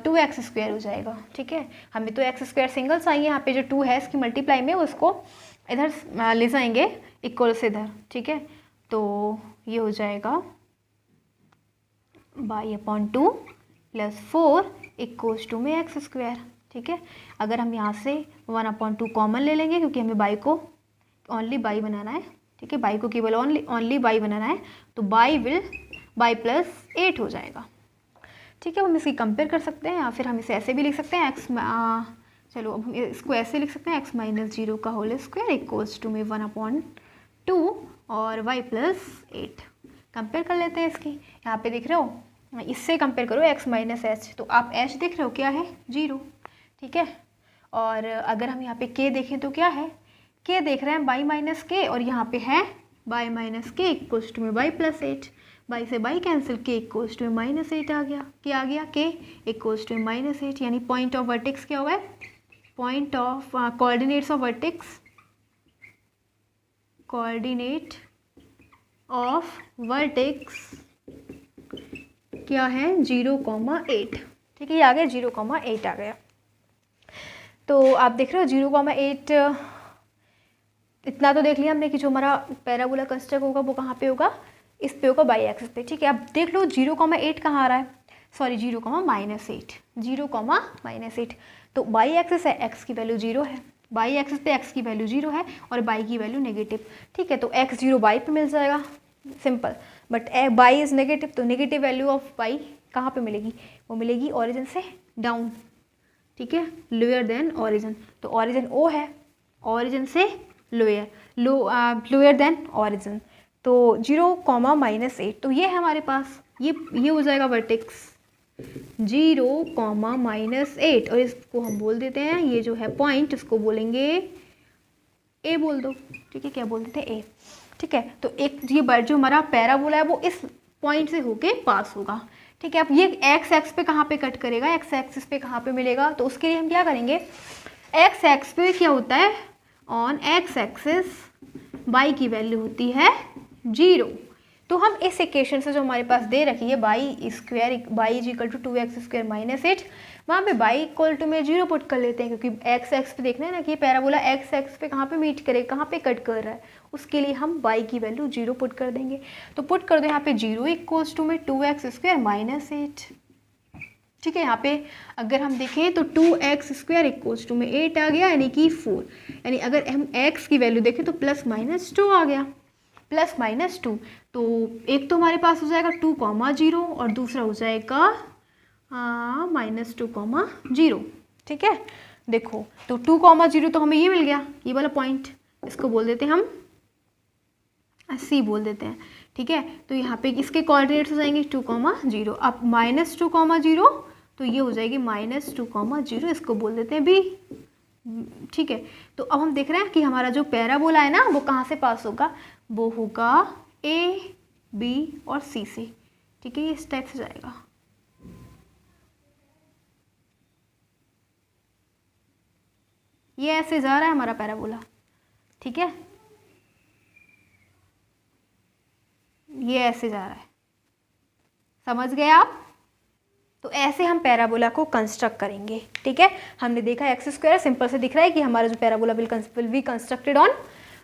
[SPEAKER 1] 2x² हो जाएगा। ठीक है, हमें तो x² सिंगल्स आएंगे, यहाँ पे जो 2 है इसकी मल्टीप्लाई में उसको इधर ले जाएंगे इक्वल से इधर। ठीक है, तो ये हो जाएगा y upon 2 plus 4 equals to में x²। ठीक है, अगर हम यहाँ से 1/2 कॉमन ले लेंगे क्योंकि हमें बाई को ओनली बाई बनाना है। ठीक है, बाई को केवल ओनली बाई बनाना है, तो बाई प्लस 8 हो जाएगा। ठीक है, हम इसकी कंपेयर कर सकते हैं या फिर हम इसे ऐसे भी लिख सकते हैं चलो अब हम इसको ऐसे लिख सकते हैं x माइनस 0 का होल स्क्वायर इक्वल्स टू में 1/2 और y प्लस 8। कंपेयर कर लेते हैं इसकी, यहाँ पे दिख रहे हो, इससे कंपेयर करो x माइनस एच, तो आप h देख रहे हो क्या है 0। ठीक है, और अगर हम यहाँ पे k देखें तो क्या है, k देख रहे हैं बाई माइनस के, और यहाँ पे है y minus k equals to में बाई प्लस 8, बाई से y cancel, k equals to में माइनस 8 आ गया। क्या आ गया, k इक्वल्स टू में माइनस 8, यानी पॉइंट ऑफ वर्टेक्स क्या हुआ है, point of coordinates of vertex, coordinate of vertex क्या है 0,8। ठीक है, ये आ गया 0,8 आ गया। तो आप देख रहे हो 0,8, इतना तो देख लिया हमने कि जो हमारा पैराबोला कंस्ट्रक्ट होगा वो कहाँ पे होगा, इस पे होगा बाई एक्सिस पे। ठीक है, अब देख लो 0,8 कहाँ आ रहा है, सॉरी 0,-8, 0,-8, तो बाई एक्सिस है, x की वैल्यू 0 है, बाई एक्सिस पे x की वैल्यू 0 है और बाई की वैल्यू नेगेटिव। ठीक है, तो x 0 बाई पे मिल जाएगा, simple, but by is negative, तो नेगेटिव वैल्यू ऑफ बाई कहाँ पे मिलेगी, वो मिलेगी ओरिजिन से डाउन। ठीक है, लोअर देन ओरिजिन, तो ओरिजिन O है, ओरिजिन से लोअर देन ओरिजिन, तो 0,-8, तो ये है हमारे पास, ये हो जाएगा वर्टेक्स 0,-8, और इसको हम बोल देते हैं, ये जो है पॉइंट उसको बोलेंगे A बोल दो। ठीक है, क्या बोल देते हैं A। ठीक है, तो एक ये जो हमारा पैराबोला है वो इस पॉइंट से होके पास होगा। ठीक है, अब ये एक्स एक्स पे कहाँ पे कट करेगा, एक्स एक्सिस पे कहाँ पे मिलेगा, तो उसके लिए हम क्या करेंगे, एक्स एक्स पे क्या होता है, ऑन एक्स एक्सिस बाई की वैल्यू होती है 0। तो हम इस इक्वेशन से जो हमारे पास दे रखी है y is equal to 2x² minus 8, वहाँ पे बाई इक्वल टू में 0 पुट कर लेते हैं, क्योंकि एक्स एक्स पे देखना है ना कि पैराबोला एक्स एक्स पे कहाँ पे मीट करे, कहाँ पे कट कर रहा है, उसके लिए हम बाई की वैल्यू 0 पुट कर देंगे। तो पुट कर दो यहाँ पे 0 इक्वल्स टू में 2x² माइनस 8। ठीक है, यहाँ पे अगर हम देखें तो 2x² इक्वल्स टू में 8 आ गया, यानी कि 4, यानी अगर हम x की वैल्यू देखें तो +-2 आ गया, +-2, तो एक तो हमारे पास हो जाएगा 2,0 और दूसरा हो जाएगा -2,0। ठीक है, देखो तो 2,0 तो हमें ये मिल गया, ये वाला पॉइंट, इसको बोल देते हैं हम C बोल देते हैं। ठीक है, तो यहाँ पे इसके कोऑर्डिनेट्स हो जाएंगे 2,0, अब -2,0, तो ये हो जाएगी -2,0, इसको बोल देते हैं B। ठीक है, तो अब हम देख रहे हैं कि हमारा जो पैराबोला है ना वो कहाँ से पास होगा, वो होगा A, B और C से। ठीक है, ये इस टाइप से जाएगा। ये ऐसे जा रहा है हमारा पैराबोला। ठीक है, ये ऐसे जा रहा है, समझ गए आप। तो ऐसे हम पैराबोला को कंस्ट्रक्ट करेंगे। ठीक है, हमने देखा x² सिंपल से दिख रहा है कि हमारा जो parabola will be constructed on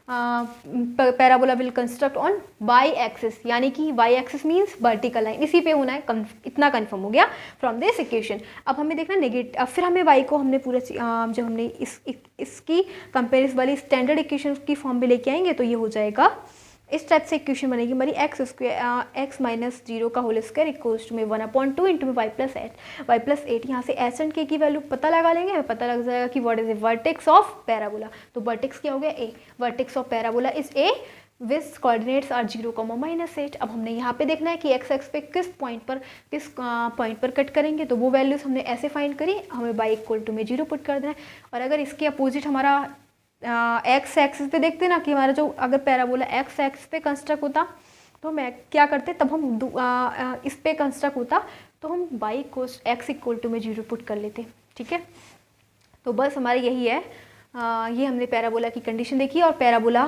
[SPEAKER 1] parabola will construct on y axis, यानी कि by axis means vertical line, इसी पे होना है, इतना कंफर्म हो गया फ्रॉम दिस इक्वेशन। अब हमें देखना नेगेटिव, अब फिर हमें y को हमने पूरे जब हमने इसकी कंपेरिजन वाली स्टैंडर्ड इक्वेशन की फॉर्म में लेके आएंगे तो ये हो जाएगा इस टाइप से इक्वेशन बनेगी हमारी एक्स माइनस जीरो का होल स्क्वायर इक्वल्स टू में 1/2 इंटू में वाई प्लस एट। यहाँ से एस एंड के की वैल्यू पता लगा लेंगे, हमें पता लग जाएगा कि what is a vertex of parabola. तो वर्टेक्स क्या हो गया A, vertex of parabola is A which coordinates are 0,-8। अब हमने यहाँ पे देखना है कि एक्स एक्स पे किस पॉइंट पर कट करेंगे, तो वो वैल्यूज़ हमने ऐसे फाइंड करी, हमें बाई इक्वल टू में 0 पुट कर देना है। और अगर इसके अपोजिट हमारा एक्स एक्सिस पे देखते ना कि हमारा जो अगर पैराबोला एक्स एक्स पे कंस्ट्रक्ट होता तो मैं क्या करते, तब हम इस पे कंस्ट्रक्ट होता तो हम y cos x equal to में 0 पुट कर लेते। ठीक है, तो बस हमारा यही है। ये हमने पैराबोला की कंडीशन देखी और पैराबोला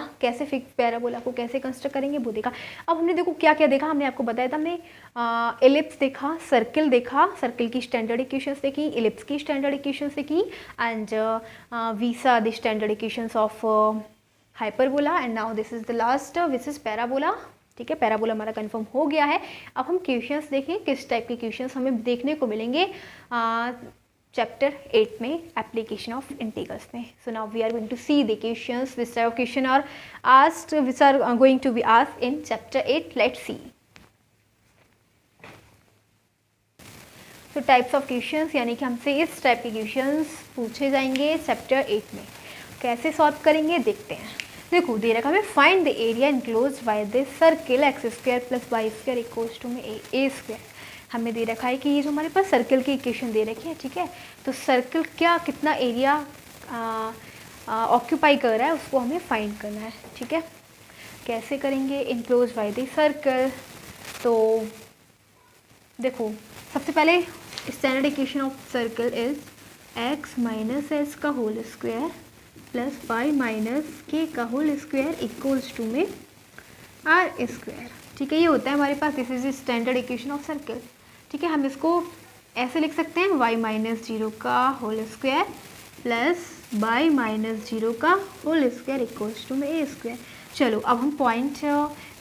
[SPEAKER 1] को कैसे कंस्ट्रक्ट करेंगे वो देखा। अब हमने देखो क्या क्या देखा, हमने आपको बताया था, हमने एलिप्स देखा, सर्किल देखा, सर्किल की स्टैंडर्ड इक्वेशंस देखी, एलिप्स की स्टैंडर्ड इक्वेशंस देखी and visa the standard equations of hyperbola and now this is the last which is parabola. ठीक है, पैराबोला हमारा कंफर्म हो गया है। अब हम क्वेश्चंस देखें, किस टाइप के क्वेश्चंस हमें देखने को मिलेंगे चैप्टर 8 में एप्लीकेशन ऑफ इंटीग्रल्स में। So now we are going to see the questions which type of question are asked which are going to be asked in chapter 8। Let's see. तो types of questions यानी कि हमसे इस type के questions पूछे जाएंगे chapter 8 में। कैसे सॉल्व करेंगे देखते हैं। देखो दे रखा है find the area enclosed by this circle x square plus y square equals to में ए स्क्वायर। हमें दे रखा है कि ये जो हमारे पास सर्किल की इक्वेशन दे रखी है, ठीक है, तो सर्किल क्या कितना एरिया ऑक्यूपाई कर रहा है उसको हमें फाइंड करना है। ठीक है, कैसे करेंगे, इनक्लोज बाय द सर्किल। तो देखो सबसे पहले standard equation of circle is x minus s का whole square plus y minus k का होल स्क्वायर इक्वल्स टू में आर स्क्वायर। ठीक है, ये होता है हमारे पास, this is standard equation of circle. ठीक है, हम इसको ऐसे लिख सकते हैं y माइनस जीरो का whole square plus y minus zero का होल स्क्वायर इक्वल्स टू में ए स्क्वायर। चलो अब हम पॉइंट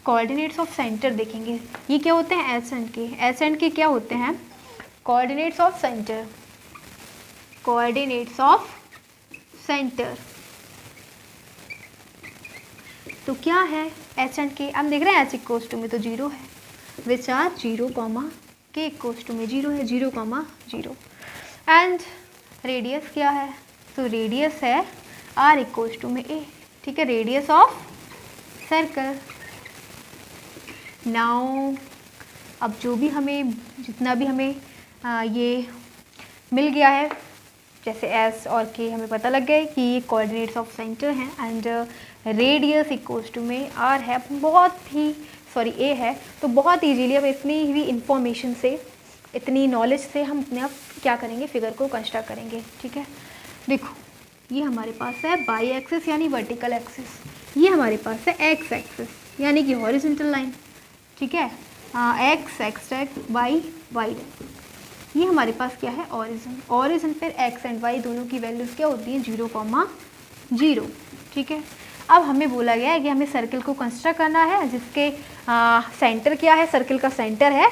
[SPEAKER 1] कोऑर्डिनेट्स ऑफ सेंटर देखेंगे। ये क्या होते हैं, एस एंड के। एस एंड के क्या होते हैं, coordinates of centre, coordinates of centre. तो क्या है एच एंड के, हम देख रहे हैं एच इक्वल्स टू में तो 0 है, विच आर 0, के इक्वल्स टू में 0 है, 0,0 एंड रेडियस क्या है, तो रेडियस है आर इक्वल्स टू में ए। ठीक है, रेडियस ऑफ सर्कल। नाउ अब जो भी हमें जितना भी हमें ये मिल गया है, जैसे एस और के हमें पता लग गया है कि ये कोऑर्डिनेट्स ऑफ सेंटर हैं एंड रेडियस इक्वल्स टू में आर है, ए है, तो बहुत इजीली अब इतनी ही इंफॉर्मेशन से, इतनी नॉलेज से हम अपने आप क्या करेंगे, फिगर को कंस्ट्रक्ट करेंगे। ठीक है, देखो ये हमारे पास है बाई एक्सिस यानी वर्टिकल एक्सिस, ये हमारे पास है एक्स एक्सिस यानी कि हॉरिजॉन्टल लाइन। ठीक है, एक्स एक्स वाई वाई, ये हमारे पास क्या है, ऑरिजिन। ऑरिजिन पर एक्स एंड वाई दोनों की वैल्यूज़ क्या होती हैं, 0,0। ठीक है, अब हमें बोला गया है कि हमें सर्किल को कंस्ट्रक्ट करना है जिसके सेंटर क्या है, सर्किल का सेंटर है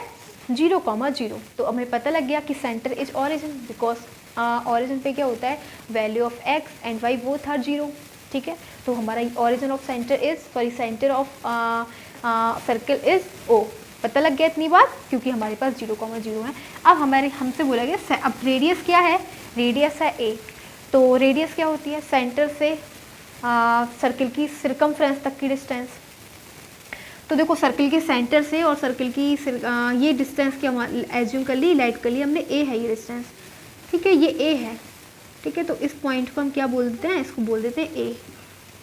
[SPEAKER 1] 0,0। तो हमें पता लग गया कि centre is origin, because origin पे क्या होता है, value of x and y both are 0। ठीक है, तो हमारा origin of centre is centre of circle is O. पता लग गया इतनी बात, क्योंकि हमारे पास 0,0 है। अब हमसे बोला गया अब रेडियस क्या है, रेडियस है ए। तो रेडियस क्या होती है, सेंटर से सर्किल की सर्कमफ्रेंस तक की डिस्टेंस। तो देखो सर्किल के सेंटर से और सर्किल की ये डिस्टेंस क्या एज्यूम कर ली, लाइट कर ली हमने, ए है ये डिस्टेंस। ठीक है, ये ए है। ठीक है, तो इस पॉइंट को हम क्या बोल देते हैं, इसको बोल देते हैं ए।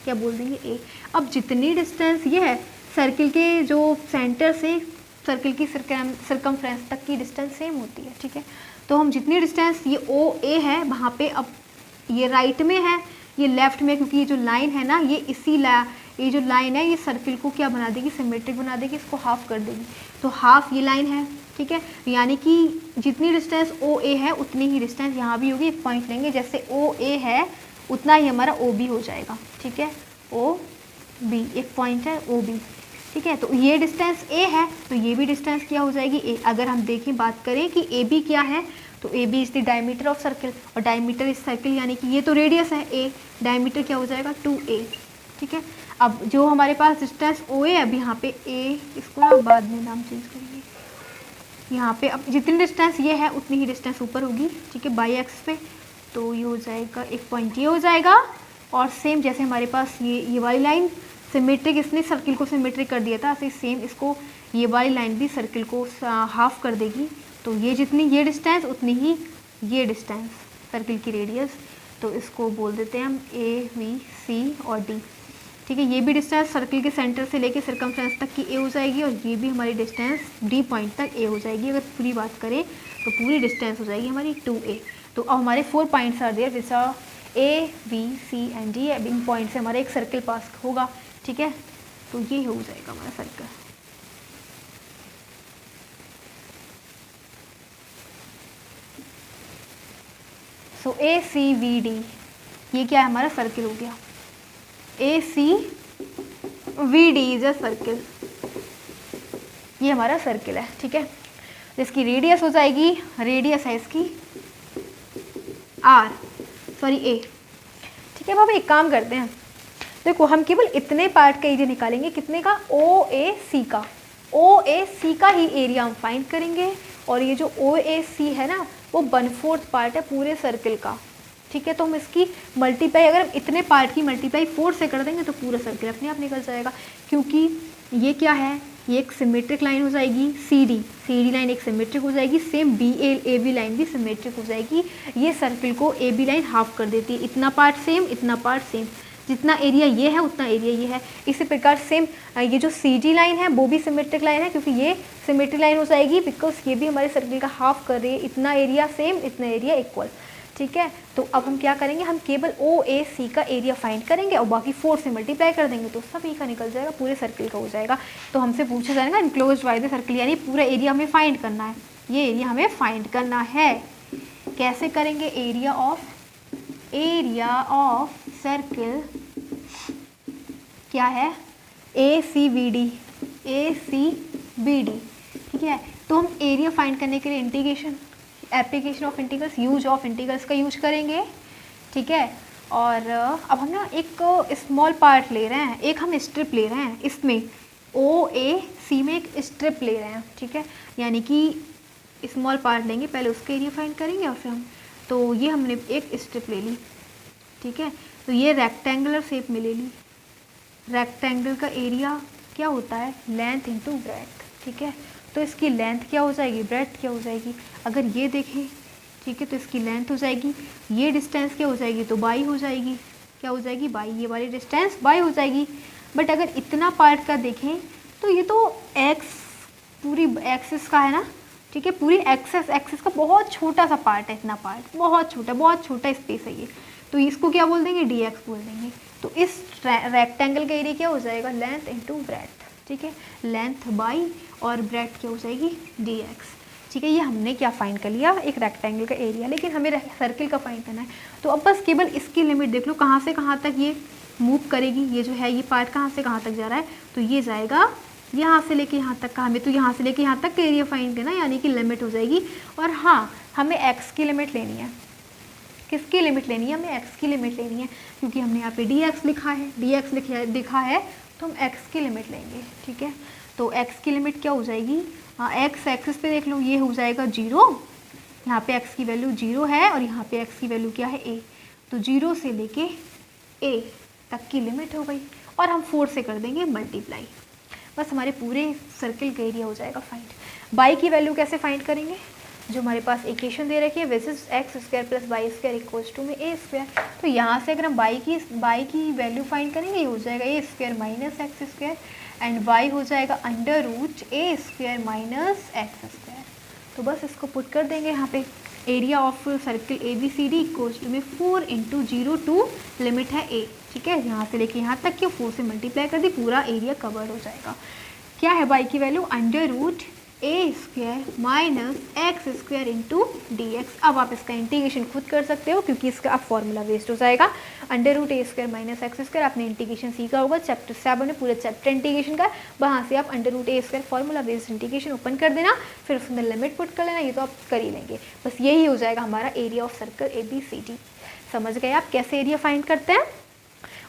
[SPEAKER 1] क्या बोल देंगे, ए। अब जितनी डिस्टेंस ये है सर्किल के जो सेंटर से सर्किल की सर्कमफ्रेंस तक की डिस्टेंस सेम होती है। ठीक है, तो हम जितनी डिस्टेंस ये ओ ए है वहाँ पे, अब ये राइट में है, ये लेफ्ट में, क्योंकि ये जो लाइन है ना, ये जो लाइन है ये सर्किल को क्या बना देगी, सिमेट्रिक बना देगी, इसको हाफ कर देगी। तो हाफ ये लाइन है। ठीक है, यानी कि जितनी डिस्टेंस ओ ए है उतनी ही डिस्टेंस यहाँ भी होगी। एक पॉइंट लेंगे, जैसे ओ ए है उतना ही हमारा ओ बी हो जाएगा। ठीक है, ओ बी एक पॉइंट है ओ बी। ठीक है, तो ये डिस्टेंस ए है तो ये भी डिस्टेंस क्या हो जाएगी, ए। अगर हम देखें बात करें कि ए बी क्या है, तो A B is the diameter of circle, और डायमीटर इज सर्किल यानी कि ये तो रेडियस है ए, डायमीटर क्या हो जाएगा 2a। ठीक है, अब जो हमारे पास डिस्टेंस ओ ए, अब यहाँ पे ए, इसको ना बाद में नाम चेंज करेंगे, यहाँ पे अब जितनी डिस्टेंस ये है उतनी ही डिस्टेंस ऊपर होगी, ठीक है, बाई एक्स पे। तो ये हो जाएगा एक पॉइंट ये हो जाएगा, और सेम जैसे हमारे पास ये वाली लाइन सिमेट्रिक, इसने सर्किल को सिमेट्रिक कर दिया था, ऐसे सेम इसको ये वाली लाइन भी सर्किल को हाफ कर देगी। तो ये जितनी ये डिस्टेंस उतनी ही ये डिस्टेंस सर्किल की रेडियस, तो इसको बोल देते हैं हम ए, बी, सी और डी, ठीक है। ये भी डिस्टेंस सर्किल के सेंटर से लेके सर्कमफ्रेंस तक की ए हो जाएगी, और ये भी हमारी डिस्टेंस डी पॉइंट तक ए हो जाएगी। अगर पूरी बात करें तो पूरी डिस्टेंस हो जाएगी हमारी 2a। तो अब हमारे 4 points are there which are A, B, C and D. अब इन पॉइंट से हमारा एक सर्किल पास होगा, ठीक है। तो ये हो जाएगा हमारा circle. So A, C, B, D, ये क्या है हमारा सर्किल हो गया। A, C, B, D is a circle, ये हमारा सर्किल है, ठीक है। इसकी रेडियस हो जाएगी, रेडियस है इसकी आर, सॉरी ए, ठीक है। अब हम एक काम करते हैं, देखो हम केवल इतने पार्ट का एरिया निकालेंगे, कितने का, ओ ए सी का, ओ ए सी का ही एरिया हम फाइंड करेंगे। और ये जो ओ ए सी है ना, वो 1/4 पार्ट है पूरे सर्किल का, ठीक है। तो हम इसकी मल्टीप्लाई, अगर हम इतने पार्ट की मल्टीप्लाई 4 से कर देंगे तो पूरा सर्किल अपने आप निकल जाएगा। क्योंकि ये क्या है, ये एक सिमेट्रिक लाइन हो जाएगी, सी डी लाइन एक सिमेट्रिक हो जाएगी, same B A B line भी सिमेट्रिक हो जाएगी। ये सर्किल को ए बी लाइन हाफ कर देती है, इतना पार्ट सेम, इतना पार्ट सेम, जितना एरिया ये है उतना एरिया ये है। इसी प्रकार सेम ये जो सी डी लाइन है वो भी सिमेट्रिक लाइन है, क्योंकि ये सिमेट्रिक लाइन हो जाएगी बिकॉज ये भी हमारे सर्किल का हाफ कर रही है, इतना एरिया सेम, इतना एरिया इक्वल, ठीक है। तो अब हम क्या करेंगे, हम केवल ओ ए सी का एरिया फाइंड करेंगे और बाकी 4 से मल्टीप्लाई कर देंगे तो सब ए का निकल जाएगा, पूरे सर्किल का हो जाएगा। तो हमसे पूछा जाएगा इनक्लोज्ड बाय द सर्किल, यानी पूरा एरिया हमें फाइंड करना है, ये एरिया हमें फाइंड करना है। कैसे करेंगे, एरिया ऑफ सर्किल क्या है, ए सी बी डी, ठीक है। तो हम एरिया फाइंड करने के लिए integration, application of integrals, use of integrals का यूज करेंगे, ठीक है। और अब हम ना एक स्मॉल पार्ट ले रहे हैं, एक हम स्ट्रिप ले रहे हैं, इसमें ओ ए सी में एक स्ट्रिप ले रहे हैं, ठीक है। यानी कि स्मॉल पार्ट लेंगे, पहले उसके एरिया फाइंड करेंगे और फिर हम, तो ये हमने एक स्ट्रिप ले ली, ठीक है। तो ये रेक्टेंगुलर शेप में ले ली, रेक्टेंगल का एरिया क्या होता है, लेंथ इंटू ब्रेड्थ, ठीक है। तो इसकी लेंथ क्या हो जाएगी, ब्रेड्थ क्या हो जाएगी। अगर ये देखें, ठीक है, तो इसकी लेंथ हो जाएगी, ये डिस्टेंस क्या हो जाएगी, तो बाई हो जाएगी, क्या हो जाएगी, बाई, ये वाली डिस्टेंस बाई हो जाएगी। बट अगर इतना पार्ट का देखें तो ये तो एक्स, पूरी एक्सिस का है ना, ठीक है, पूरी एक्सिस का बहुत छोटा सा पार्ट है, इतना पार्ट बहुत छोटा स्पेस है ये, तो इसको क्या बोल देंगे, डी एक्स बोल देंगे। तो इस रेक्टेंगल का एरिया क्या हो जाएगा, लेंथ इंटू ब्रेड्थ, ठीक है, लेंथ बाई और ब्रेड्थ क्या हो जाएगी, डी एक्स, ठीक है। ये हमने क्या फाइंड कर लिया, एक रेक्टेंगल का एरिया, लेकिन हमें सर्किल का फाइंड करना है। तो अब बस केवल इसकी लिमिट देख लो, कहाँ से कहाँ तक ये मूव करेगी, ये जो है ये पार्ट कहाँ से कहाँ तक जा रहा है, तो ये जाएगा यहाँ से लेके यहाँ तक का, हमें तो यहाँ से लेके यहाँ तक का एरिया फाइंड करना, यानी कि लिमिट हो जाएगी। और हाँ, हमें एक्स की लिमिट लेनी है, किसकी लिमिट लेनी है, हमें एक्स की लिमिट लेनी है, क्योंकि हमने यहाँ पे डी एक्स लिखा है, लिखा है, तो हम एक्स की लिमिट लेंगे, ठीक है। तो एक्स की लिमिट क्या हो जाएगी, एक्स एक्सिस पे देख लो, ये हो जाएगा 0, यहाँ पे एक्स की वैल्यू 0 है और यहाँ पे एक्स की वैल्यू क्या है, ए, तो 0 से लेके ए तक की लिमिट हो गई, और हम 4 से कर देंगे मल्टीप्लाई, बस हमारे पूरे सर्किल का एरिया हो जाएगा फाइंड। बाई की वैल्यू कैसे फाइंड करेंगे, जो हमारे पास इक्वेशन दे रखी है, which is x square plus y square equals to में ए स्क्वायर। तो यहाँ से अगर हम बाई की वैल्यू फाइंड करेंगे, ये हो जाएगा a square minus x square, and y हो जाएगा under root a square minus x square. तो बस इसको पुट कर देंगे यहाँ पे, area of circle A B C D equals to में 4 × 0 टू लिमिट है ए, ठीक है, यहाँ से लेके यहाँ तक की 4 से मल्टीप्लाई कर दी, पूरा एरिया कवर हो जाएगा। क्या है बाई की value, under root a square minus x square into d x. अब आप इसका इंटीग्रेशन खुद कर सकते हो, क्योंकि इसका अब फॉर्मूला वेस्ट हो जाएगा। Under root a square minus x square आपने इंटीग्रेशन सीखा होगा चैप्टर 7 में, पूरे चैप्टर इंटीग्रेशन का, वहाँ से आप under root a square formula based integration open कर देना, फिर उसमें लिमिट पुट कर लेना, ये तो आप कर ही लेंगे। बस यही हो जाएगा हमारा area of circle A B C D. समझ गए आप कैसे एरिया फाइंड करते हैं,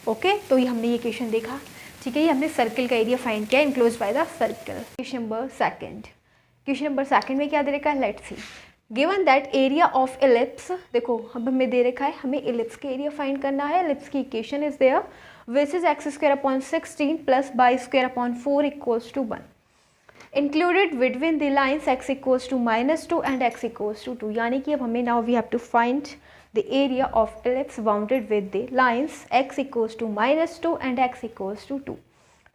[SPEAKER 1] ओके। तो ये हमने ये क्वेश्चन देखा। ठीक है, ये हमने सर्कल का एरिया फाइंड किया enclose by the circle. Question number second में क्या दे रखा है, let's see. Given that area of ellipse, देखो अब हमें दे रखा है, हमें एलिप्स के एरिया फाइंड करना है। एलिप्स की equation is there which is x square upon 16 plus y square upon 4 equals to 1 included between the lines x equals to -2 and x equals to 2, यानी कि अब हमें now we have to find the area of ellipse bounded with the lines x equals to -2 and x equals to 2.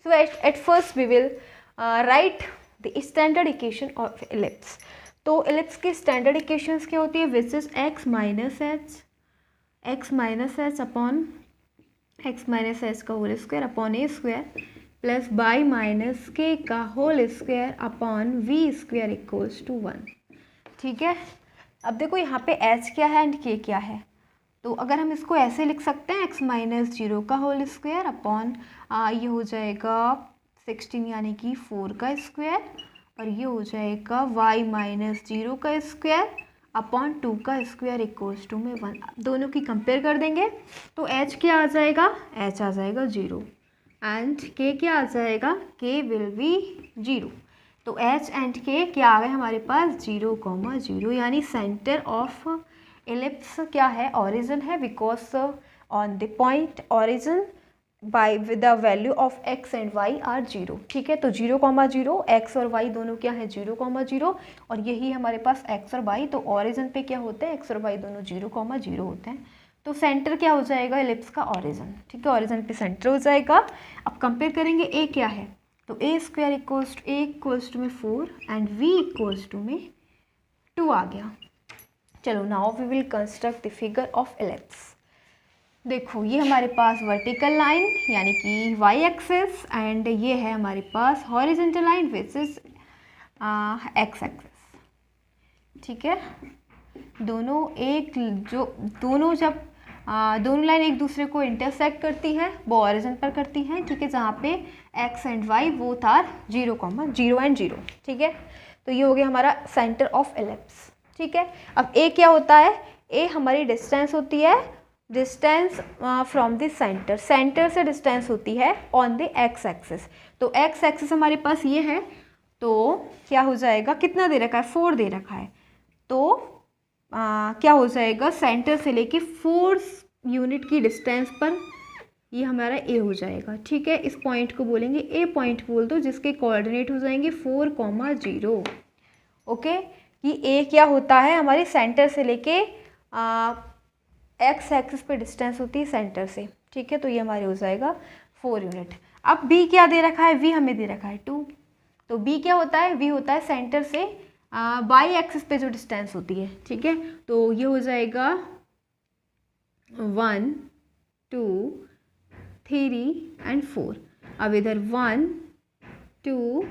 [SPEAKER 1] So at first we will write the standard equation of ellipse. तो ellipse की standard equations क्या होती है, which is x minus h upon x minus h का whole square upon a square plus y minus k का whole square upon we square equals to 1। ठीक है, अब देखो यहाँ पे h क्या है एंड k क्या है, तो अगर हम इसको ऐसे लिख सकते हैं x माइनस 0 का होल स्क्वायर अपॉन ये हो जाएगा 16 यानी कि 4 का स्क्वायर, और ये हो जाएगा y माइनस 0 का स्क्वायर अपॉन 2 का स्क्वायर इक्वल्स टू में 1। दोनों की कंपेयर कर देंगे तो h क्या आ जाएगा, h आ जाएगा 0 एंड k क्या आ जाएगा, k विल बी 0। तो h एंड k क्या आ गए हमारे पास 0,0, यानी सेंटर ऑफ एलिप्स क्या है, ऑरिजिन है, because on the point origin by with the value of x and y are 0। ठीक है, तो 0,0 x और y दोनों क्या है 0,0, और यही हमारे पास x और y, तो ऑरिजिन पे क्या होते हैं x और y दोनों 0,0 होते हैं। तो सेंटर क्या हो जाएगा एलिप्स का, ऑरिजिन। ठीक है, ऑरिजिन पे सेंटर हो जाएगा। अब कंपेयर करेंगे a क्या है, तो a स्क्वायर इक्वल्स टू में 4 एंड v इक्वल्स टू में 2 आ गया। चलो now we will construct the figure of ellipse. देखो ये हमारे पास वर्टिकल लाइन यानी कि y एक्सिस एंड ये है हमारे पास horizontal line which is x axis. ठीक है, दोनों लाइन एक दूसरे को इंटरसेक्ट करती हैं, वो ऑरिजिन पर करती हैं। ठीक है, जहाँ पे x and y both are 0,0 and 0। ठीक है, तो ये हो गया हमारा सेंटर ऑफ एलिप्स। ठीक है, अब a क्या होता है, a हमारी डिस्टेंस होती है, डिस्टेंस फ्रॉम द सेंटर से डिस्टेंस होती है ऑन द x एक्सिस। तो x एक्सिस हमारे पास ये है, तो क्या हो जाएगा, कितना दे रखा है 4 दे रखा है, तो क्या हो जाएगा सेंटर से लेके 4 यूनिट की डिस्टेंस पर ये हमारा ए हो जाएगा। ठीक है, इस पॉइंट को बोलेंगे ए पॉइंट बोल दो, जिसके कोऑर्डिनेट हो जाएंगे 4,0। ओके, ये ए क्या होता है, हमारे सेंटर से लेके एक्स एक्सिस पे डिस्टेंस होती है सेंटर से। ठीक है, तो ये हमारे हो जाएगा 4 यूनिट। अब बी क्या दे रखा है, वी हमें दे रखा है 2, तो बी क्या होता है, वी होता है सेंटर से वाई एक्सिस पे जो डिस्टेंस होती है। ठीक है, तो ये हो जाएगा 1 2 3 एंड 4। अब इधर 1 2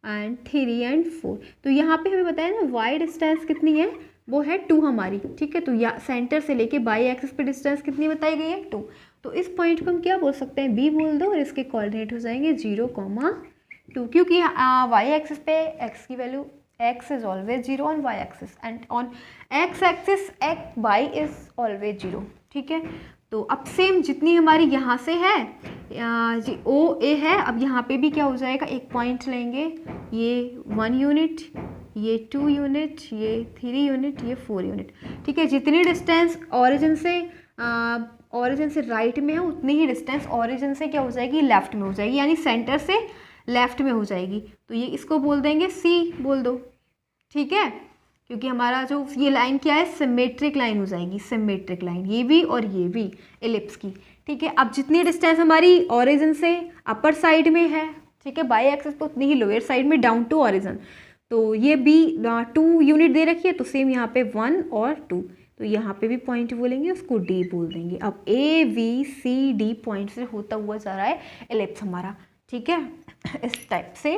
[SPEAKER 1] एंड 3 एंड 4, तो यहाँ पे हमें बताया ना वाई डिस्टेंस कितनी है, वो है 2 हमारी। ठीक है, तो या सेंटर से लेके वाई एक्सिस पे डिस्टेंस कितनी बताई गई है 2। तो इस पॉइंट को हम क्या बोल सकते हैं, बी बोल दो, और इसके कोऑर्डिनेट हो जाएंगे 0,2, क्योंकि वाई एक्सिस पे एक्स की value x is always 0 on y axis and on x axis y is always 0। ठीक है, तो अब सेम जितनी हमारी यहाँ से है ओ ए है, अब यहाँ पे भी क्या हो जाएगा, एक पॉइंट लेंगे, ये 1 यूनिट, ये 2 यूनिट, ये 3 यूनिट, ये 4 यूनिट। ठीक है, जितनी डिस्टेंस ऑरिजिन से राइट में है उतनी ही डिस्टेंस ऑरिजिन से क्या हो जाएगी, लेफ्ट में हो जाएगी, यानी सेंटर से लेफ्ट में हो जाएगी। तो ये इसको बोल देंगे सी बोल दो। ठीक है, क्योंकि हमारा जो ये लाइन क्या है, सिमेट्रिक लाइन हो जाएगी, सिमेट्रिक लाइन, ये भी और ये भी एलिप्स की। ठीक है, अब जितनी डिस्टेंस हमारी ऑरिजिन से अपर साइड में है, ठीक है, बाई एक्सिस पे उतनी ही लोअर साइड में डाउन टू ऑरिजिन, तो ये भी 2 यूनिट दे रखी है, तो सेम यहाँ पे 1 और 2, तो यहाँ पे भी पॉइंट बोलेंगे, उसको डी बोल देंगे। अब A B C D point से होता हुआ जा रहा है एलिप्स हमारा। ठीक है, इस टाइप से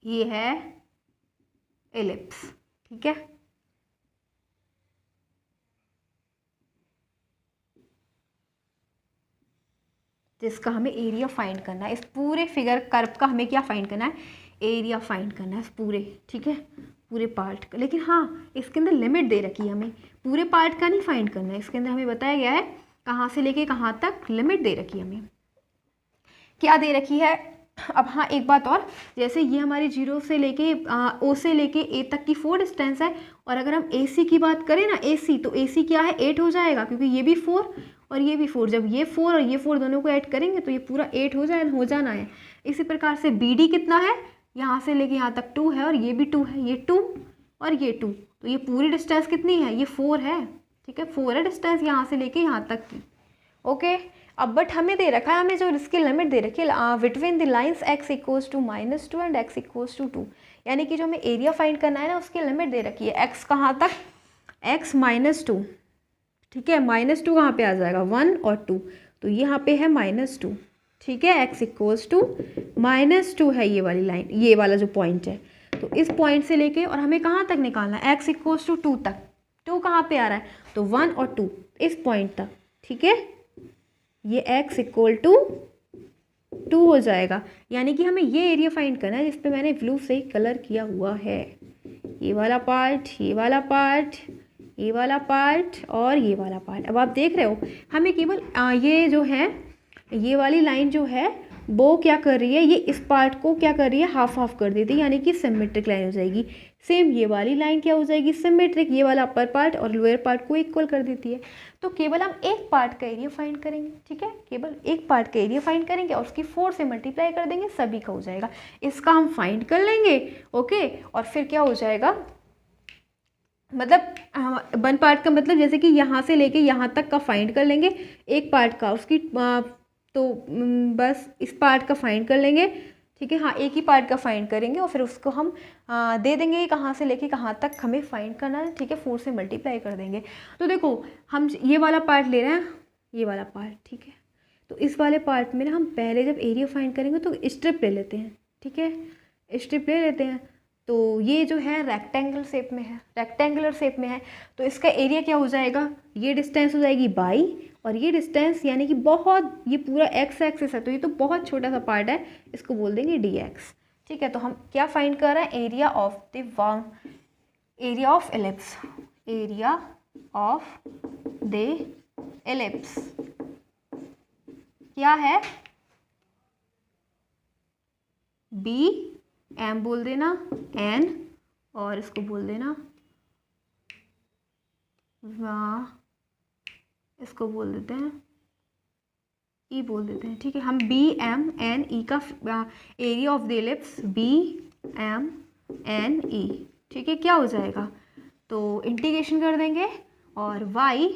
[SPEAKER 1] ये है एलिप्स। ठीक है, जिसका हमें एरिया फाइंड करना है, इस पूरे फिगर कर्व का हमें क्या फाइंड करना है, एरिया फाइंड करना है इस पूरे। ठीक है, पूरे पार्ट का। लेकिन हाँ, इसके अंदर लिमिट दे रखी है, हमें पूरे पार्ट का नहीं फाइंड करना है। इसके अंदर हमें बताया गया है कहाँ से लेके कहाँ तक लिमिट दे रखी है हमें, क्या दे रखी है। अब हाँ, एक बात और, जैसे ये हमारी 0 से लेके ओ से लेके ए तक की 4 डिस्टेंस है, और अगर हम AC की बात करें ना, AC, तो AC क्या है, 8 हो जाएगा, क्योंकि ये भी 4 और ये भी 4। जब ये 4 और ये 4 दोनों को ऐड करेंगे तो ये पूरा 8 हो जाना है। इसी प्रकार से BD कितना है, यहाँ से लेके यहाँ तक 2 है, और ये भी 2 है, ये 2 और ये 2, तो ये पूरी डिस्टेंस कितनी है, ये 4 है। ठीक है, 4 है डिस्टेंस यहाँ से लेके यहाँ तक की। ओके, अब बट हमें दे रखा है, हमें जो इसकी लिमिट दे रखी है between the lines x equals to -2 and x equals to 2, यानी कि जो हमें एरिया फाइंड करना है ना, उसकी लिमिट दे रखी है x कहाँ तक, x -2। ठीक है, -2 कहाँ पे आ जाएगा, 1 और 2, तो यहाँ पे है -2। ठीक है, x इक्वल्स टू -2 है ये वाली लाइन, ये वाला जो पॉइंट है। तो इस पॉइंट से लेके और हमें कहाँ तक निकालना है, x इक्वल्स टू 2 तक। 2 कहाँ पे आ रहा है, तो 1 और 2 इस पॉइंट तक। ठीक है, ये x इक्वल टू 2 हो जाएगा, यानी कि हमें ये एरिया फाइंड करना है जिस पे मैंने ब्लू से कलर किया हुआ है। ये वाला पार्ट, ये वाला पार्ट, ये वाला पार्ट और ये वाला पार्ट। अब आप देख रहे हो, हमें केवल ये जो है, ये वाली लाइन जो है वो क्या कर रही है, ये इस पार्ट को क्या कर रही है, हाफ हाफ कर देती है, यानी कि सिमेट्रिक लाइन हो जाएगी। सेम ये वाली लाइन क्या हो जाएगी, सिमेट्रिक, ये वाला अपर पार्ट और लोअर पार्ट को इक्वल कर देती है। तो केवल हम एक पार्ट का एरिया फाइंड करेंगे। ठीक है, केवल एक पार्ट का एरिया फाइंड करेंगे और उसकी 4 से मल्टीप्लाई कर देंगे, सभी का हो जाएगा। इसका हम फाइंड कर लेंगे। ओके, और फिर क्या हो जाएगा, मतलब 1 पार्ट का मतलब जैसे कि यहाँ से लेके यहाँ तक का फाइंड कर लेंगे, एक पार्ट का, उसकी तो बस इस पार्ट का फाइंड कर लेंगे। ठीक है, हाँ, एक ही पार्ट का फाइंड करेंगे और फिर उसको हम दे देंगे कहाँ से लेके कहाँ तक हमें फाइंड करना है। ठीक है, 4 से मल्टीप्लाई कर देंगे। तो देखो, हम ये वाला पार्ट ले रहे हैं, ये वाला पार्ट। ठीक है, तो इस वाले पार्ट में ना हम पहले जब एरिया फाइंड करेंगे तो स्ट्रिप ले लेते हैं। ठीक है, स्ट्रिप ले लेते हैं। तो ये जो है रेक्टेंगल शेप में है, रेक्टेंगुलर शेप में है, तो इसका एरिया क्या हो जाएगा, ये डिस्टेंस हो जाएगी बाई, और ये डिस्टेंस यानी कि बहुत, ये पूरा x एक्सिस है, तो ये तो बहुत छोटा सा पार्ट है, इसको बोल देंगे dx। ठीक है, तो हम क्या फाइंड कर रहे हैं, area of ellipse, area of the ellipse क्या है, b m बोल देना, n और इसको बोल देना इसको बोल देते हैं ई बोल देते हैं। ठीक है, हम बी एम एन ई का area of the ellipse B M N E. ठीक है, क्या हो जाएगा, तो इंटीग्रेशन कर देंगे और y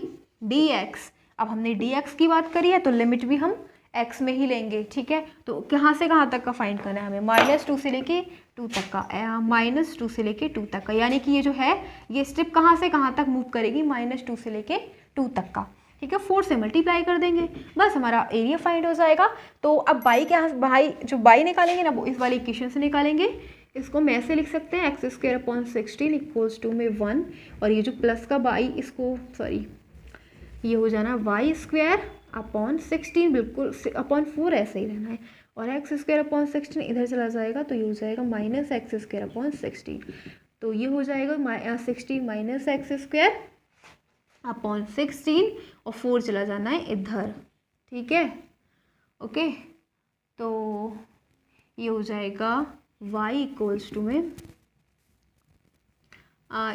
[SPEAKER 1] dx। अब हमने dx की बात करी है तो लिमिट भी हम x में ही लेंगे। ठीक है, तो कहाँ से कहाँ तक का फाइंड करना है हमें, -2 से लेके 2 तक का, -2 से लेके 2 तक का, यानी कि ये जो है ये स्ट्रिप कहाँ से कहाँ तक मूव करेगी, -2 से लेके 2 तक का। ठीक है, 4 से मल्टीप्लाई कर देंगे, बस हमारा एरिया फाइंड हो जाएगा। तो अब बाई क्या, बाई जो बाई निकालेंगे ना वो इस वाली इक्वेशन से निकालेंगे। इसको हम ऐसे लिख सकते हैं, x² / 16 इक्वल्स टू में 1, और ये जो प्लस का बाई, इसको सॉरी ये हो जाना y² / 16, बिल्कुल /4 ऐसे ही रहना है, और x² / 16 इधर चला जाएगा तो ये हो जाएगा -x² / 16, तो ये हो जाएगा 16 - x² / 16 और 4 चला जाना है इधर। ठीक है, ओके, तो ये हो जाएगा y इक्वल्स टू में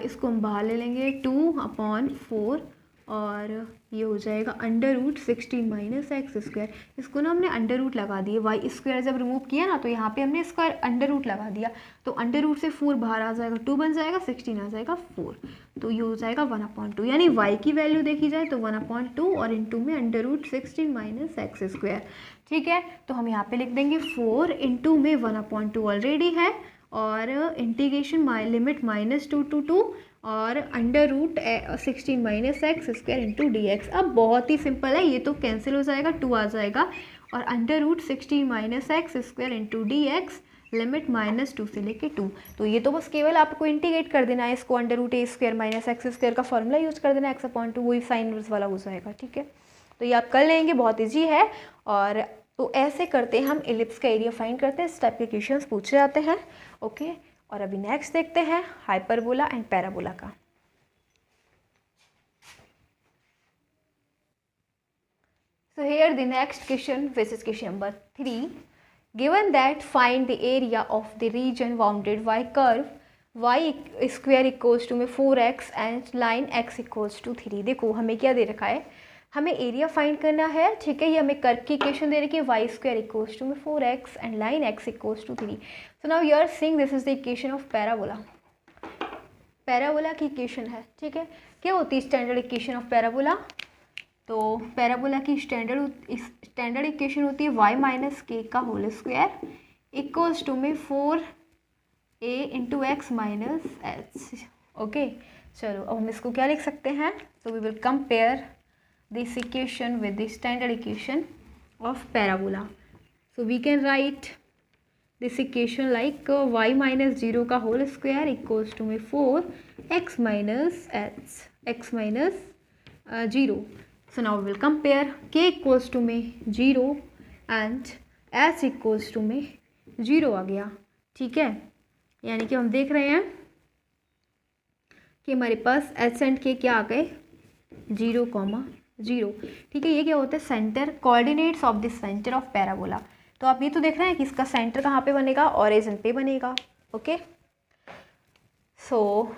[SPEAKER 1] इसको हम बाहर ले लेंगे 2/4, और ये हो जाएगा √16 - x²। इसको ना हमने अंडर रूट लगा दिए, y² जब रिमूव किया ना तो यहाँ पे हमने स्क्वायर अंडर रूट लगा दिया, तो अंडर रूट से 4 बाहर आ जाएगा, 2 बन जाएगा, 16 आ जाएगा 4, तो ये हो जाएगा 1/2, यानी y की वैल्यू देखी जाए तो 1/2 और इनटू में √16 - x²। ठीक है, तो हम यहाँ पे लिख देंगे 4 इनटू में 1/2 ऑलरेडी है, और इंटीग्रेशन लिमिट -2 to 2 और √16 - x² इंटू dx। अब बहुत ही सिंपल है, ये तो कैंसिल हो जाएगा, 2 आ जाएगा, और √16 - x² इंटू dx लिमिट -2 से लेके 2। तो ये तो बस केवल आपको इंटीग्रेट कर देना है, इसको √a² - x² का फॉर्मूला यूज कर देना, x/2 वही साइन इनवर्स वाला हो जाएगा। ठीक है, तो ये आप कर लेंगे, बहुत ईजी है। और तो ऐसे करते हैं हम एलिप्स का एरिया फाइंड करते हैं, इस टाइप के क्वेश्चंस पूछे जाते हैं। ओके, और अभी नेक्स्ट देखते हैं हाइपरबोला एंड पैराबोला का। So here the next question, which is question number 3. Given that find the area of the region bounded by curve y square equals to में 4x and line x equals to 3. देखो हमें क्या दे रखा है, हमें area find करना है, ठीक है। ये हमें कर्व की इक्वेशन दे रखी है y स्क्वायर इक्वल्स टू में 4x and line x equals to 3. So now you are seeing this is the equation of parabola. Parabola की इक्वेशन है, ठीक है। क्या होती है स्टैंडर्ड इक्वेशन ऑफ पैराबोला? तो पैराबोला की स्टैंडर्ड इक्वेशन होती है y माइनस के का होल स्क्वायर इक्वल्स टू में 4a into x minus h. Okay, चलो अब हम इसको क्या लिख सकते हैं? तो we will compare this equation with the standard equation of parabola. So we can write this equation like y minus 0 का होल स्क्वायर इक्वल्स टू में 4x minus h x minus 0. So now we will compare k equals to में 0 and h equals to में 0 आ गया, ठीक है। यानी कि हम देख रहे हैं कि हमारे पास h एंड k क्या आ गए 0, 0, ठीक है। ये क्या होता है? Centre, coordinates of the centre of parabola. तो आप ये तो देख रहे हैं कि इसका सेंटर कहाँ पे बनेगा? ओरिजिन पे बनेगा. ओके, सो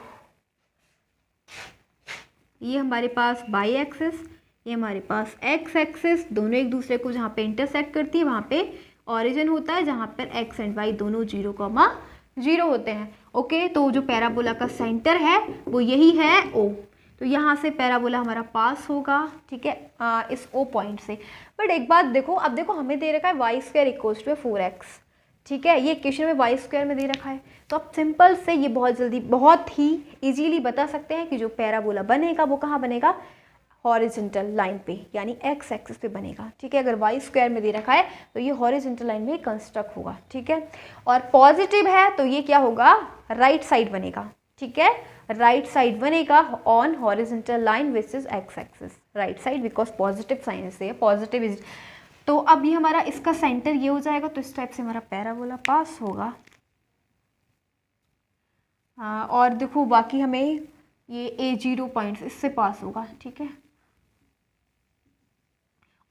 [SPEAKER 1] ये हमारे पास बाई एक्सिस, ये हमारे पास एक्स एक्सिस, दोनों एक दूसरे को जहाँ पे इंटरसेक्ट करती है वहाँ पे ओरिजिन होता है, जहाँ पर एक्स एंड वाई दोनों 0, 0 होते हैं. ओके, तो जो पैराबोला का सेंटर है वो यही है O. तो यहाँ से पैराबोला हमारा पास होगा, ठीक है, इस O पॉइंट से. बट एक बात देखो, अब देखो हमें दे रखा है y square equals to 4x, ठीक है। ये इक्वेशन में वाई स्क्वायर में दे रखा है. तो आप सिंपल से ये बहुत ही इजीली बता सकते हैं कि जो पैराबोला बनेगा वो कहाँ बनेगा? हॉरिजॉन्टल लाइन पे, यानी एक्स एक्सिस पे बनेगा, ठीक है। अगर वाई स्क्वायर में दे रखा है तो ये हॉरिजॉन्टल लाइन में कंस्ट्रक्ट होगा, ठीक है। और पॉजिटिव है तो ये क्या होगा? राइट साइड बनेगा, ठीक है। राइट साइड बनेगा on horizontal line which is x axis, right side, because positive sign से पॉजिटिव इज. तो अब ये हमारा इसका सेंटर ये हो जाएगा, तो इस टाइप से हमारा पैराबोला पास होगा. और देखो बाकी हमें ये A0 पॉइंट्स इससे पास होगा, ठीक है।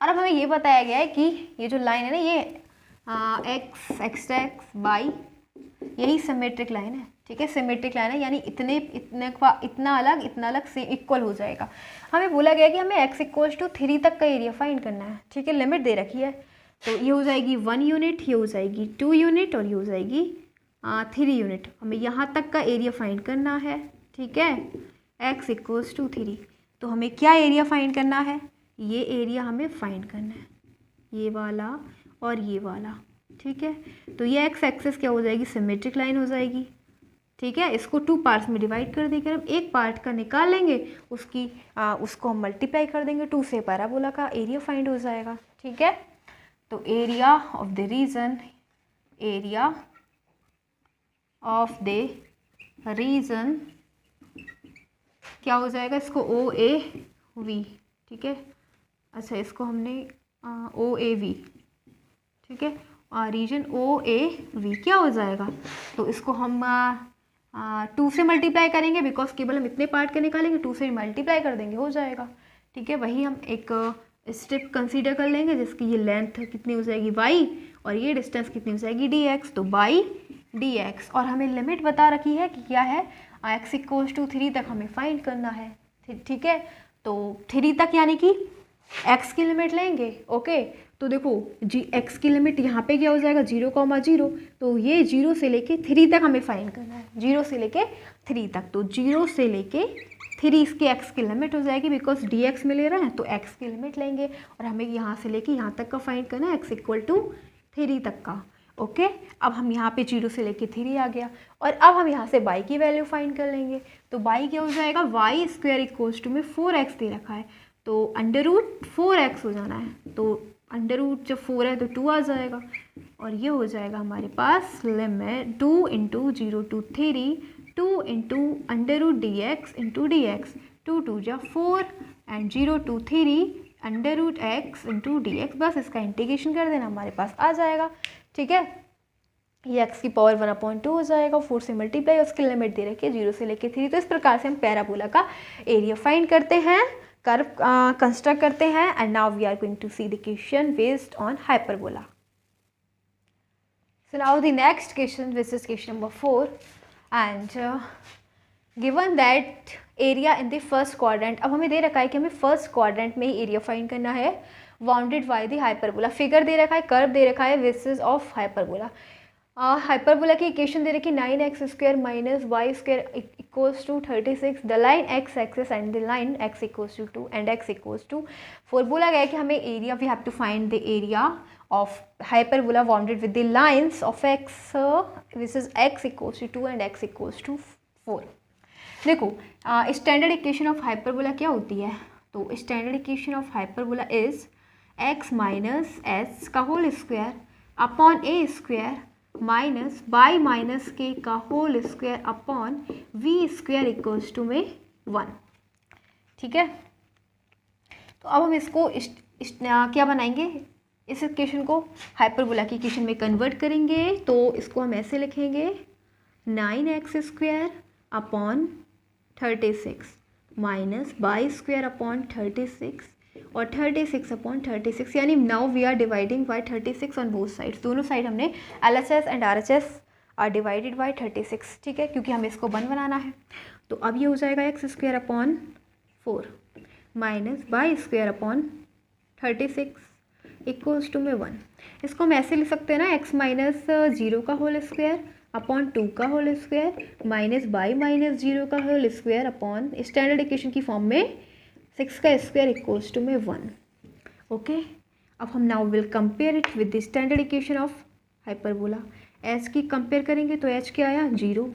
[SPEAKER 1] और अब हमें ये बताया गया है कि ये जो लाइन है ना, ये एक्स बाई, यही सिमेट्रिक लाइन है, ठीक है। सिमेट्रिक लाइन है यानी इतना अलग से इक्वल हो जाएगा. हमें बोला गया कि हमें x इक्वल्स टू 3 तक का एरिया फाइंड करना है, ठीक है। लिमिट दे रखी है, तो ये हो जाएगी 1 यूनिट, ये हो जाएगी 2 यूनिट और ये हो जाएगी 3 यूनिट. हमें यहाँ तक का एरिया फाइंड करना है, ठीक है, x इक्वल्स टू 3. तो हमें क्या एरिया फाइंड करना है? ये एरिया हमें फाइंड करना है, ये वाला और ये वाला, ठीक है। तो ये एक्स एक्सिस क्या हो जाएगी? सिमेट्रिक लाइन हो जाएगी, ठीक है। इसको 2 पार्ट्स में डिवाइड कर देकर हम एक पार्ट का निकाल लेंगे, उसको हम मल्टीप्लाई कर देंगे 2 से, पैराबोला का एरिया फाइंड हो जाएगा, ठीक है। तो एरिया ऑफ द रीजन क्या हो जाएगा? इसको OAV, ठीक है। अच्छा, इसको हमने OAV, ठीक है, रीजन OAV क्या हो जाएगा? तो इसको हम 2 से मल्टीप्लाई करेंगे, बिकॉज केवल हम इतने पार्ट के निकालेंगे, 2 से मल्टीप्लाई कर देंगे, हो जाएगा, ठीक है। वही हम एक स्टेप कंसीडर कर लेंगे जिसकी ये लेंथ कितनी हो जाएगी y, और ये डिस्टेंस कितनी हो जाएगी dx, तो बाई dx. और हमें लिमिट बता रखी है कि क्या है? x इक्वल्स टू 3 तक हमें फाइंड करना है, ठीक है। तो 3 तक यानी कि x की लिमिट लेंगे, ओके। तो देखो x की लिमिट यहाँ पे क्या हो जाएगा? 0, 0. तो ये 0 से लेके 3 तक हमें फाइंड करना है, 0 से लेके 3 तक. तो 0 से लेके 3 इसकी x की लिमिट हो जाएगी, बिकॉज dx में ले रहे हैं तो x की लिमिट लेंगे, और हमें यहाँ से लेके यहाँ तक का फाइंड करना है, x इक्वल टू 3 तक का, ओके। अब हम यहाँ पे 0 से लेके 3 आ गया, और अब हम यहाँ से y की वैल्यू फाइंड कर लेंगे. तो y क्या हो जाएगा? वाई स्क्वायर इक्वल्स टू में 4x दे रखा है, तो अंडर रूट 4x हो जाना है. तो अंडर रूट जब 4 है तो 2 आ जाएगा, और ये हो जाएगा हमारे पास limit 2 into 0 to 3 2 into under root d x 2 2 जा 4 and 0 to 3 under root x into d x. बस इसका इंटीग्रेशन कर देना, हमारे पास आ जाएगा. ठीक है. ये x की पावर 1/2 हो जाएगा, 4 से मल्टीप्लाई, उसकी लिमिट दे रखी है 0 से लेके 3। तो इस प्रकार से हम पैराबोला का एरिया फाइंड करते हैं, कर्व कंस्ट्रक्ट करते हैं। And now we are going to see the question based on hyperbola. So now the next question which is question number 4 and given that area in the first quadrant. अब हमें दे रखा है कि हमें first quadrant में ही area find करना है, bounded by the hyperbola. Figure दे रखा है, कर्व दे रखा है, बेसिस ऑफ हाइपरबोला। हाइपरबोला की इक्वेशन दे रखी है 9x² minus y² equals to 36। The line x axis and the line x equals to 2 and x equals to 4। बोला गया है कि हमें area, we have to find the area of hyperbola bounded with the lines of x which is x equals to 2 and x equals to 4। देखो standard equation of hyperbola क्या होती है? तो standard equation of hyperbola is x minus h का whole square upon a square minus y minus k का whole square upon we square equals to में 1। ठीक है, तो अब हम इसको क्या बनाएंगे, इस इक्वेशन को हाइपरबोला की इक्वेशन में कन्वर्ट करेंगे। तो इसको हम ऐसे लिखेंगे 9x² upon 36 minus y square upon 36 और 36 अपॉन 36, यानी now we are dividing by 36 on both sides. दोनों साइड हमने LHS and RHS are divided by 36। ठीक है, क्योंकि हमें इसको 1 बनाना है। तो अब ये हो जाएगा x² upon 4 minus y square upon 36 equals to में 1। इसको हम ऐसे लिख सकते हैं ना, x माइनस 0 का होल स्क्वायर अपॉन 2 का whole square minus y minus 0 का whole square upon standard equation की फॉर्म में 6 का स्क्वायर इक्वल्स टू में 1। ओके, अब हम now will compare it with the standard equation of hyperbola. H की कंपेयर करेंगे तो एच क्या आया 0,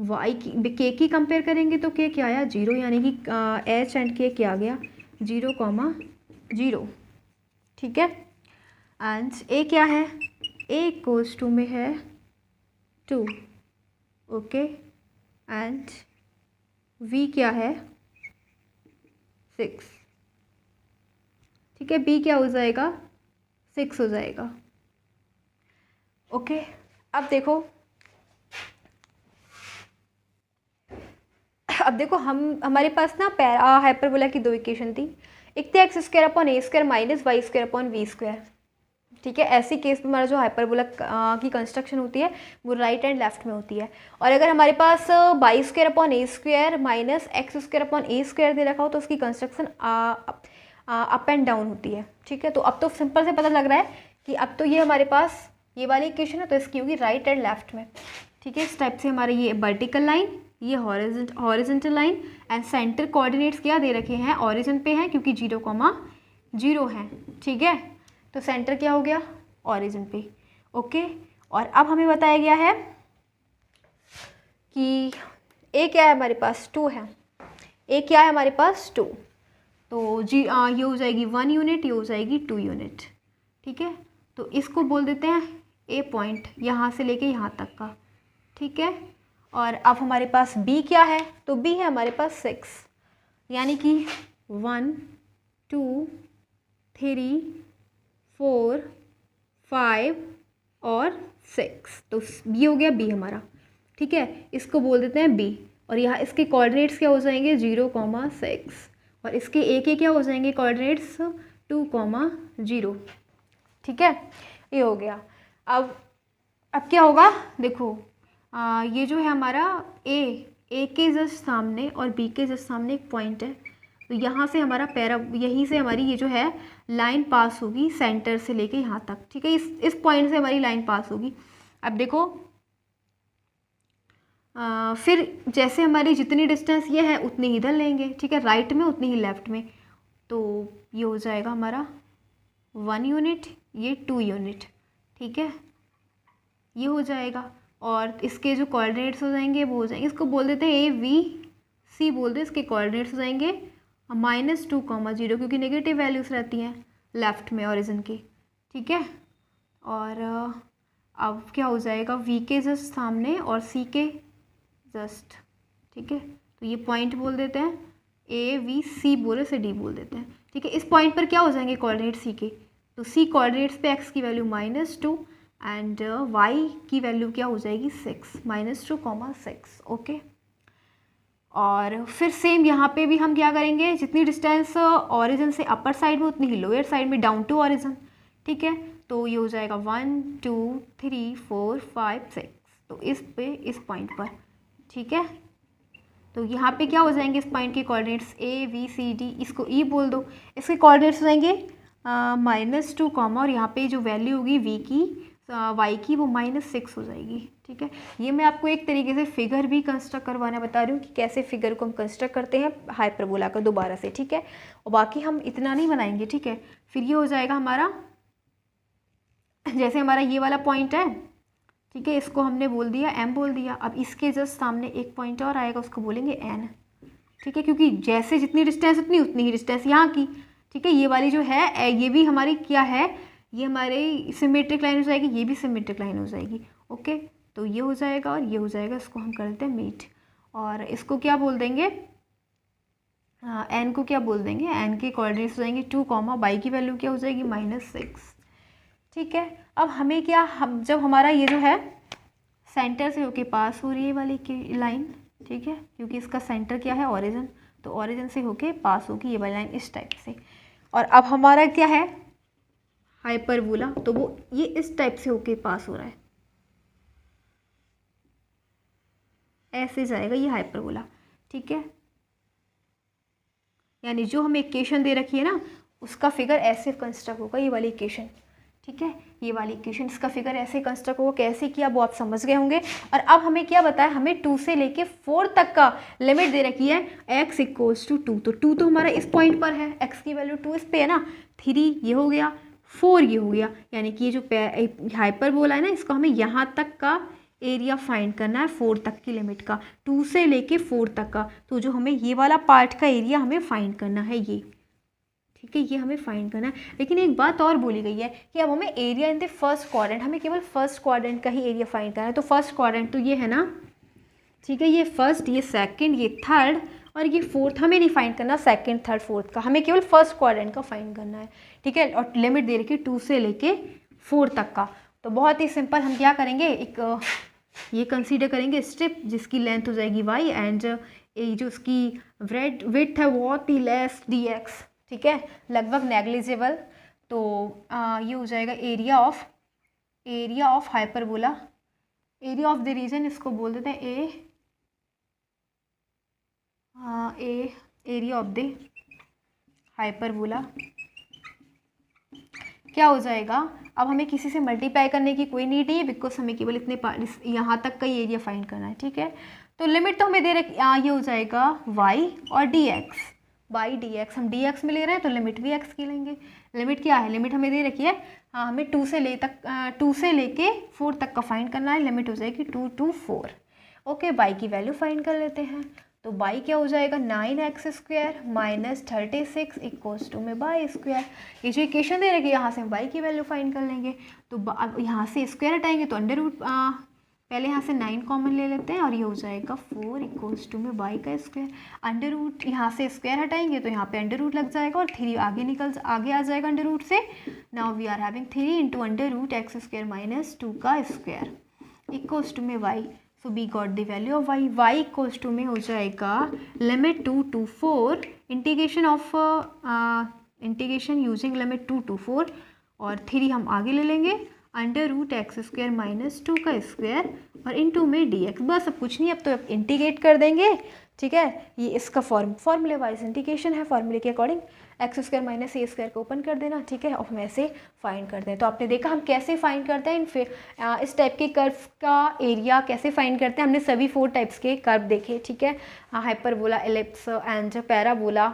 [SPEAKER 1] वाई की के की कंपेयर करेंगे तो के क्या आया 0, यानी कि एच एंड के क्या आ गया 0,0। ठीक है, एंड ए क्या है, ए इक्वल्स टू में है 2। ओके, एंड वी क्या है 6। ठीक है, बी क्या हो जाएगा 6 हो जाएगा। ओके, अब देखो हमारे पास ना हाइपरबोला की 2 इक्वेशन थी। एक थी x² upon a² minus y² upon v²। ठीक है, ऐसी केस में हमारा जो हाइपरबोला की कंस्ट्रक्शन होती है वो राइट एंड लेफ्ट में होती है। और अगर हमारे पास y² upon a² minus x² upon a² दे रखा हो तो उसकी कंस्ट्रक्शन अप एंड डाउन होती है। ठीक है, तो अब तो सिंपल से पता लग रहा है कि अब तो ये हमारे पास ये वाली इक्वेशन है तो इसकी होगी राइट एंड लेफ्ट में। ठीक है, इस टाइप से हमारे ये वर्टिकल लाइन, ये horizontal line and centre coordinates क्या दे रखे हैं, ऑरिजिन पे हैं क्योंकि 0,0 है। ठीक है, तो सेंटर क्या हो गया ऑरिजिन पे। ओके, और अब हमें बताया गया है कि ए क्या है हमारे पास 2 है, ए क्या है हमारे पास 2, तो ये हो जाएगी 1 यूनिट, ये हो जाएगी 2 यूनिट। ठीक है, तो इसको बोल देते हैं ए पॉइंट, यहाँ से लेके यहाँ तक का। ठीक है, और अब हमारे पास बी क्या है, तो बी है हमारे पास 6, यानी कि 1 2 3 4 5 और 6, तो बी हो गया बी हमारा। ठीक है, इसको बोल देते हैं बी, और यहाँ इसके कोऑर्डिनेट्स क्या हो जाएंगे 0,6 और इसके ए के क्या हो जाएंगे कोऑर्डिनेट्स 2,0। ठीक है, ये हो गया। अब क्या होगा, देखो ये जो है हमारा ए के जस्ट सामने और बी के जस्ट सामने एक पॉइंट है, तो यहाँ से हमारा यहीं से हमारी ये जो है लाइन पास होगी सेंटर से लेके यहाँ तक। ठीक है, इस पॉइंट से हमारी लाइन पास होगी। अब देखो फिर जैसे हमारी जितनी डिस्टेंस ये है उतनी ही इधर लेंगे। ठीक है, राइट में उतनी ही लेफ्ट में, तो ये हो जाएगा हमारा 1 यूनिट, ये 2 यूनिट। ठीक है, ये हो जाएगा, और इसके जो कोऑर्डिनेट्स हो जाएंगे वो हो जाएंगे, इसको बोल देते हैं ए वी सी बोल दे, इसके कोऑर्डिनेट्स हो जाएंगे -2,0 क्योंकि नेगेटिव वैल्यूज़ रहती हैं लेफ्ट में ओरिजिन की। ठीक है, और अब क्या हो जाएगा वी के जस्ट सामने और सी के जस्ट। ठीक है, तो ये पॉइंट बोल देते हैं ए वी सी बोले से डी बोल देते हैं। ठीक है, इस पॉइंट पर क्या हो जाएंगे कोऑर्डिनेट सी के, तो सी कोऑर्डिनेट्स पे एक्स की वैल्यू -2, एंड y की वैल्यू क्या हो जाएगी 6 -2, 6 ओके। और फिर सेम यहाँ पे भी हम क्या करेंगे, जितनी डिस्टेंस ओरिजिन से अपर साइड में उतनी ही लोअर साइड में डाउन टू ओरिजिन, ठीक है। तो ये हो जाएगा 1 2 3 4 5 6, तो इस पॉइंट पर, ठीक है। तो यहाँ पे क्या हो जाएंगे इस पॉइंट के कोऑर्डिनेट्स ABCD, इसको E बोल दो, इसके कोऑर्डिनेट्स हो जाएंगे -2, और यहाँ पे जो वैल्यू होगी V की y की वो -6 हो जाएगी, ठीक है। ये मैं आपको एक तरीके से फिगर भी कंस्ट्रक्ट करवाना बता रही हूँ कि कैसे फिगर को हम कंस्ट्रक्ट करते हैं हाइपरबोला का दोबारा से, ठीक है। और बाकी हम इतना नहीं बनाएंगे, ठीक है। फिर ये हो जाएगा हमारा, जैसे हमारा ये वाला पॉइंट है, ठीक है, इसको हमने बोल दिया M बोल दिया। अब इसके जस्ट सामने एक पॉइंट और आएगा, उसको बोलेंगे N, ठीक है, क्योंकि जैसे जितनी डिस्टेंस उतनी ही डिस्टेंस यहाँ की, ठीक है। ये वाली जो है ये भी हमारी क्या है, ये हमारी सिमेट्रिक लाइन हो जाएगी, ये भी सिमेट्रिक लाइन हो जाएगी, ओके। तो ये हो जाएगा और ये हो जाएगा, इसको हम करते हैं मीट, और इसको क्या बोल देंगे, n को क्या बोल देंगे, n के कोऑर्डिनेट्स हो जाएंगे 2, y की वैल्यू क्या हो जाएगी -6, ठीक है। अब हमें क्या, हम जब हमारा ये जो है सेंटर से होके पास हो रही है वाली की लाइन, ठीक है, क्योंकि इसका सेंटर क्या है ओरिजिन, तो ओरिजिन से होके पास होगी ये वाली लाइन इस टाइप से। और अब हमारा क्या है हाइपरबोला, तो वो ये इस टाइप से होके पास हो रहा है, ऐसे जाएगा ये हाइपरबोला, ठीक है। यानी जो हमें इक्वेशन दे रखी है ना, उसका फिगर ऐसे कंस्ट्रक्ट होगा, ये वाली इक्वेशन, ठीक है। ये वाली इक्वेशन, इसका फिगर ऐसे कंस्ट्रक्ट होगा, कैसे किया वो आप समझ गए होंगे। और अब हमें क्या बताया, हमें 2 से लेके 4 तक का लिमिट दे रखी है, x = 2, तो 2 तो हमारा इस पॉइंट पर है, x की वैल्यू 2 इस पे है ना, 3 ये हो गया, 4 ये हो गया, यानी कि ये जो हाइपरबोला है ना, इसको हमें यहाँ तक का एरिया फाइंड करना है, 4 तक की लिमिट का, 2 से लेके 4 तक का। तो जो हमें ये वाला पार्ट का एरिया हमें फाइंड करना है ये, ठीक है, ये हमें फाइंड करना है। लेकिन एक बात और बोली गई है कि अब हमें area in the first quadrant, हमें केवल फर्स्ट क्वाड्रेंट का ही एरिया फाइंड करना है। तो फर्स्ट क्वाड्रेंट तो ये है ना, ठीक है, ये फर्स्ट, ये सेकंड, ये थर्ड, और ये फोर्थ हमें नहीं फाइंड करना, सेकंड थर्ड फोर्थ का, हमें केवल फर्स्ट क्वाड्रेंट का फाइंड करना है, ठीक है। और लिमिट दे रखी 2 से लेके 4 तक का। तो बहुत ही सिंपल, हम क्या करेंगे, एक ये कंसीडर करेंगे स्ट्रिप जिसकी लेंथ हो जाएगी y, एंड ये जो उसकी विड्थ है बहुत ही लेस dx, ठीक है, लगभग नेग्लिजिबल। तो ये हो जाएगा area of hyperbola, area of the region, इसको बोल देते हैं एरिया ऑफ द हाइपरबोला। क्या हो जाएगा, अब हमें किसी से मल्टीप्लाई करने की कोई नीड नहीं है, बिकॉज हमें केवल इतने यहाँ तक का ही एरिया फाइंड करना है, ठीक है। तो लिमिट तो हमें दे रखी, ये हो जाएगा y और dx, बाई dx, हम dx में ले रहे हैं तो लिमिट भी x की लेंगे। लिमिट क्या है, लिमिट हमें दे रखी है, हमें 2 से लेके 4 तक का फाइंड करना है, लिमिट हो जाएगी 2 to 4, ओके। y की वैल्यू फाइंड कर लेते हैं, तो y क्या हो जाएगा 9x² - 36 = में y²। ये जो इक्वेशन दे रखी है, यहाँ से हम y की वैल्यू फाइंड कर लेंगे। तो यहाँ से स्क्वायर हटाएंगे तो अंडर रूट, पहले यहाँ से 9 कॉमन ले लेते हैं, और ये हो जाएगा 4 = में y²। अंडर रूट, यहाँ से स्क्वायर हटाएंगे तो यहाँ पे अंडर रूट लग जाएगा, और 3 आगे आ जाएगा अंडर रूट से। Now we are having 3 × √x² - 2 का स्क्वायर = में y। So we got the value of y = में हो जाएगा limit 2 to 4, integration using limit 2 to 4, और 3 हम आगे ले लेंगे, √x² - 2 का स्क्वायर, और इनटू में dx। बस अब कुछ नहीं, अब तो अब इंटीग्रेट कर देंगे, ठीक है। ये इसका फॉर्मूले वाइज इंटीग्रेशन है, फॉर्मूले के अकॉर्डिंग x² - a² को ओपन कर देना, ठीक है, और हम ऐसे फाइंड करते हैं। तो आपने देखा हम कैसे फाइंड करते हैं, फिर इस टाइप के कर्व का एरिया कैसे फाइंड करते हैं। हमने सभी 4 टाइप्स के कर्व देखे, ठीक है, हाइपरबोला, एलिप्स एंड पैराबोला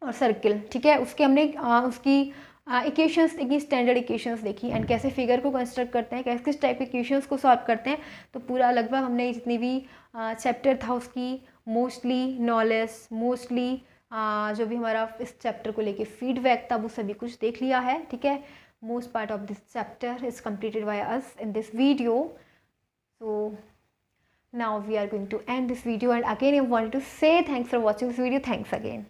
[SPEAKER 1] और सर्किल, ठीक है। उसके हमने उसकी इक्वेशंस देखी, स्टैंडर्ड इक्वेशंस देखी, एंड कैसे फिगर को कंस्ट्रक्ट करते हैं, कैसे किस टाइप के इक्वेशंस को सॉल्व करते हैं। तो पूरा लगभग हमने जितनी भी चैप्टर था उसकी मोस्टली नॉलेज, मोस्टली जो भी हमारा इस चैप्टर को लेके फीडबैक था, वो सभी कुछ देख लिया है, ठीक है। Most part of this chapter is completed by us in this video. So now we are going to end this video, and again I wanted to say thanks for watching this video. Thanks again.